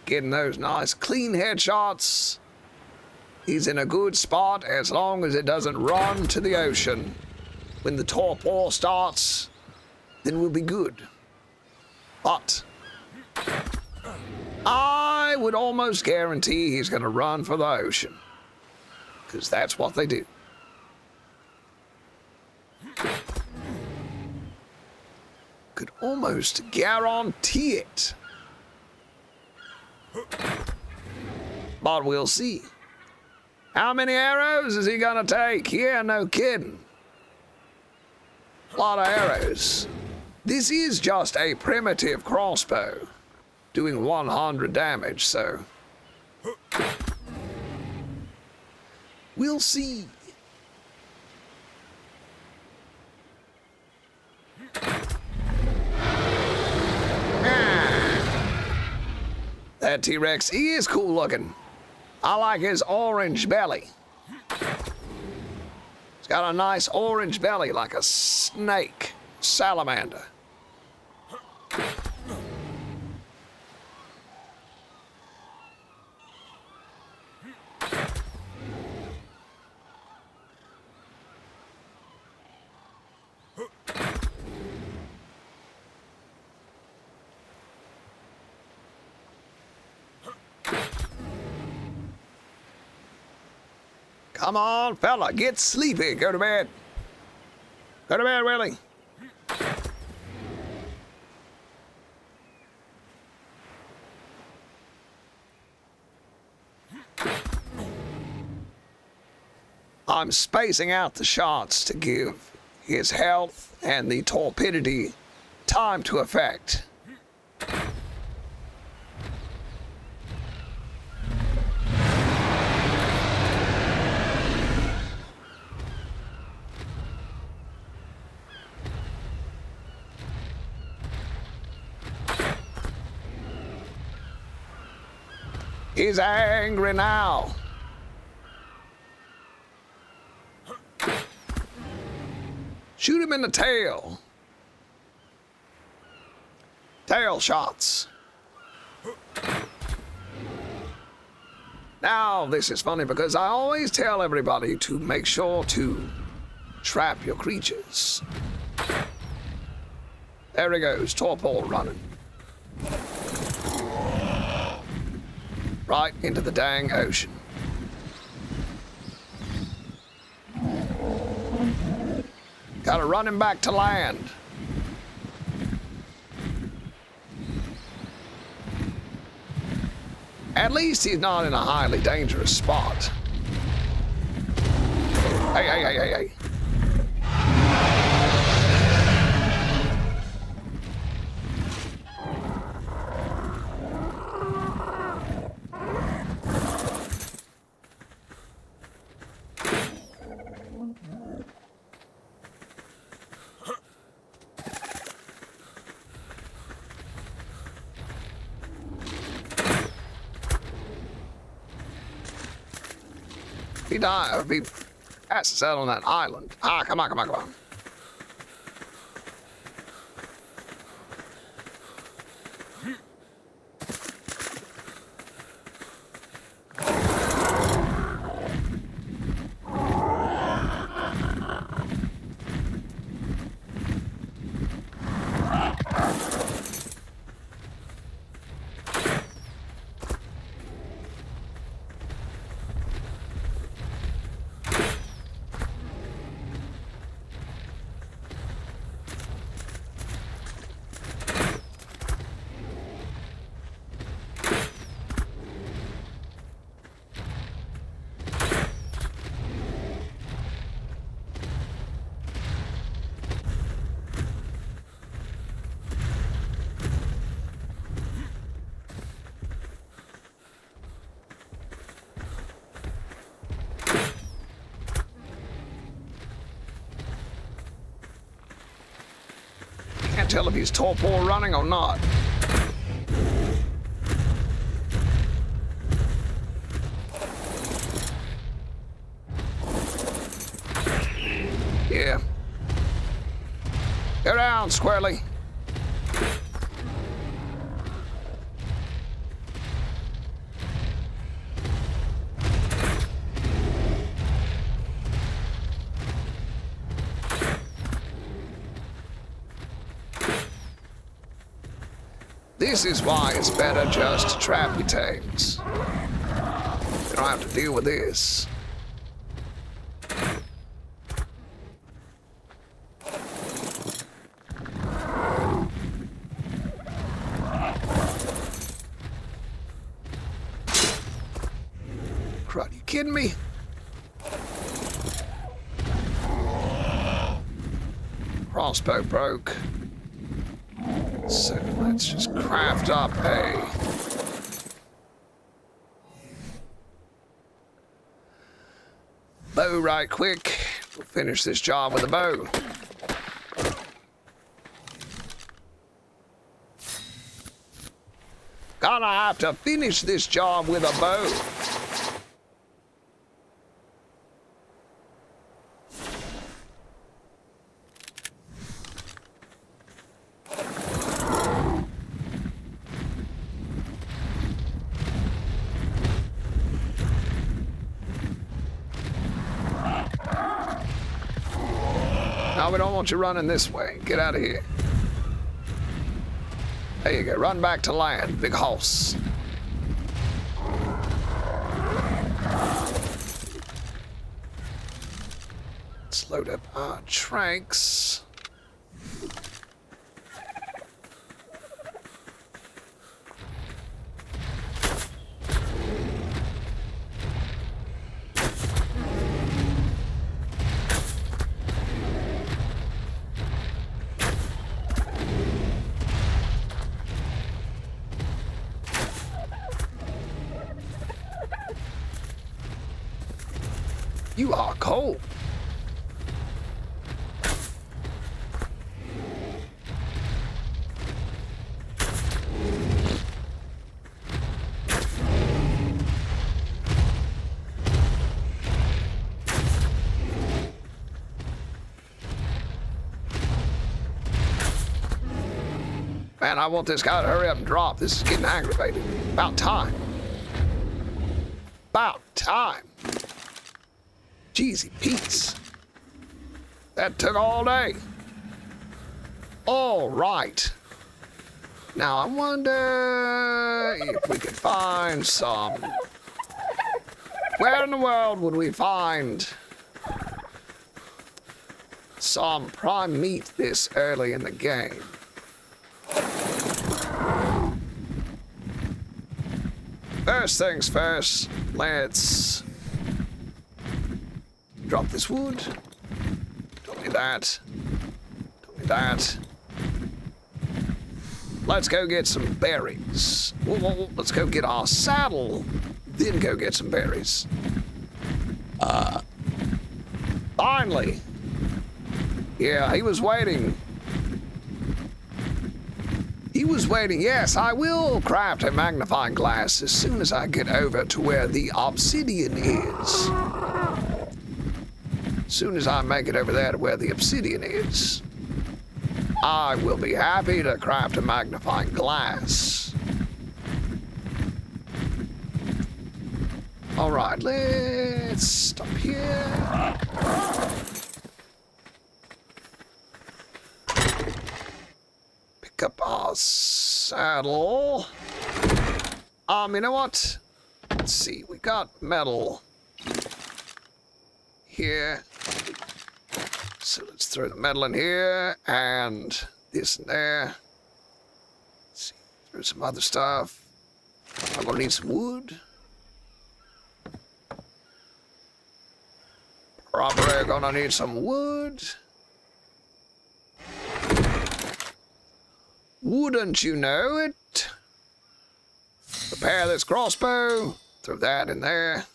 [SPEAKER 1] Getting those nice clean headshots. He's in a good spot as long as it doesn't run to the ocean. When the torpor starts, then we'll be good. But I would almost guarantee he's going to run for the ocean. Because that's what they do. Could almost guarantee it. But we'll see. How many arrows is he going to take? Yeah, no kidding. A lot of arrows. This is just a primitive crossbow, doing 100 damage, so we'll see. That T-Rex is cool looking. I like his orange belly. Got a nice orange belly like a snake, salamander. Come on, fella, get sleepy. Go to bed. Go to bed, Willie. I'm spacing out the shots to give his health and the torpidity time to effect. He's angry now. Shoot him in the tail. Tail shots. Now, this is funny because I always tell everybody to make sure to trap your creatures. There he goes, torpor running. Right into the dang ocean. Gotta run him back to land. At least he's not in a highly dangerous spot. Hey, hey, hey, hey, hey. He died, or he has to settle on that island. Ah, come on, come on, come on. Can't tell if he's torpor running or not. Yeah. Go down, Squirrely. This is why it's better just to trap your tames. You don't have to deal with this. Crud, you kidding me? Crossbow broke. So let's just craft up a bow right quick. We'll finish this job with a bow. Gonna have to finish this job with a bow. No, we don't want you running this way. Get out of here. There you go. Run back to land, big hoss. Let's load up our tranks. You are cold. Man, I want this guy to hurry up and drop. This is getting aggravating. About time. About time. Jeezy Pete's. That took all day. All right. Now, I wonder if we could find some... Where in the world would we find some prime meat this early in the game? First things first, let's drop this wood. Don't need that. Don't need that. Let's go get some berries. Whoa, let's go get our saddle, then go get some berries. Finally. Yeah, he was waiting. He was waiting. Yes, I will craft a magnifying glass as soon as I get over to where the obsidian is. As soon as I make it over there to where the obsidian is, I will be happy to craft a magnifying glass. All right, let's stop here. Pick up our saddle. You know what? Let's see, we got metal here. So let's throw the metal in here, and this in there. Let's see, throw some other stuff. I'm gonna need some wood. Probably gonna need some wood. Wouldn't you know it? Repair this crossbow. Throw that in there.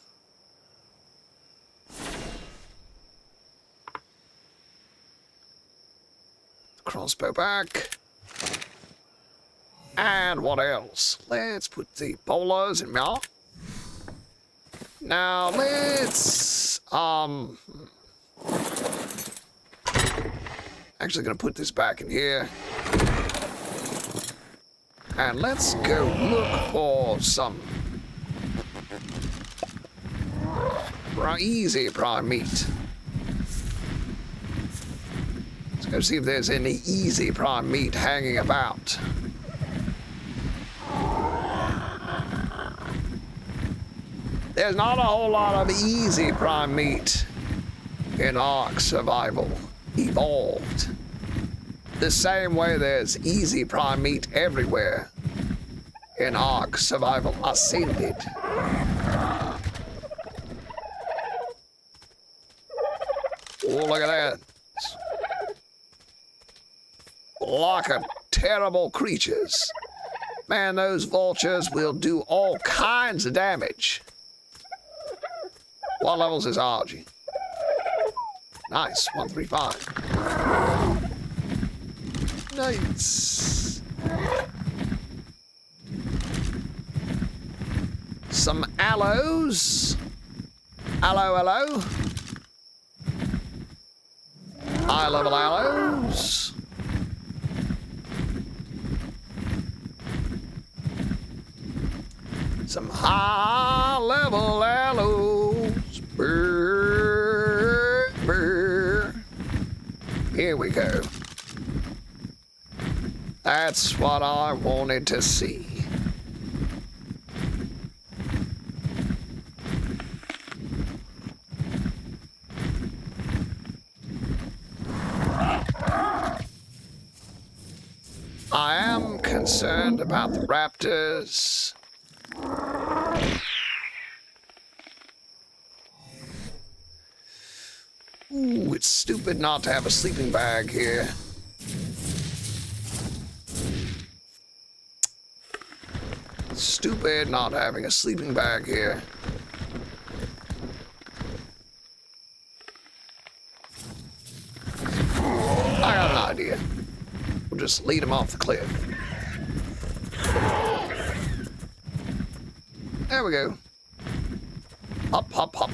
[SPEAKER 1] Crossbow back. And what else? Let's put the bolas in there. Now let's actually gonna put this back in here. And let's go look for some easy prime meat. Let's go see if there's any easy prime meat hanging about. There's not a whole lot of easy prime meat in Ark Survival Evolved. The same way there's easy prime meat everywhere in Ark Survival Ascended. Oh, look at that. Like a terrible creatures. Man, those vultures will do all kinds of damage. What levels is Argy? Nice, 135. Nice. Some aloes. Hello. High level aloes. Some high level aloes. Brr, brr. Here we go. That's what I wanted to see. I am concerned about the raptors. Ooh, it's stupid not to have a sleeping bag here. Stupid not having a sleeping bag here. I got an idea. We'll just lead him off the cliff. There we go. Hop, hop, hop.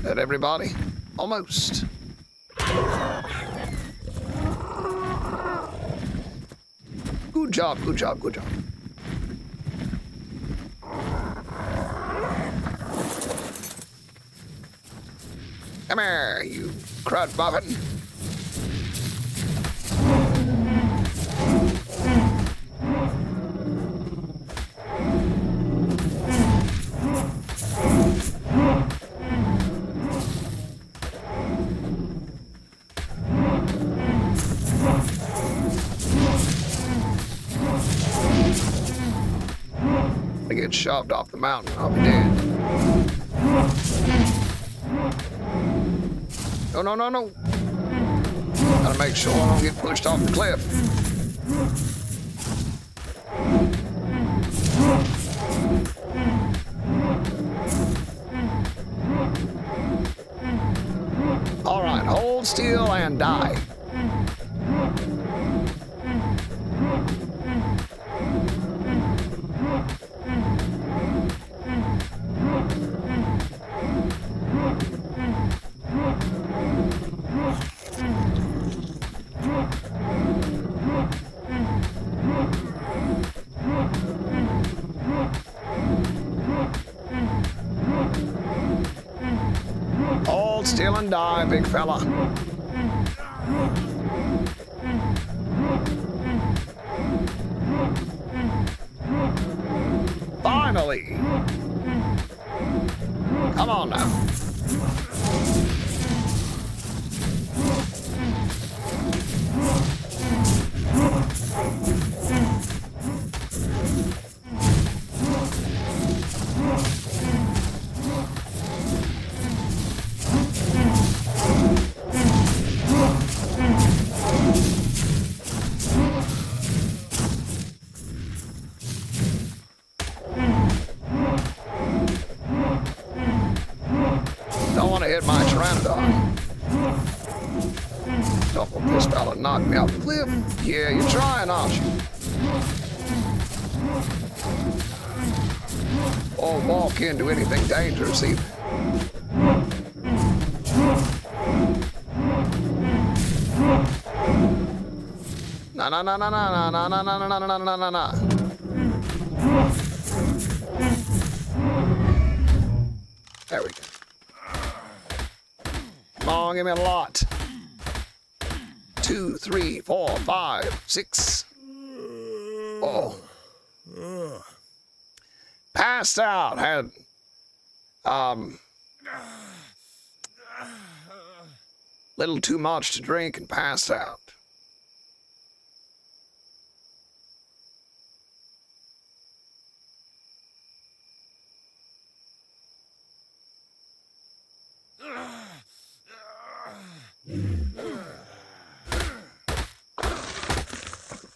[SPEAKER 1] That everybody? Almost. job, good job, good job. Come here, you crud muffin. I get shoved off the mountain, I'll be dead. No, no, no, no. Gotta make sure I don't get pushed off the cliff. All right, hold still and die. Hold still and die, big fella. Finally! Come on now. Don't want to hit my Pteranodon. Don't want this fella knock me off the cliff. Yeah, you're trying, aren't you? Or walk into anything dangerous either. Na na na na na na na na na na na na na. There we go. Come on, give me a lot. 2, 3, 4, 5, 6. Oh. Passed out. Had little too much to drink and passed out.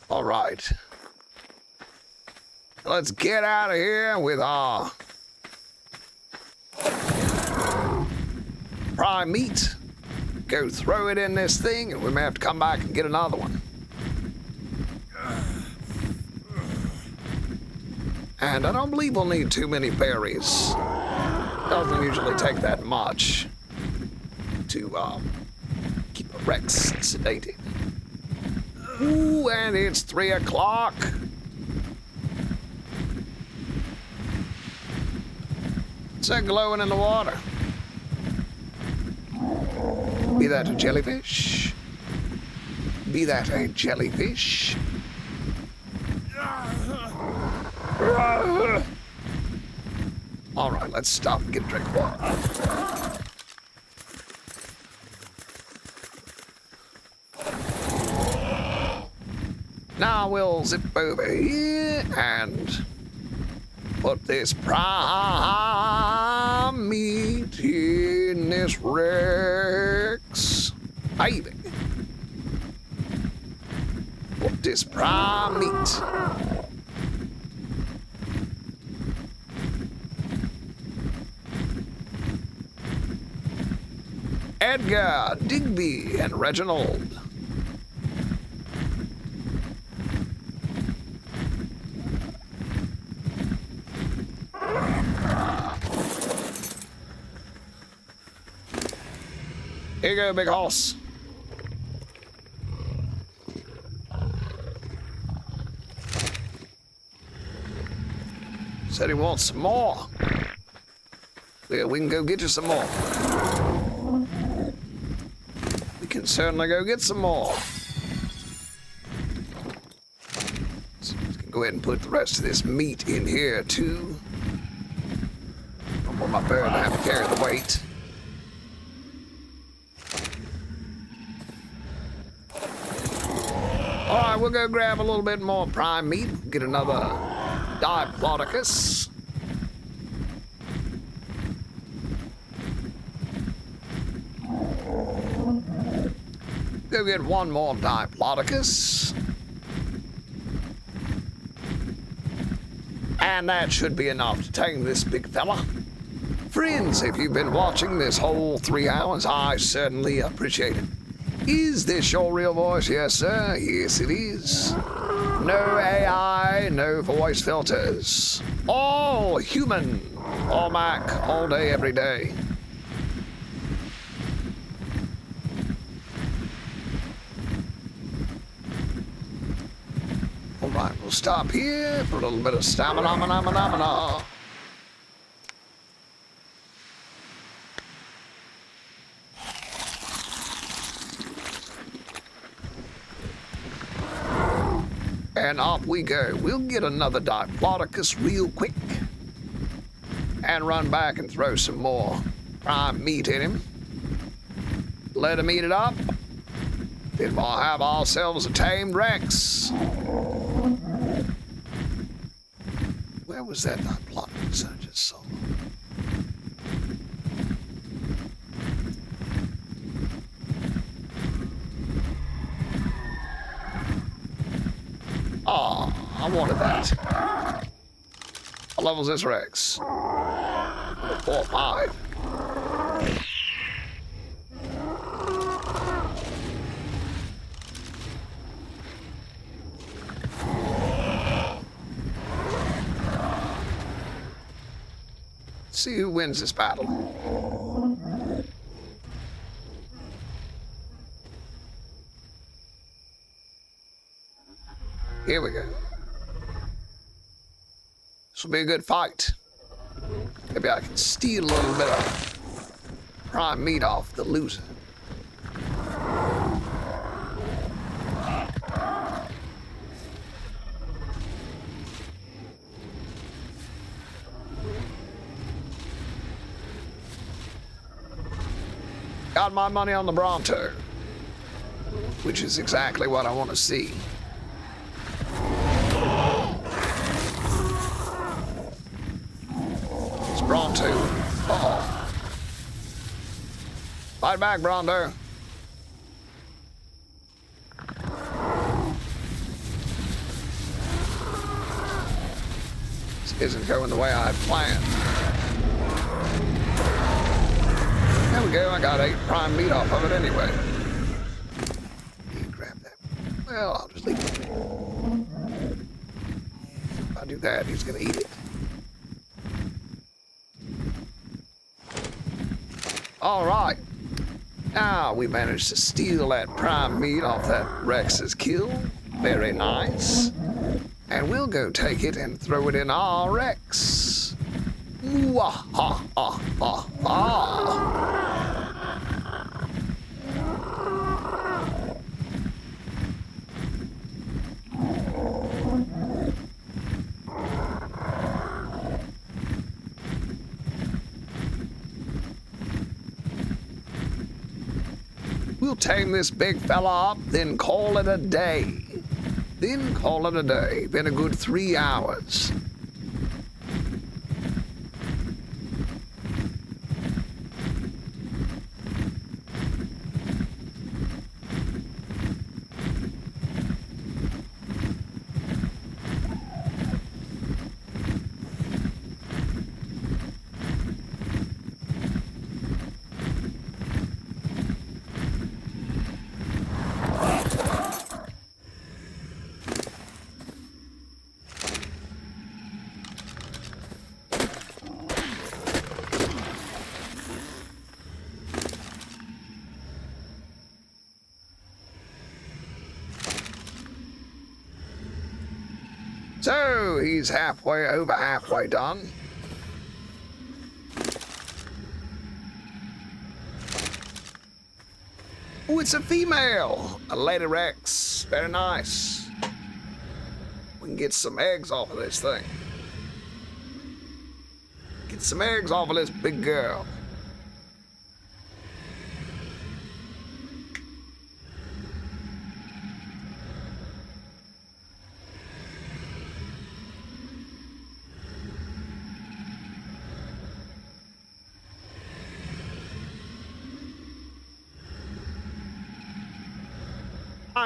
[SPEAKER 1] All right. Let's get out of here with our prime meat. Go throw it in this thing, and we may have to come back and get another one. And I don't believe we'll need too many berries. Doesn't usually take that much to keep a Rex sedated. Ooh, and it's 3 o'clock. What's that glowing in the water? Be that a jellyfish? Be that a jellyfish? All right, let's stop and get a drink of water. Now we'll zip over here and put this prime meat in this Rex. Baby. Put this prime meat. Edgar, Digby, and Reginald. Here you go, big horse. Said he wants some more. Yeah, we can go get you some more. We can certainly go get some more. So we can go ahead and put the rest of this meat in here too. I don't want my bird to have to carry the weight. Alright, we'll go grab a little bit more prime meat. Get another Diplodocus. Go get one more Diplodocus. And that should be enough to tame this big fella. Friends, if you've been watching this whole 3 hours, I certainly appreciate it. Is this your real voice? Yes, sir. Yes, it is. No AI, no voice filters. All human. All Mac, all day, every day. All right, we'll stop here for a little bit of stamina. And off we go. We'll get another Diplodocus real quick. And run back and throw some more prime meat in him. Let him eat it up. Then we'll have ourselves a tamed Rex. Where was that Diplodocus I just saw? Oh, I wanted that. What level's this Rex? 4 or 5. Let's see who wins this battle. Here we go. This will be a good fight. Maybe I can steal a little bit of prime meat off the loser. Got my money on the Bronto, which is exactly what I want to see. Bronto. Uh-oh. Fight back, Bronto. This isn't going the way I had planned. There we go. I got 8 prime meat off of it anyway. Grab that. Well, I'll just leave it. If I do that, he's going to eat it. All right, now we managed to steal that prime meat off that Rex's kill. Very nice. And we'll go take it and throw it in our Rex. Wah-ha-ha-ha-ha. We'll tame this big fella up, then call it a day. Been a good 3 hours. So he's over halfway done. Oh, it's a female, a Lady Rex. Very nice. We can get some eggs off of this thing. Get some eggs off of this big girl.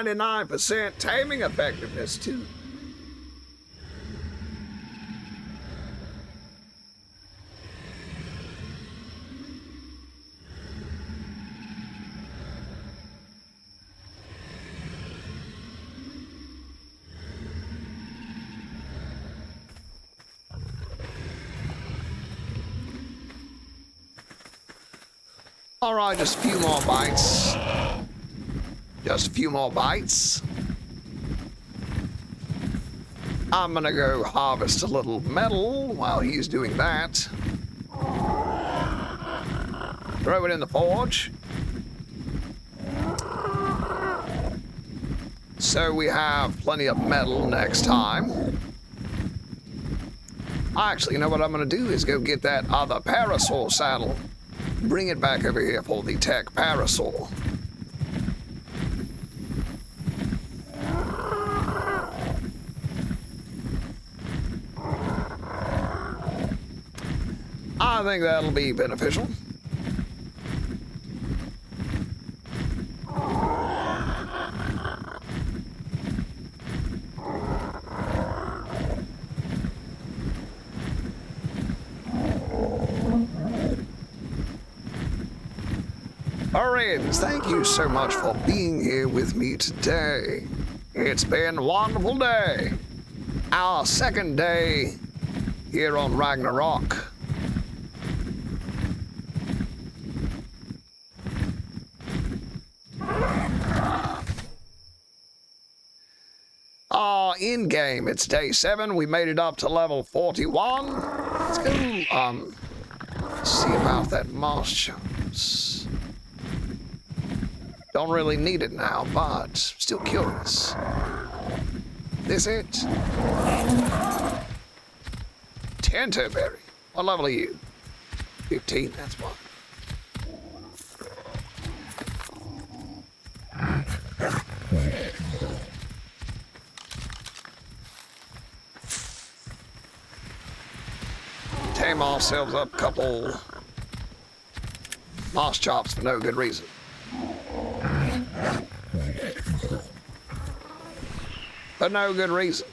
[SPEAKER 1] %, taming effectiveness too. All right, just a few more bites. Just a few more bites. I'm gonna go harvest a little metal while he's doing that. Throw it in the forge. So we have plenty of metal next time. Actually, you know what I'm gonna do is go get that other parasol saddle. Bring it back over here for the tech parasol. I think that'll be beneficial. Friends, thank you so much for being here with me today. It's been a wonderful day. Our second day here on Ragnarok. In game, it's day 7. We made it up to level 41. Let's go, see about that moss chops. Don't really need it now, but still curious. This it? Tenterberry. What level are you? 15, that's one. Tame ourselves up a couple moss chops for no good reason. For no good reason.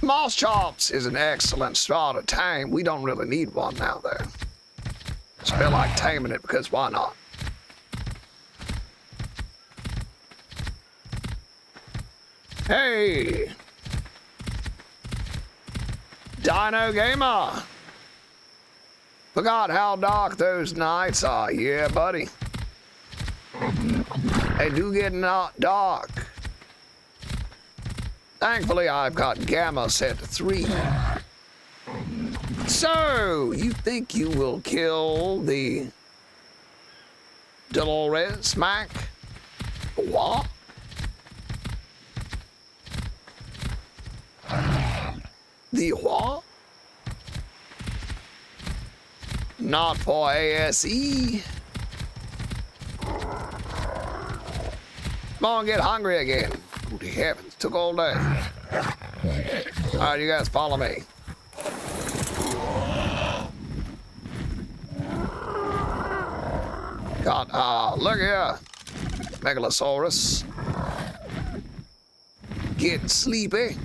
[SPEAKER 1] Moss chops is an excellent straw to tame. We don't really need one now, though. Just feel like taming it because why not? Hey! Dino Gamer! Forgot how dark those nights are. Yeah, buddy. They do get not dark. Thankfully, I've got Gamma set to 3. So, you think you will kill the Dolores Mac? What? The what? Not for ASE. Come on, get hungry again. Good heavens, took all day. Alright, you guys follow me. God, look here. Megalosaurus. Getting sleepy.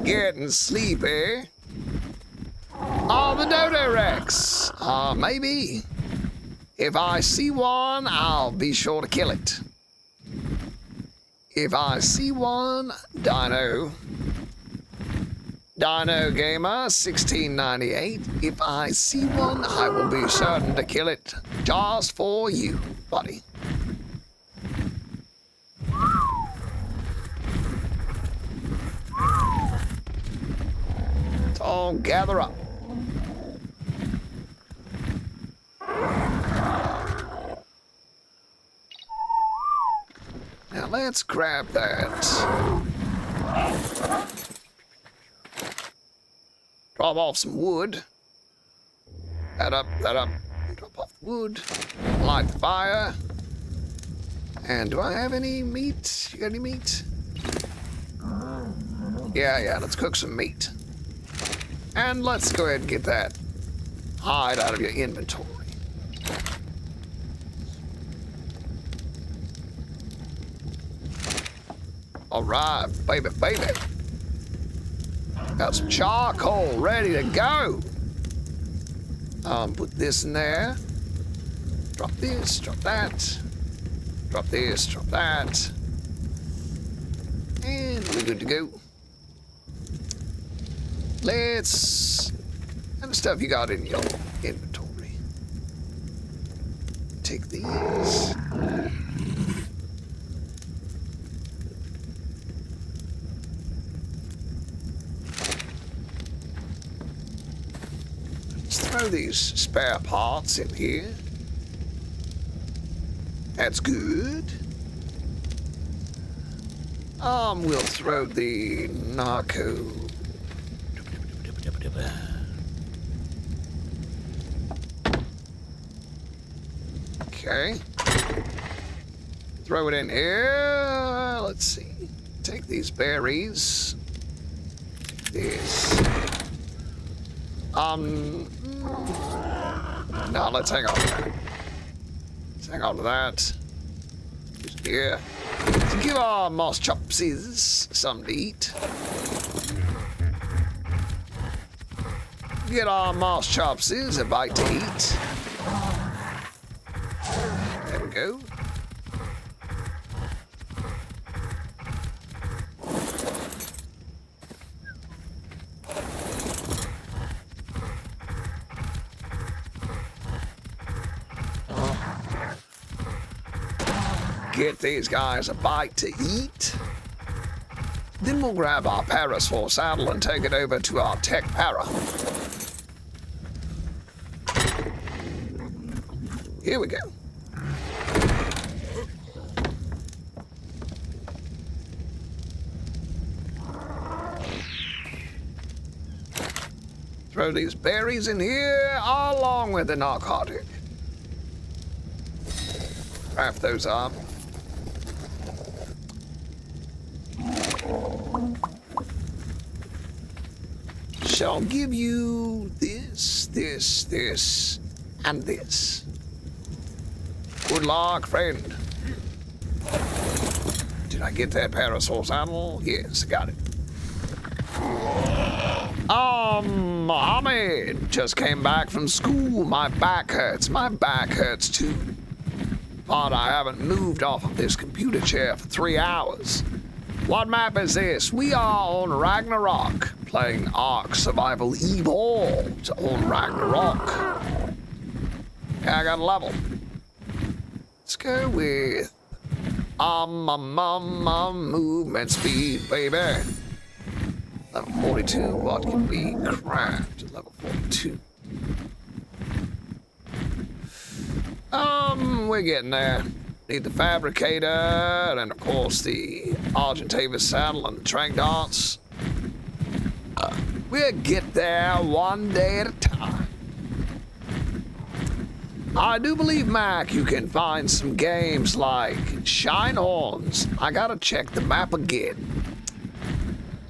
[SPEAKER 1] Getting sleepy. Oh, the Dodo Rex. Maybe. If I see one, I'll be sure to kill it. If I see one, Dino Gamer 1698. If I see one, I will be certain to kill it just for you, buddy. Let's all gather up. Now let's grab that. Drop off some wood. That up. Drop off the wood. Light the fire. And do I have any meat? You got any meat? Yeah, let's cook some meat. And let's go ahead and get that hide out of your inventory. All right, baby. Got some charcoal ready to go. Put this in there. Drop this, drop that. Drop this, drop that. And we're good to go. Let's... and the stuff you got in your inventory. Take these. Throw these spare parts in here. That's good. We'll throw the narco. Okay. Throw it in here. Let's see. Take these berries. These. No, let's hang on to that. Let's hang on to that. Here. To give our moss chopsies something to eat. Get our moss chopsies a bite to eat. There we go. Get these guys a bite to eat. Then we'll grab our parasaur saddle and take it over to our tech para. Here we go. Throw these berries in here along with the narcotic. Craft those up. Shall give you this, and this. Good luck, friend. Did I get that parasaur saddle? Yes, I got it. Mohammed just came back from school. My back hurts. My back hurts too. But I haven't moved off of this computer chair for 3 hours. What map is this? We are on Ragnarok, playing Ark Survival Evolved on Ragnarok. Yeah, I got a level. Let's go with movement speed, baby. Level 42. What can we craft at level 42? We're getting there. Need the fabricator, and of course the Argentavis saddle and the trank darts. We'll get there one day at a time. I do believe, Mac, you can find some games like Shinehorns. I gotta check the map again.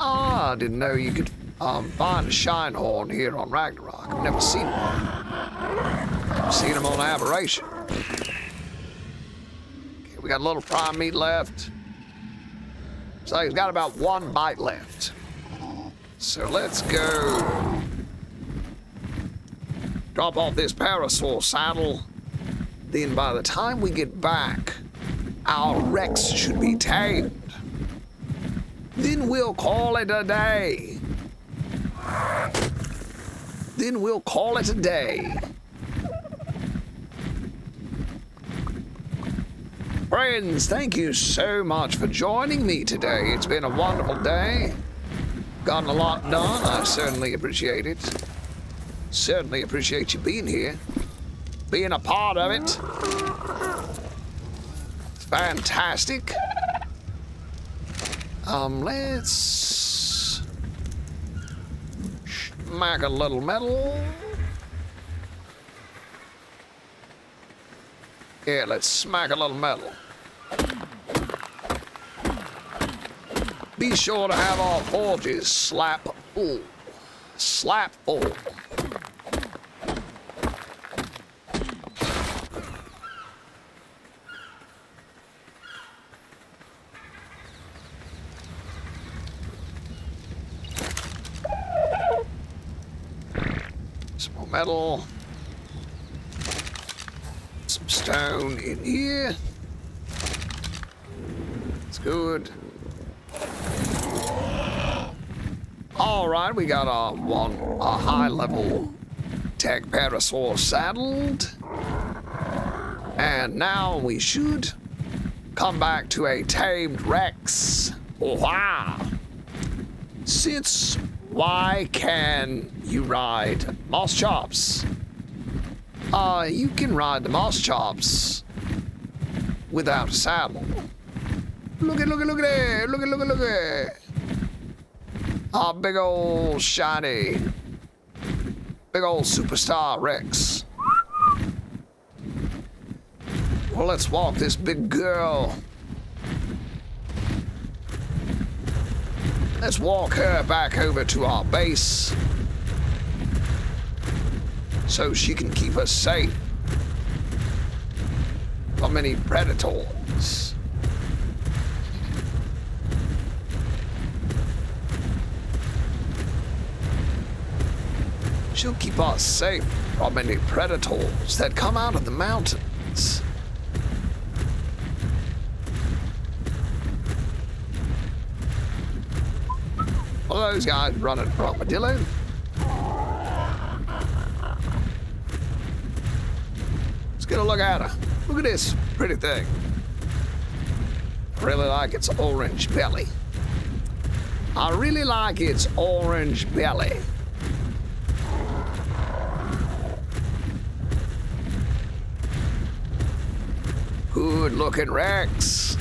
[SPEAKER 1] I didn't know you could find a Shinehorn here on Ragnarok. I've never seen one. I've seen them on Aberration. We got a little prime meat left. So he's got about 1 bite left. So let's go. Drop off this parasaur saddle. Then by the time we get back, our Rex should be tamed. Then we'll call it a day. Then we'll call it a day. Friends, thank you so much for joining me today. It's been a wonderful day. Gotten a lot done. I certainly appreciate it. Certainly appreciate you being here. Being a part of it. It's fantastic. Let's smack a little metal. Yeah, let's smack a little metal. Be sure to have our forges slap full. Slap full. Some more metal. Some stone in here. It's good. All right, we got a high-level tech parasaur saddled, and now we should come back to a tamed Rex. Wow! Since why can you ride moss chops? You can ride the moss chops without a saddle. Look at it! Look at it! Ah, big old shiny, big old superstar Rex. Well, let's walk this big girl. Let's walk her back over to our base so she can keep us safe from any predators. She'll keep us safe from any predators that come out of the mountains. All those guys running from armadillo. Let's get a look at her. Look at this pretty thing. I really like its orange belly. I really like its orange belly. Good looking Rex.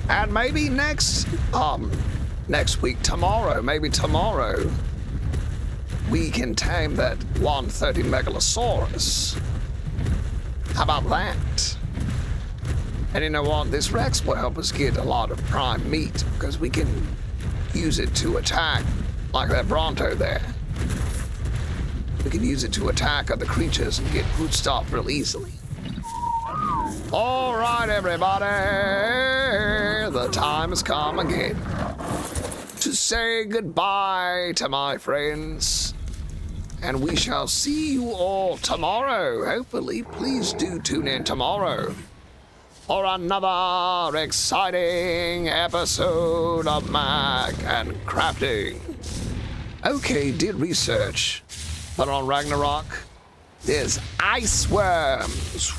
[SPEAKER 1] And maybe next week, maybe tomorrow, we can tame that 130 Megalosaurus. How about that? And you know what? This Rex will help us get a lot of prime meat because we can use it to attack, like that Bronto there. We can use it to attack other creatures and get good stuff real easily. All right, everybody, the time has come again to say goodbye to my friends, and we shall see you all tomorrow. Hopefully, please do tune in tomorrow for another exciting episode of Mag and Crafting. Okay, did research, but on Ragnarok, there's ice worms.